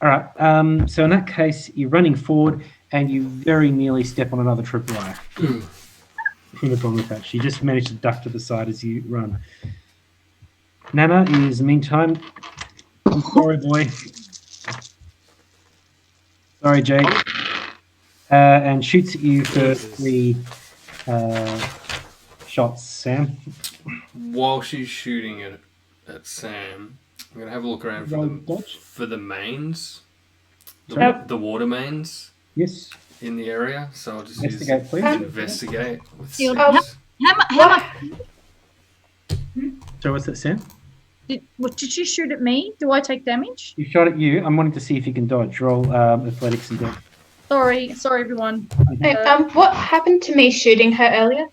All right. So in that case, you're running forward, and you very nearly step on another tripwire from the bomb patch. You just manage to duck to the side as you run. Nana is, meantime, I'm sorry, boy. Sorry, Jake. And shoots at you for 3 shots, Sam. While she's shooting at Sam, I'm going to have a look around Roll dodge. for the mains. Sorry? The water mains Yes. in the area. So I'll just Investigate, please. use investigate with Yeah, 6. How much So what's that, Sam? did you shoot at me? Do I take damage? You shot at you. I'm wanting to see if you can dodge. Roll athletics and dex. Sorry, everyone. Hey, what happened to me shooting her earlier?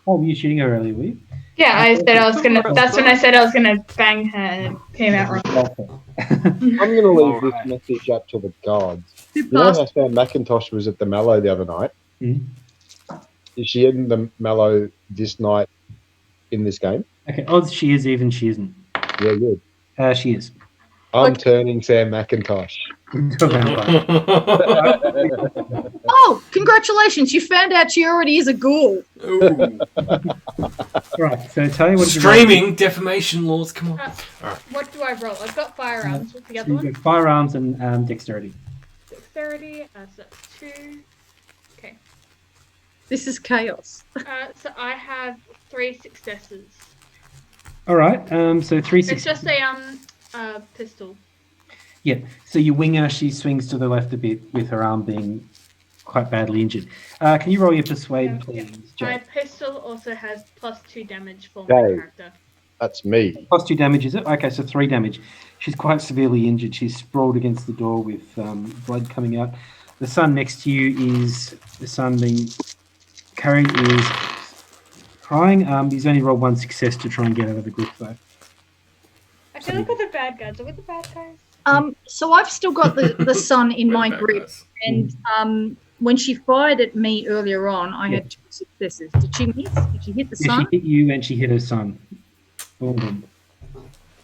Oh, were you shooting her earlier, were you? Yeah, I said I was gonna. That's when I said I was gonna bang her, and it came out wrong. Okay. I'm going to leave this Alright. message up to the gods. Who You know how passed? Sam McIntosh was at the Mallow the other night? Mhm. Is she in the Mallow this night in this game? Okay, odds she is, even she isn't. Yeah, good. She is. I'm Okay. turning Sam McIntosh. Into a vampire. Oh, congratulations! You found out she already is a ghoul. Ooh. Right, so tell you what. Streaming defamation laws. Come on. What do I roll? I've got firearms. What's the So other you've one? got firearms and dexterity. Dexterity. So that's 2. This is chaos. So I have 3 successes. All right. So 3 It's successes. just a pistol. Yeah. So you wing her. She swings to the left a bit with her arm being quite badly injured. Can you roll your persuade, Yeah. please, My Jake? pistol also has +2 damage for my Okay. character. That's me. Plus 2 damage, is it? Okay, so 3 damage. She's quite severely injured. She's sprawled against the door with blood coming out. The son next to you is the son being Curry is crying. He's only rolled 1 success to try and get out of the group, though. I feel like we're the bad guys. Are we the bad guys? So I've still got the sun in We're my the bad grip, guys. and when she fired at me earlier on, I had 2 successes. Did she miss? Did she hit the Yeah, sun? she hit you and she hit her son. Boom.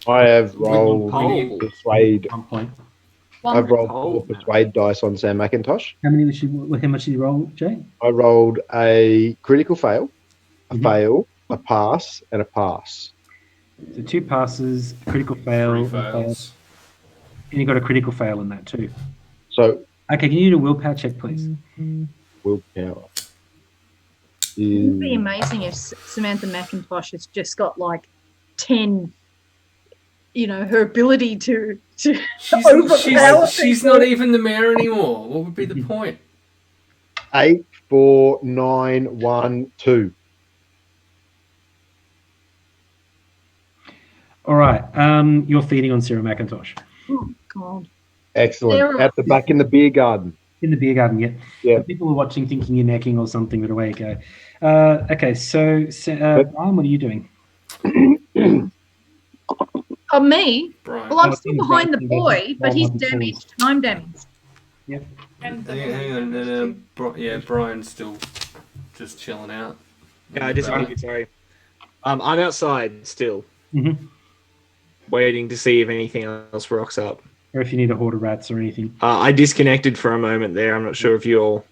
I have rolled Oh. persuade. 1 point. I've rolled Oh. 4 persuade dice on Sam McIntosh. How much did you roll, Jay? I rolled a critical fail, a Mhm. fail, a pass, and a pass. So 2 passes, a critical fail, 3 and a fail. fails. And you got a critical fail in that too. So Okay, can you do a willpower check, please? willpower. It would be amazing if Samantha McIntosh has just got like 10, her ability to overpower She's people. not even the mayor anymore. What would be the point? 8, 4, 9, 1, 2. All right. You're feeding on Sarah McIntosh. Oh, God. Excellent. Sarah- At the back in the beer garden. In the beer garden, yeah. Yeah. People are watching thinking you're necking or something, but away you go. Okay, so Brian, what are you doing? Oh, me? Brian. Well, I'm Oh, still yeah, behind the Brian, boy, but he's Brian, damaged. And I'm damaged. And Hang on. Brian's still just chilling out. Yeah, I disappeared, sorry. I'm outside still, Mm-hmm. waiting to see if anything else rocks up. Or if you need a horde of rats or anything. I disconnected for a moment there. I'm not sure if you all...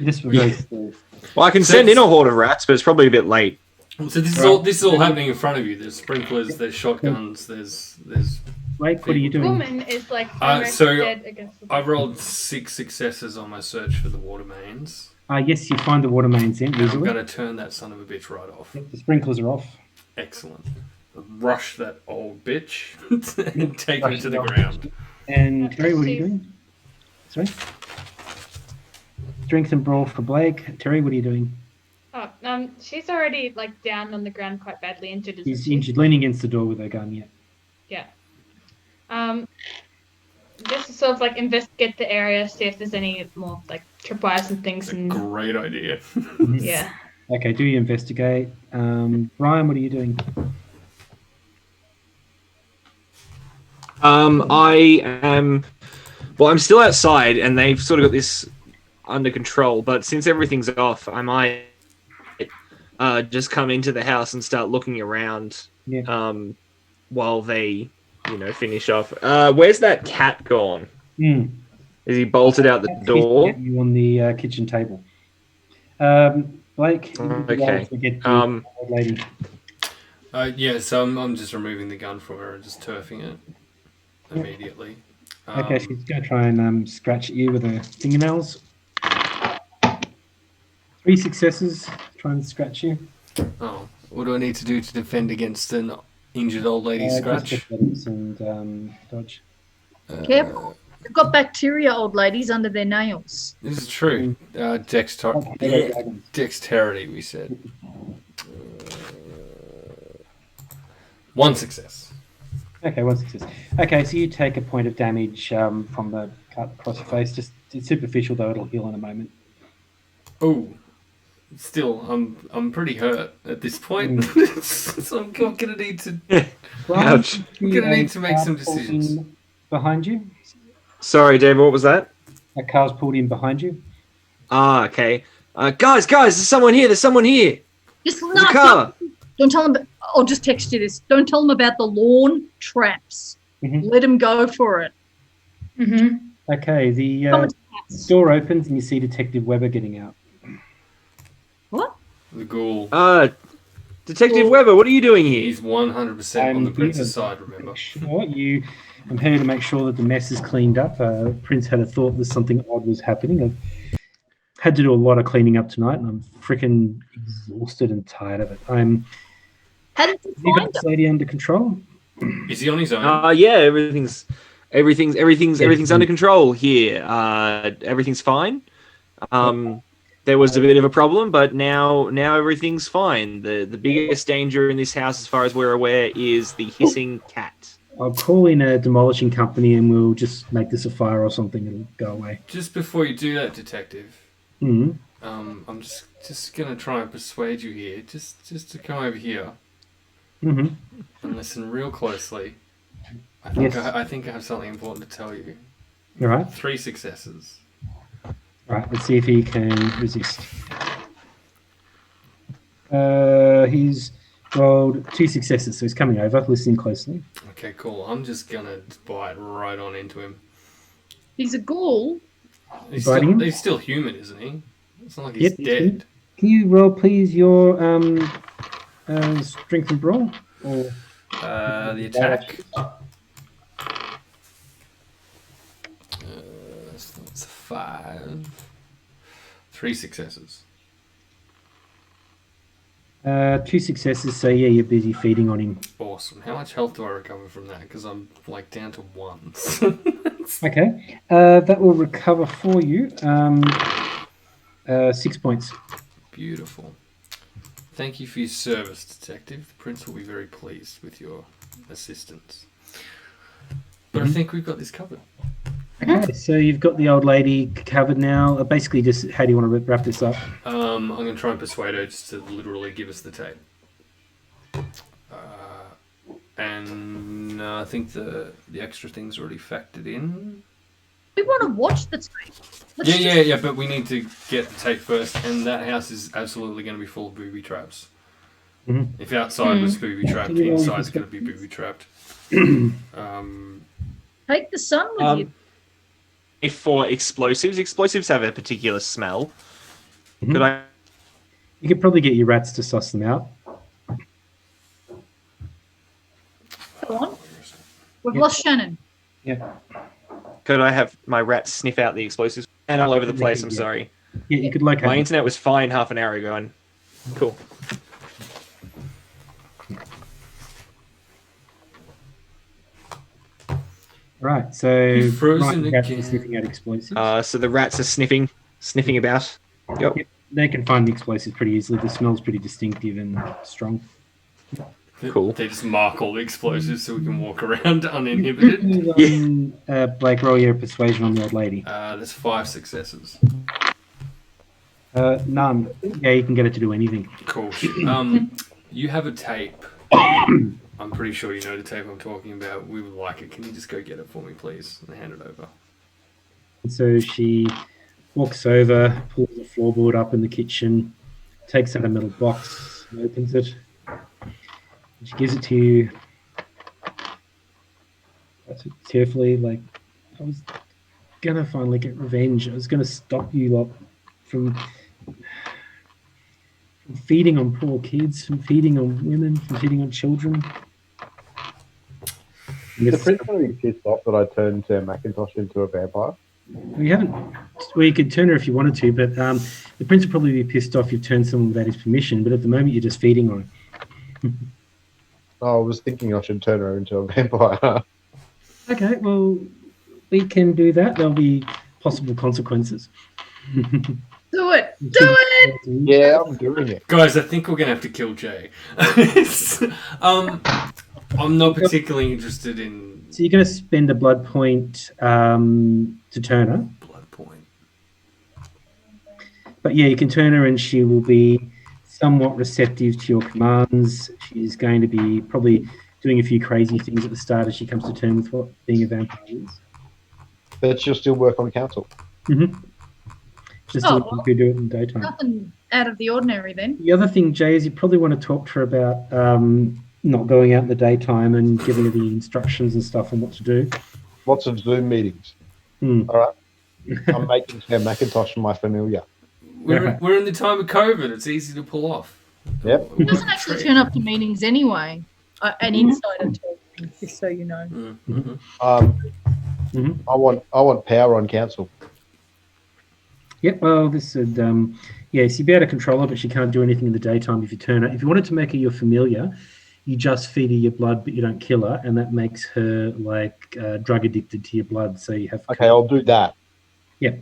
Just for very small. Well, I can send in a horde of rats, but it's probably a bit late. So this is all happening in front of you. There's sprinklers, there's shotguns, there's. Blake, what are you doing? woman is like So dead against the I rolled 6 successes on my search for the water mains. Yes, you find the water mains in And I'm easily. going to turn that son of a bitch right off. Yep, the sprinklers are off. Excellent. Rush that old bitch and take her Rush to the it off. ground. And Terry, what are you Steve. doing? Sorry? Strength and brawl for Blake. Terry, what are you doing? Oh, she's already like down on the ground, quite badly injured. Isn't He's she? injured, leaning against the door with her gun, yeah. Yeah. Just to sort of like investigate the area, see if there's any more like tripwires and things. It's a And great idea. yeah. Okay, do you investigate? Brian, what are you doing? I am... Well, I'm still outside, and they've sort of got this under control, but since everything's off, I might just come into the house and start looking around while they, finish off. Where's that cat gone? Mm. Is he bolted out the door? You on the kitchen table. Blake, Okay. Get the old lady. So I'm just removing the gun from her and just turfing it immediately. Okay, she's going to try and scratch at you with her fingernails. 3 successes, try and scratch you. Oh, what do I need to do to defend against an injured old lady scratch? Athletics and dodge. Careful. They've got bacteria, old ladies, under their nails. This is true. Dexterity, we said. 1 success. Okay, 1 success. Okay, so you take a point of damage from the cut across your face. Just it's superficial, though. It'll heal in a moment. Oh, still, I'm pretty hurt at this point. So I'm gonna need to. Ouch. I'm gonna need to make some decisions. Behind you, Sorry, David, what was that? a car's pulled in behind you. Ah, okay. Guys, there's someone here. There's someone here. Just There's a car. don't tell them. I'll just text you this. Don't tell them about the lawn traps. Mhm. Let them go for it. Mm-hmm. Okay, the Come and cats. door opens and you see Detective Weber getting out. What? The ghoul. Detective Weber, what are you doing here? He's 100% on the prince's side. Remember. Sure, I'm here to make sure that the mess is cleaned up. Prince had a thought that something odd was happening. I've had to do a lot of cleaning up tonight, and I'm freaking exhausted and tired of it. How did you You got find this them? lady under control? Is he on his own? Yeah, everything's under control here. Everything's fine. There was a bit of a problem, but now everything's fine. The biggest danger in this house, as far as we're aware, is the hissing cat. I'll call in a demolishing company and we'll just make this a fire or something. It'll go away. Just before you do that, detective, Mm-hmm. I'm just gonna try and persuade you here, just to come over here Mm-hmm. and listen real closely. Yes. I think I have something important to tell you. All right. 3 successes. All right. Let's see if he can resist. He's rolled 2 successes, so he's coming over, listening closely. Okay, cool. I'm just gonna bite right on into him. He's a ghoul. Biting him? He's still human, isn't he? It's not like he's Yep, he's dead. good. Can you roll, please, your strength and brawl? Or The attack. That's 5. 3 successes. 2 successes, so yeah, you're busy feeding on him. Awesome. How much health do I recover from that? Because I'm like down to 1. Okay, that will recover for you 6 points. Beautiful. Thank you for your service, Detective. The Prince will be very pleased with your assistance. But I think we've got this covered. Okay, so you've got the old lady covered now. Basically, just how do you want to wrap this up? I'm going to try and persuade her just to literally give us the tape. And I think the extra thing's already factored in. We want to watch the tape. Yeah, but we need to get the tape first, and that house is absolutely going to be full of booby traps. Mm-hmm. If outside was booby trapped, inside's going to be booby trapped. Take the sun with you. If for explosives have a particular smell. Mm-hmm. Could I? You could probably get your rats to suss them out. Go on. We've lost Shannon. Yeah. Could I have my rats sniff out the explosives? And all over the place. I'm Yeah. sorry. Yeah, you could locate My them. internet was fine half an hour ago, and cool. Right, so You've frozen rats are again. sniffing out explosives. So the rats are sniffing about. Yep. Yep, they can find the explosives pretty easily. The smell's pretty distinctive and strong. Cool. They just mark all the explosives so we can walk around uninhibited. Blake, roll your persuasion on the old lady. There's 5 successes. None. Yeah, you can get it to do anything. Cool. You have a tape. I'm pretty sure you know the tape I'm talking about. We would like it. Can you just go get it for me, please, and hand it over? And so she walks over, pulls the floorboard up in the kitchen, takes out a metal box, and opens it. And she gives it to you. That's it carefully, like, I was gonna finally get revenge. I was gonna stop you lot from feeding on poor kids, from feeding on women, from feeding on children. The prince going to be pissed off that I turned Sam McIntosh into a vampire. We haven't. Well, you could turn her if you wanted to, but the prince would probably be pissed off you've turned someone without his permission. But at the moment, you're just feeding on him. Oh, I was thinking I should turn her into a vampire. Okay, well, we can do that. There'll be possible consequences. Do it! Do it! Yeah, I'm doing it. Guys, I think we're going to have to kill Jay. I'm not particularly interested in So you're going to spend a blood point to turn her. blood point. But yeah, you can turn her and she will be somewhat receptive to your commands. She's going to be probably doing a few crazy things at the start as she comes to terms with what being a vampire is. But she'll still work on the council. Mm-hmm. Just Oh, you could do it in the daytime. Nothing out of the ordinary then. The other thing, Jay, is you probably want to talk to her about not going out in the daytime and giving her the instructions and stuff on what to do. Lots of Zoom meetings. Hmm. All right. I'm making Sam McIntosh my familiar. We're in the time of COVID. It's easy to pull off. Yep. He doesn't actually turn up to meetings anyway. An insider told me, just so you know. Mm-hmm. I want power on council. Yep, well, this would, yes, you'd be able to control her, but she can't do anything in the daytime if you turn her. If you wanted to make her your familiar, you just feed her your blood, but you don't kill her, and that makes her, like, drug addicted to your blood, so you have... Okay, I'll do that. Yep.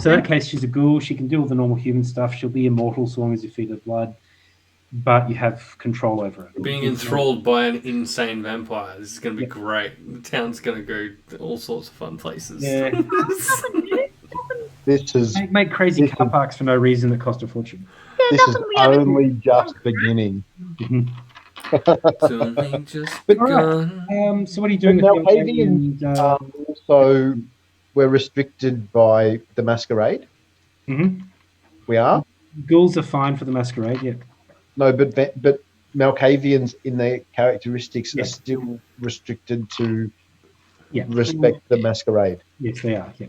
So in that case, she's a ghoul. She can do all the normal human stuff. She'll be immortal so long as you feed her blood, but you have control over her. Being enthralled by an insane vampire. This is going to be great. The town's going to go to all sorts of fun places. Yeah. This is Make crazy This car is- parks for no reason that cost a fortune. this is nothing we haven't only just done. beginning. It's only just All right. begun. So what are you doing But with the old lady Malkavians, and, Also, we're restricted by the masquerade. mhm. We are Ghouls are fine for the masquerade, yeah. no, but Malkavians in their characteristics Yeah. are still restricted to Yeah. respect the masquerade. Yes, they are, yeah.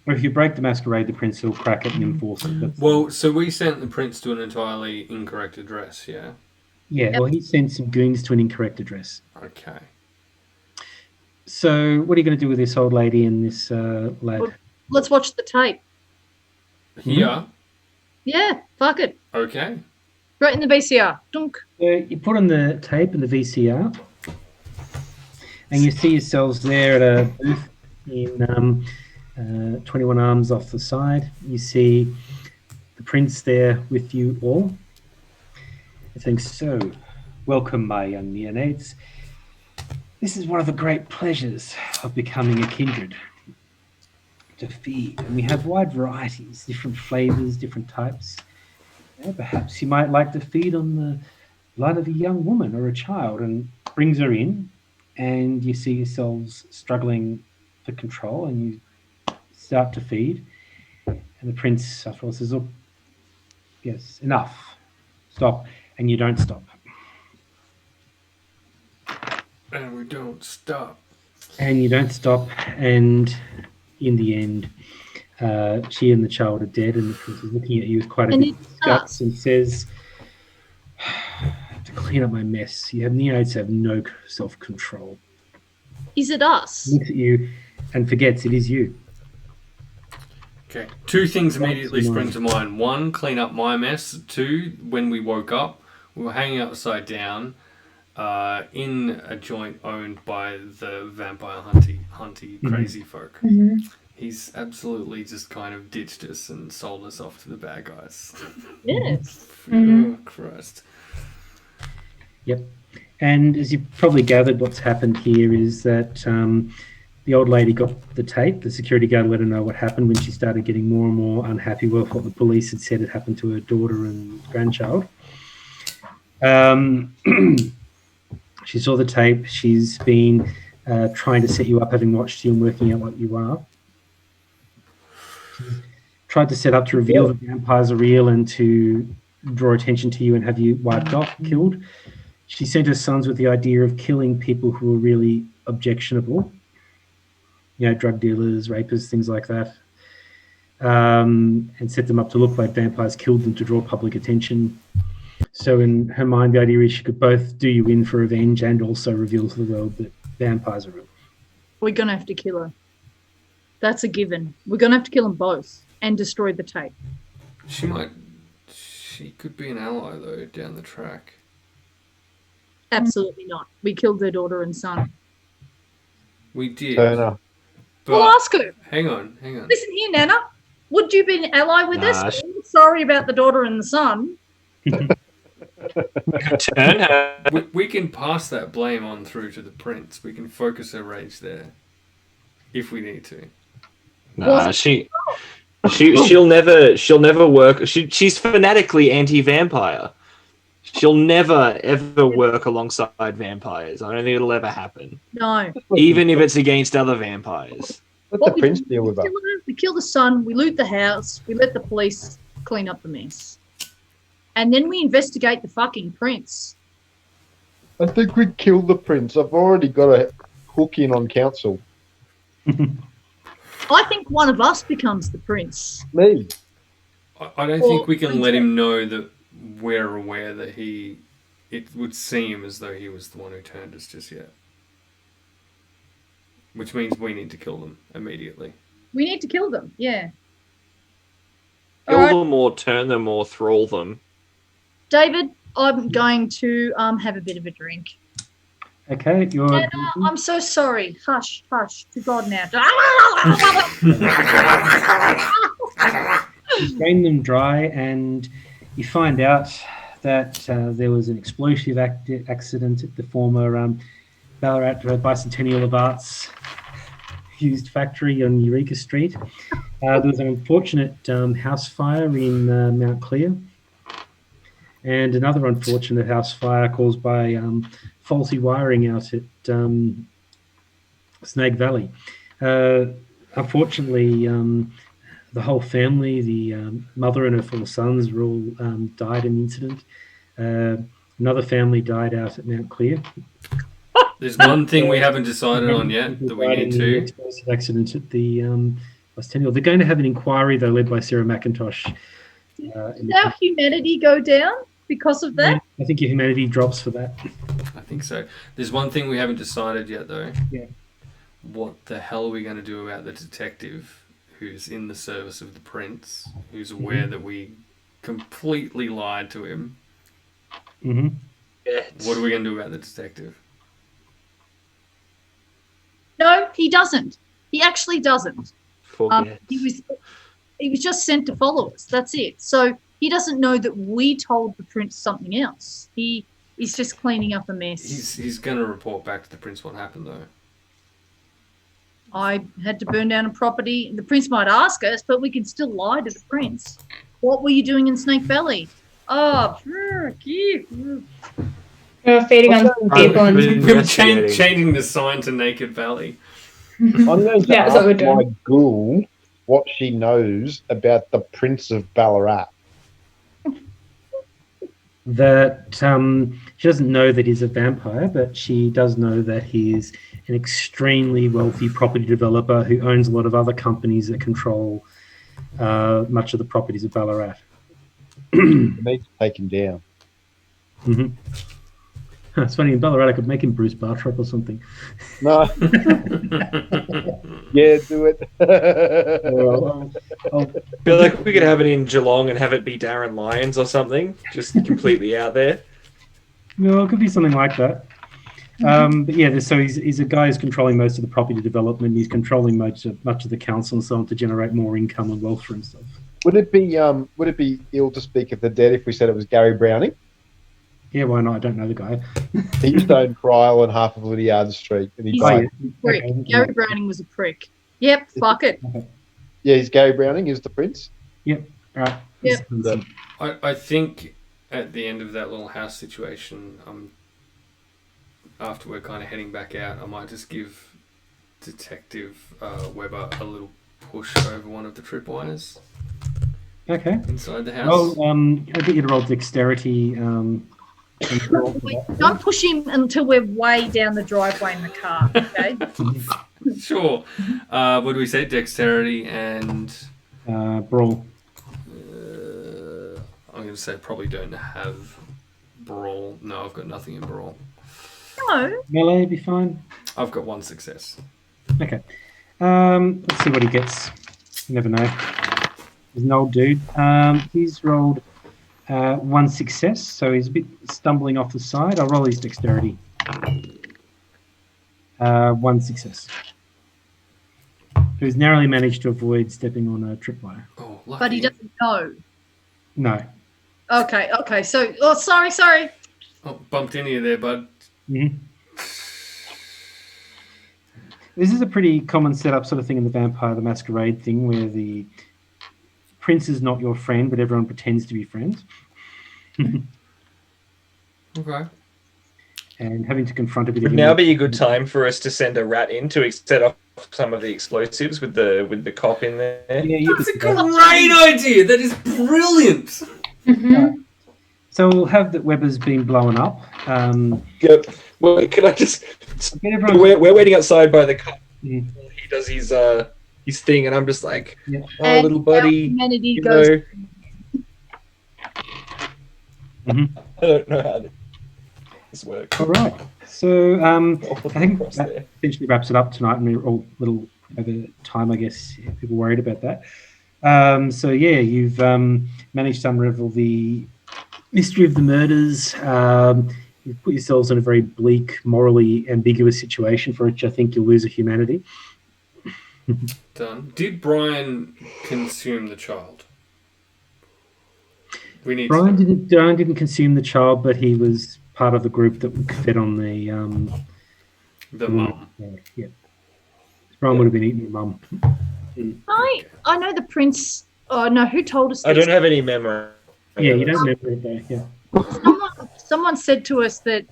Or if you break the masquerade, the prince will crack it and enforce it. That's- Well, so we sent the prince to an entirely incorrect address, yeah? yeah, well, he sent some goons to an incorrect address. Okay. So what are you going to do with this old lady and this lad? Well- Let's watch the tape. Here? Yeah, fuck it. Okay. Right in the VCR. Dunk. So you put on the tape and the VCR, and you see yourselves there at a booth in 21 Arms off the side. You see the prince there with you all. I think so. Welcome, my young neonates. This is one of the great pleasures of becoming a kindred. To feed, and we have wide varieties, different flavors, different types. Yeah, perhaps you might like to feed on the blood of a young woman or a child, and brings her in, and you see yourselves struggling for control, and you start to feed, and the prince after all says, "Look, yes, enough, stop," and you don't stop, And we don't stop. and you don't stop, and in the end, she and the child are dead, and the prince is looking at you with quite a And bit of it's disgust us. and says, "To clean up my mess, you have neonates have no self-control." Is it us? Looks at you and forgets it is you. Okay. Two things immediately spring to mind. One, clean up my mess. Two, when we woke up, we were hanging upside down in a joint owned by the vampire hunty crazy folk. He's absolutely just kind of ditched us and sold us off to the bad guys. Yes. Oh, Christ. Yep. And as you've probably gathered, what's happened here is that the old lady got the tape. The security guard let her know what happened when she started getting more and more unhappy with what the police had said had happened to her daughter and grandchild. She saw the tape. She's been trying to set you up, having watched you and working out what you are. Tried to set up to reveal that vampires are real and to draw attention to you and have you wiped off, killed. She sent her sons with the idea of killing people who are really objectionable, you know, drug dealers, rapists, things like that, and set them up to look like vampires, killed them to draw public attention. So in her mind, the idea is she could both do you in for revenge and also reveal to the world that vampires are real. We're going to have to kill her. That's a given. We're going to have to kill them both and destroy the tape. She could be an ally, though, down the track. Absolutely not. We killed their daughter and son. We did. Turner. But We'll ask her. hang on. Listen here, Nana. Would you be an ally with Nah, us? Sorry about the daughter and the son. Turn her. We can pass that blame on through to the prince. We can focus her rage there. If we need to. Nah, she'll never work. She's fanatically anti-vampire. She'll never ever work alongside vampires. I don't think it'll ever happen. No. Even if it's against other vampires. Let What the prince deal with kill that. her, we kill the son, we loot the house, we let the police clean up the mess. And then we investigate the fucking prince. I think we killed the prince. I've already got a hook in on council. I think one of us becomes the prince. Me. I don't think we can let him know that we're aware that it would seem as though he was the one who turned us just yet. Which means we need to kill them immediately. We need to kill them, yeah. Kill Alright. them or turn them or thrall them. David, I'm going to have a bit of a drink. Okay, you're... Nana, I'm so sorry. Hush, hush. To God now. drain them dry, and you find out that there was an explosive accident at the former Ballarat Bicentennial of Arts used factory on Eureka Street, There was an unfortunate house fire in Mount Clear, and another unfortunate house fire caused by faulty wiring out at Snake Valley. Unfortunately, the whole family, the mother and her 4 sons, were all died in the incident. Another family died out at Mount Clear. There's one thing we haven't decided on yet that we need to. Explosive accident at the Centennial. They're going to have an inquiry, though, led by Sarah McIntosh. Did our humanity go down because of that? I think your humanity drops for that. I think so. There's one thing we haven't decided yet, though. Yeah. What the hell are we going to do about the detective who's in the service of the prince, who's aware that we completely lied to him? Mm-hmm. What are we going to do about the detective? No, he doesn't. He actually doesn't. Forget. He was just sent to follow us. That's it. So he doesn't know that we told the prince something else. He's just cleaning up a mess. He's going to report back to the prince what happened, though. I had to burn down a property. The prince might ask us, but we can still lie to the prince. What were you doing in Snake Valley? Oh, Feeding on people and We're changing the sign to Naked Valley. I'm going to Yeah, that's what we're ask doing. my ghoul what she knows about the Prince of Ballarat. That she doesn't know that he's a vampire, but she does know that he is an extremely wealthy property developer who owns a lot of other companies that control much of the properties of Ballarat. We need to take him down. Mm-hmm. It's funny, in Ballarat I could make him Bruce Bartrop or something. No. Yeah, do it. I'll feel like we could have it in Geelong and have it be Darren Lyons or something, just completely out there. it could be something like that. But yeah, so he's a guy who's controlling most of the property development. He's controlling much of the council and so on to generate more income and wealth for himself. Would it be ill to speak of the dead if we said it was Gary Browning? Yeah, why not? I don't know the guy. He used to own Cryle and half of Lydiard Street, and he He's died. prick. Okay. Gary Browning was a prick. Yep, fuck it. Yeah, he's Gary Browning. Is the Prince? All right. Yep. I think at the end of that little house situation, after we're kind of heading back out, I might just give Detective Webber a little push over one of the tripwires Okay. inside the house. Well, I'll get you to roll dexterity. Wait, don't push him until we're way down the driveway in the car, okay? Sure. What do we say? Dexterity and... Brawl. I'm going to say probably don't have Brawl. No, I've got nothing in Brawl. No. Melee would be fine. I've got 1 success. Okay. Let's see what he gets. You never know. He's an old dude. He's rolled 1 success, so he's a bit stumbling off the side. I'll roll his dexterity. 1 success. Who's narrowly managed to avoid stepping on a tripwire. Oh, lucky. But he doesn't know. No. Okay. So, sorry. Oh, bumped into you there, bud. Mm-hmm. This is a pretty common setup sort of thing in the Vampire the Masquerade thing, where the prince is not your friend, but everyone pretends to be friends. Okay. And having to confront it with Would now be a good time for us to send a rat in to set off some of the explosives with the cop in there. Yeah, That's a great idea. That is brilliant. So we'll have that Webber's been blown up. Yep. Well, can I just? Get everyone- We're waiting outside by the cop. Mhm. He does his thing, and I'm just like, Yeah. oh, And little our buddy. humanity You goes. know, Mhm. I don't know how this works. All right. So I think Across that there. essentially wraps it up tonight, and we're all a little over time, I guess. People worried about that. So yeah, you've managed to unravel the mystery of the murders. You've put yourselves in a very bleak, morally ambiguous situation for which I think you'll lose a humanity. Done. Did Brian consume the child? We need Brian to... didn't consume the child, but he was part of the group that fed on the The mum. Yeah. Brian would have been eating the mum. I know the prince. Oh no, who told us this? I don't have any memory. Yeah, you don't remember it though. Yeah. Someone said to us that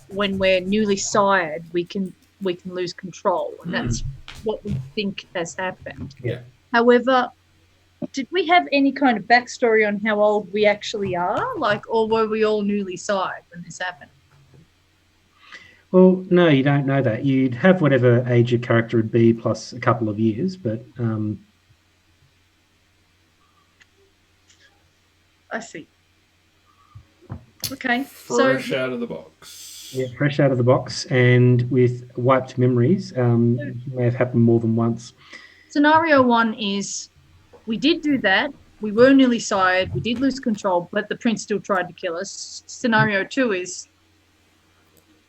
when we're newly sired, we can lose control, and that's what we think has happened. Yeah. However, did we have any kind of backstory on how old we actually are, or were we all newly sired when this happened? Well, no, you don't know that. You'd have whatever age your character would be plus a couple of years, but I see. Okay, Fresh out of the box. yeah, fresh out of the box and with wiped memories, it may have happened more than once. Scenario 1 is we did do that. We were newly sired. We did lose control, but the prince still tried to kill us. Scenario 2 is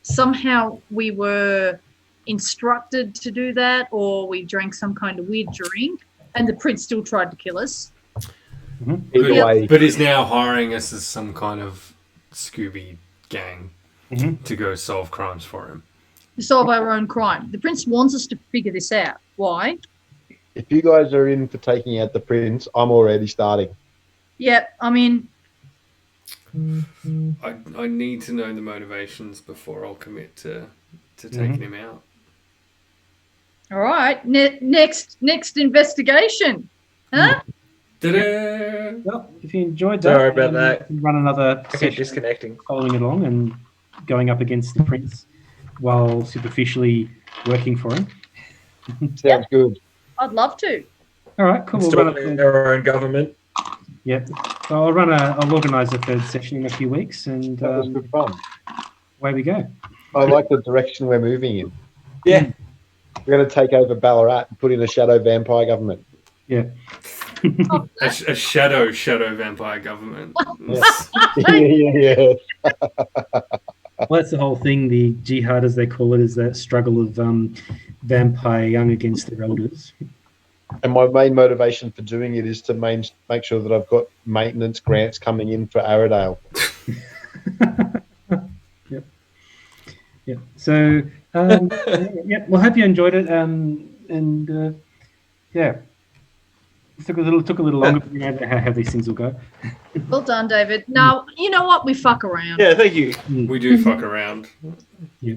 somehow we were instructed to do that, or we drank some kind of weird drink, and the prince still tried to kill us. Either way, But he's now hiring us as some kind of Scooby gang to go solve crimes for him. To solve our own crime. The prince wants us to figure this out. Why? if you guys are in for taking out the prince, I'm already starting. Yeah, I mean, I need to know the motivations before I'll commit to taking him out. all right. Next investigation. Huh? Ta-da! Well, if you enjoyed that, Sorry about that. run another Okay, session disconnecting. following along and going up against the prince while superficially working for him. Sounds good. I'd love to. All right, cool. We'll run a third, Our own government. yep. So I'll organise a third session in a few weeks, and That was good fun. away we go. I like the direction we're moving in. Yeah. We're going to take over Ballarat and put in a shadow vampire government. Yeah. A shadow vampire government. Yeah. Well, that's the whole thing. The jihad, as they call it, is that struggle of vampire young against their elders. And my main motivation for doing it is to make sure that I've got maintenance grants coming in for Aradale. Yep. Yep. So, yeah. Well, hope you enjoyed it. Yeah, it took a little longer, but you know how these things will go. Well done, David. Now, you know what? We fuck around. Yeah, thank you. We do fuck around.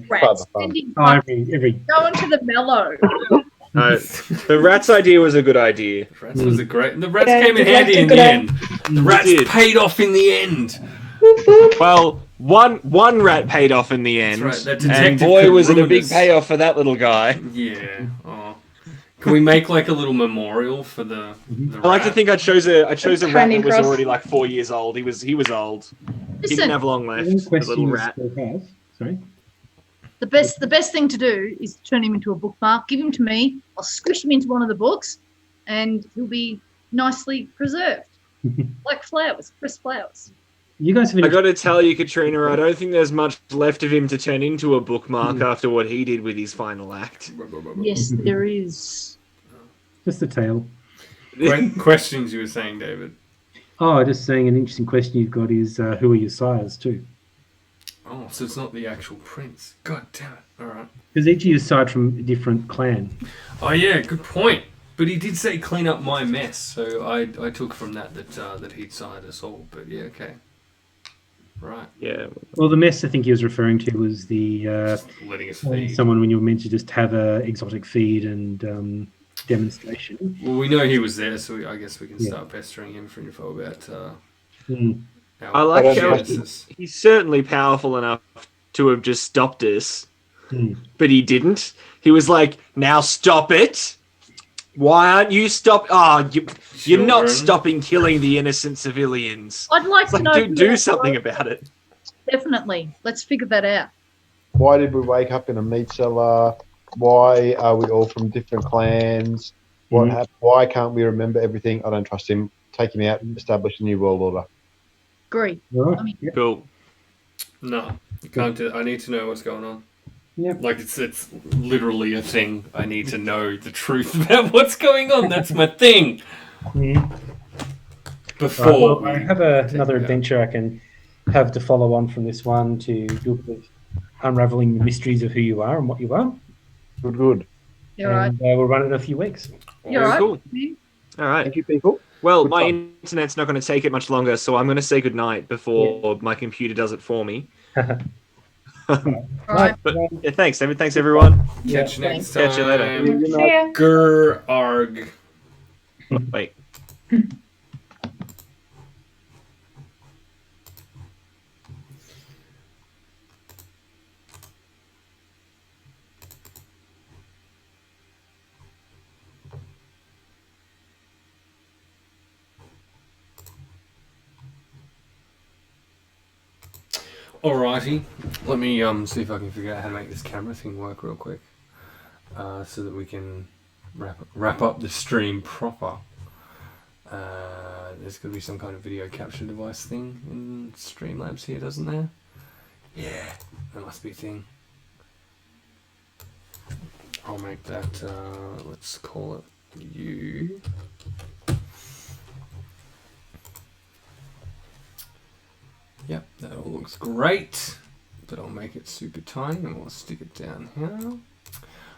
Rats. Fun. Sending Oh, every going to the mellow. No, the rats idea was a good idea. Rats was a great. The rats Yeah, came in the rats handy are in the good end. The rats did. paid off in the end. Well, one rat paid off in the end, That's right, that and detective boy could was it a ruin big us. payoff for that little guy. Yeah. Oh. Can we make like a little memorial for the I like to rat? think I chose a rat Candy that was Cross. already like 4 years old. He was old. He didn't Listen, have long left. one The question little you rat. still have. Sorry. the best thing to do is turn him into a bookmark. Give him to me. I'll squish him into one of the books, and he'll be nicely preserved, like flowers, fresh flowers. You guys have I been got to tell you, Katrina, I don't think there's much left of him to turn into a bookmark after what he did with his final act. Yes, there is. just a tale. Questions you were saying, David. Oh, just saying, an interesting question you've got is who are your sires too? Oh, so it's not the actual prince. God damn it. All right. Because each of you is side from a different clan. Oh yeah, good point. But he did say clean up my mess, so I took from that he'd sired us all. But yeah, okay. Right. Yeah. Well, the mess I think he was referring to was the Letting us feed. someone when you were meant to just have a exotic feed and demonstration. Well, we know he was there, so I guess we can Yeah. start pestering him for info about. Mm. I like I don't how know. he's certainly powerful enough to have just stopped us, but he didn't. He was like, "Now stop it! Why aren't you stop? You're not Children. stopping killing the innocent civilians. I'd like It's to like, know. dude, who do that something was. about it." Definitely. Let's figure that out. Why did we wake up in a meat cellar? Why are we all from different clans? What happened? Why can't we remember everything? I don't trust him. Take him out, establish a new world order. Agree. All right. I mean- Yeah. Cool. No, you can't do. I need to know what's going on. Yep. Like it's literally a thing. I need to know the truth about what's going on. That's my thing. Mhm. Before Right, well, we I have another it out. adventure I can have to follow on from this one to do with unraveling the mysteries of who you are and what you are. Good. You're right. And we'll run it in a few weeks. You're right. Cool. All right. Thank you, people. Well, Good my fun. internet's not going to take it much longer, so I'm going to say goodnight before my computer does it for me. All right. But yeah, thanks everyone. Catch you next time. Catch you later. Good See night. ya. Grr arg. Wait. Alrighty, let me see if I can figure out how to make this camera thing work real quick, so that we can wrap up the stream proper. There's going to be some kind of video capture device thing in Streamlabs here, doesn't there? Yeah, there must be a thing. I'll make that. Let's call it U. Yep, that all looks great, but I'll make it super tiny and we'll stick it down here.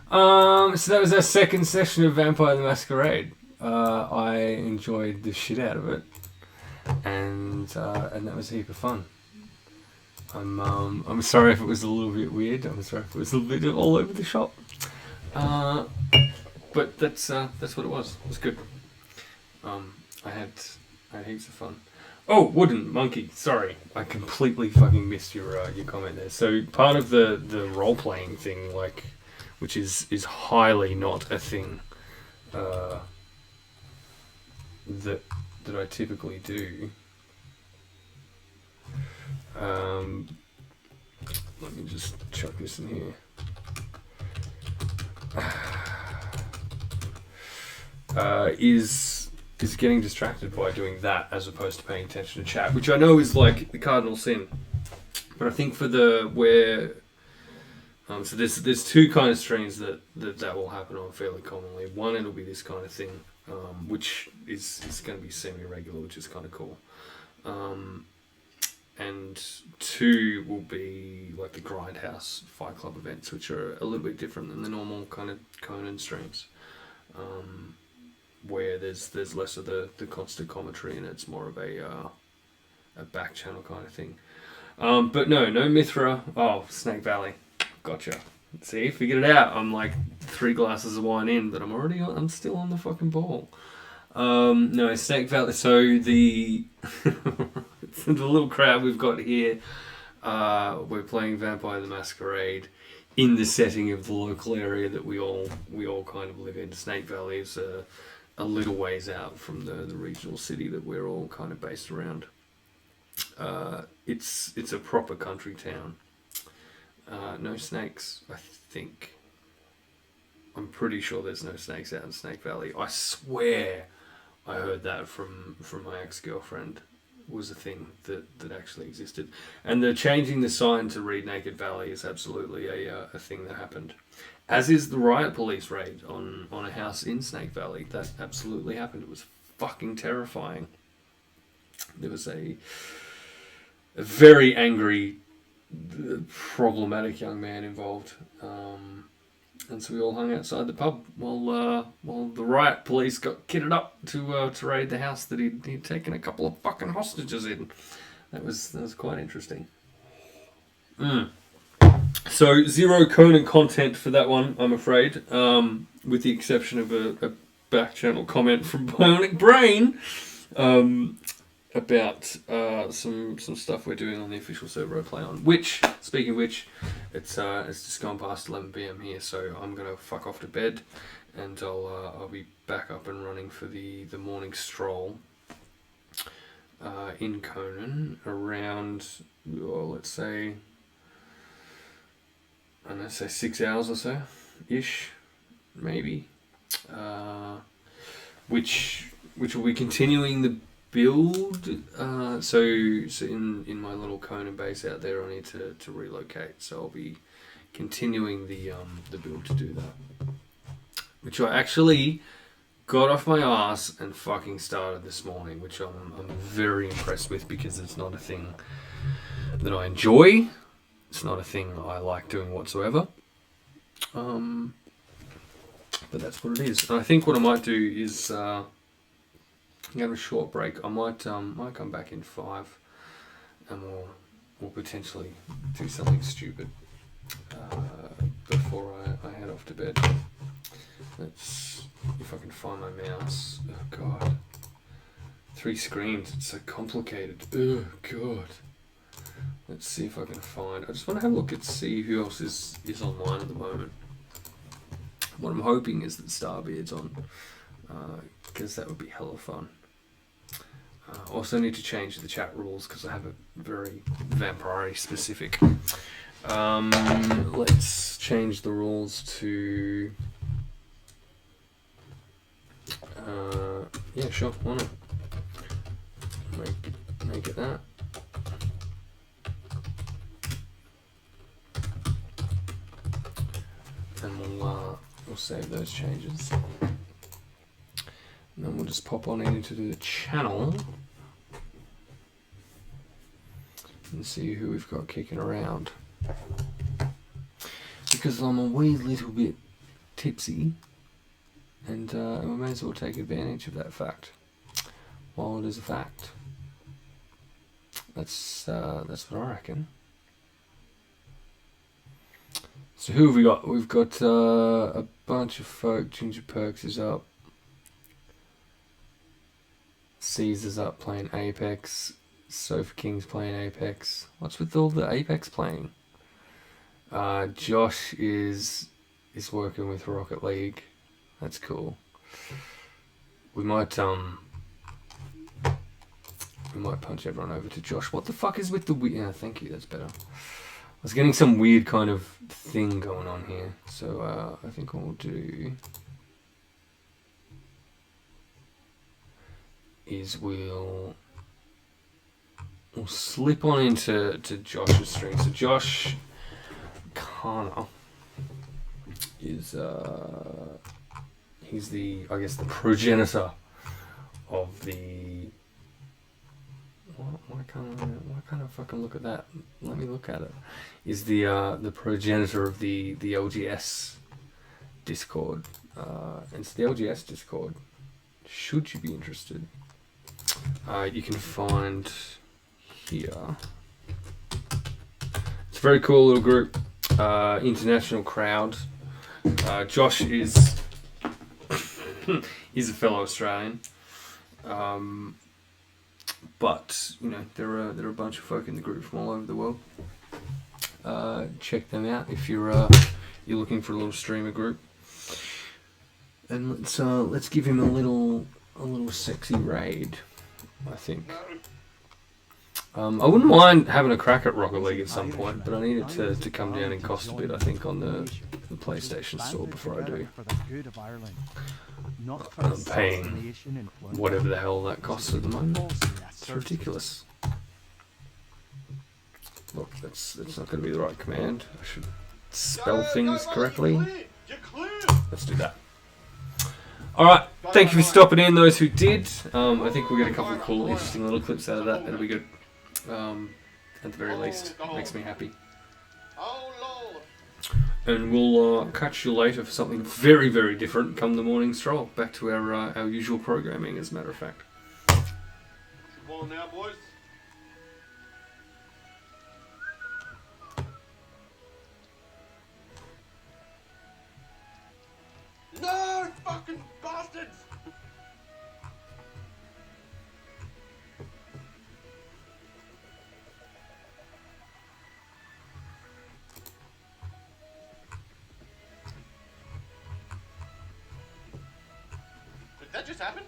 So that was our second session of Vampire the Masquerade. I enjoyed the shit out of it, and that was a heap of fun. I'm sorry if it was a little bit weird. I'm sorry if it was a little bit all over the shop. But that's what it was. It was good. I had heaps of fun. Oh, Wooden Monkey. Sorry, I completely fucking missed your comment there. So part of the role playing thing, like, which is highly not a thing that I typically do. Let me just chuck this in here. Is getting distracted by doing that as opposed to paying attention to chat, which I know is like the cardinal sin. But I think for so there's two kind of streams that will happen on fairly commonly. One, it'll be this kind of thing, which is going to be semi-regular, which is kind of cool. And two will be like the Grindhouse Fight Club events, which are a little bit different than the normal kind of Conan streams. Where there's less of the constant commentary and it's more of a back channel kind of thing. But no Mithra. Oh, Snake Valley. Gotcha. See, figured it out. I'm like 3 glasses of wine in, but I'm still on the fucking ball. No, Snake Valley. So the the little crowd we've got here, we're playing Vampire the Masquerade in the setting of the local area that we all kind of live in. Snake Valley is a little ways out from the regional city that we're all kind of based around. It's a proper country town. No snakes, I think. I'm pretty sure there's no snakes out in Snake Valley. I swear I heard that from my ex-girlfriend. Was a thing that actually existed. And the changing the sign to read Naked Valley is absolutely a thing that happened. As is the riot police raid on a house in Snake Valley. That absolutely happened. It was fucking terrifying. There was a very angry, problematic young man involved. And so we all hung outside the pub while the riot police got kitted up to raid the house that he'd taken a couple of fucking hostages in. That was quite interesting. So 0 Conan content for that one, I'm afraid, with the exception of a back channel comment from Bionic Brain about some stuff we're doing on the official server I play on. Which, speaking of which, it's just gone past 11 PM here, so I'm gonna fuck off to bed, and I'll be back up and running for the morning stroll in Conan around, let's say, I'm gonna say 6 hours or so, ish, maybe, which will be continuing the build. So in my little Conan base out there, I need to relocate. So I'll be continuing the build to do that, which I actually got off my ass and fucking started this morning, which I'm very impressed with because it's not a thing that I enjoy. It's not a thing I like doing whatsoever. But that's what it is. And I think what I might do is I'm gonna have a short break. I might come back in 5, and we'll potentially do something stupid before I head off to bed. Let's, if I can find my mouse. Oh god, 3 screens. It's so complicated. Oh god. Let's see if I can find. I just want to have a look and see who else is online at the moment. What I'm hoping is that Starbeard's on, because that would be hella fun. Also need to change the chat rules because I have a very vampire specific. Let's change the rules to. Yeah, sure. Why not? Make it that. And we'll save those changes. And then we'll just pop on into the channel and see who we've got kicking around. Because I'm a wee little bit tipsy, and we may as well take advantage of that fact while it is a fact. That's what I reckon. So who have we got? We've got a bunch of folk. Ginger Perks is up. Caesar's up playing Apex. Sofa King's playing Apex. What's with all the Apex playing? Josh is working with Rocket League. That's cool. We might punch everyone over to Josh. What the fuck is with the weird? Yeah, thank you. That's better. I was getting some weird kind of thing going on here, so I think what we'll do is we'll slip on into Josh's stream. So Josh Kana is he's the, I guess, the progenitor of the. Why can't I fucking look at that? Let me look at it. Is the progenitor of the LGS Discord, and it's the LGS Discord. Should you be interested, you can find here. It's a very cool little group, international crowd. Josh is he's a fellow Australian. But you know, there are a bunch of folk in the group from all over the world. Check them out if you're looking for a little streamer group. And let's give him a little sexy raid, I think. I wouldn't mind having a crack at Rocket League at some point, but I need it to come down in cost a bit, I think, on the PlayStation Store before I do. I'm paying whatever the hell that costs at the moment. It's ridiculous. Look, that's not going to be the right command. I should spell things correctly. Let's do that. Alright, thank you for stopping in, those who did. I think we'll get a couple of cool, interesting little clips out of that. That'll be good. At the very least. Makes me happy. And we'll catch you later for something very, very different come the morning stroll. Back to our usual programming, as a matter of fact. Come on now, boys. No, fucking bastards! Did that just happen?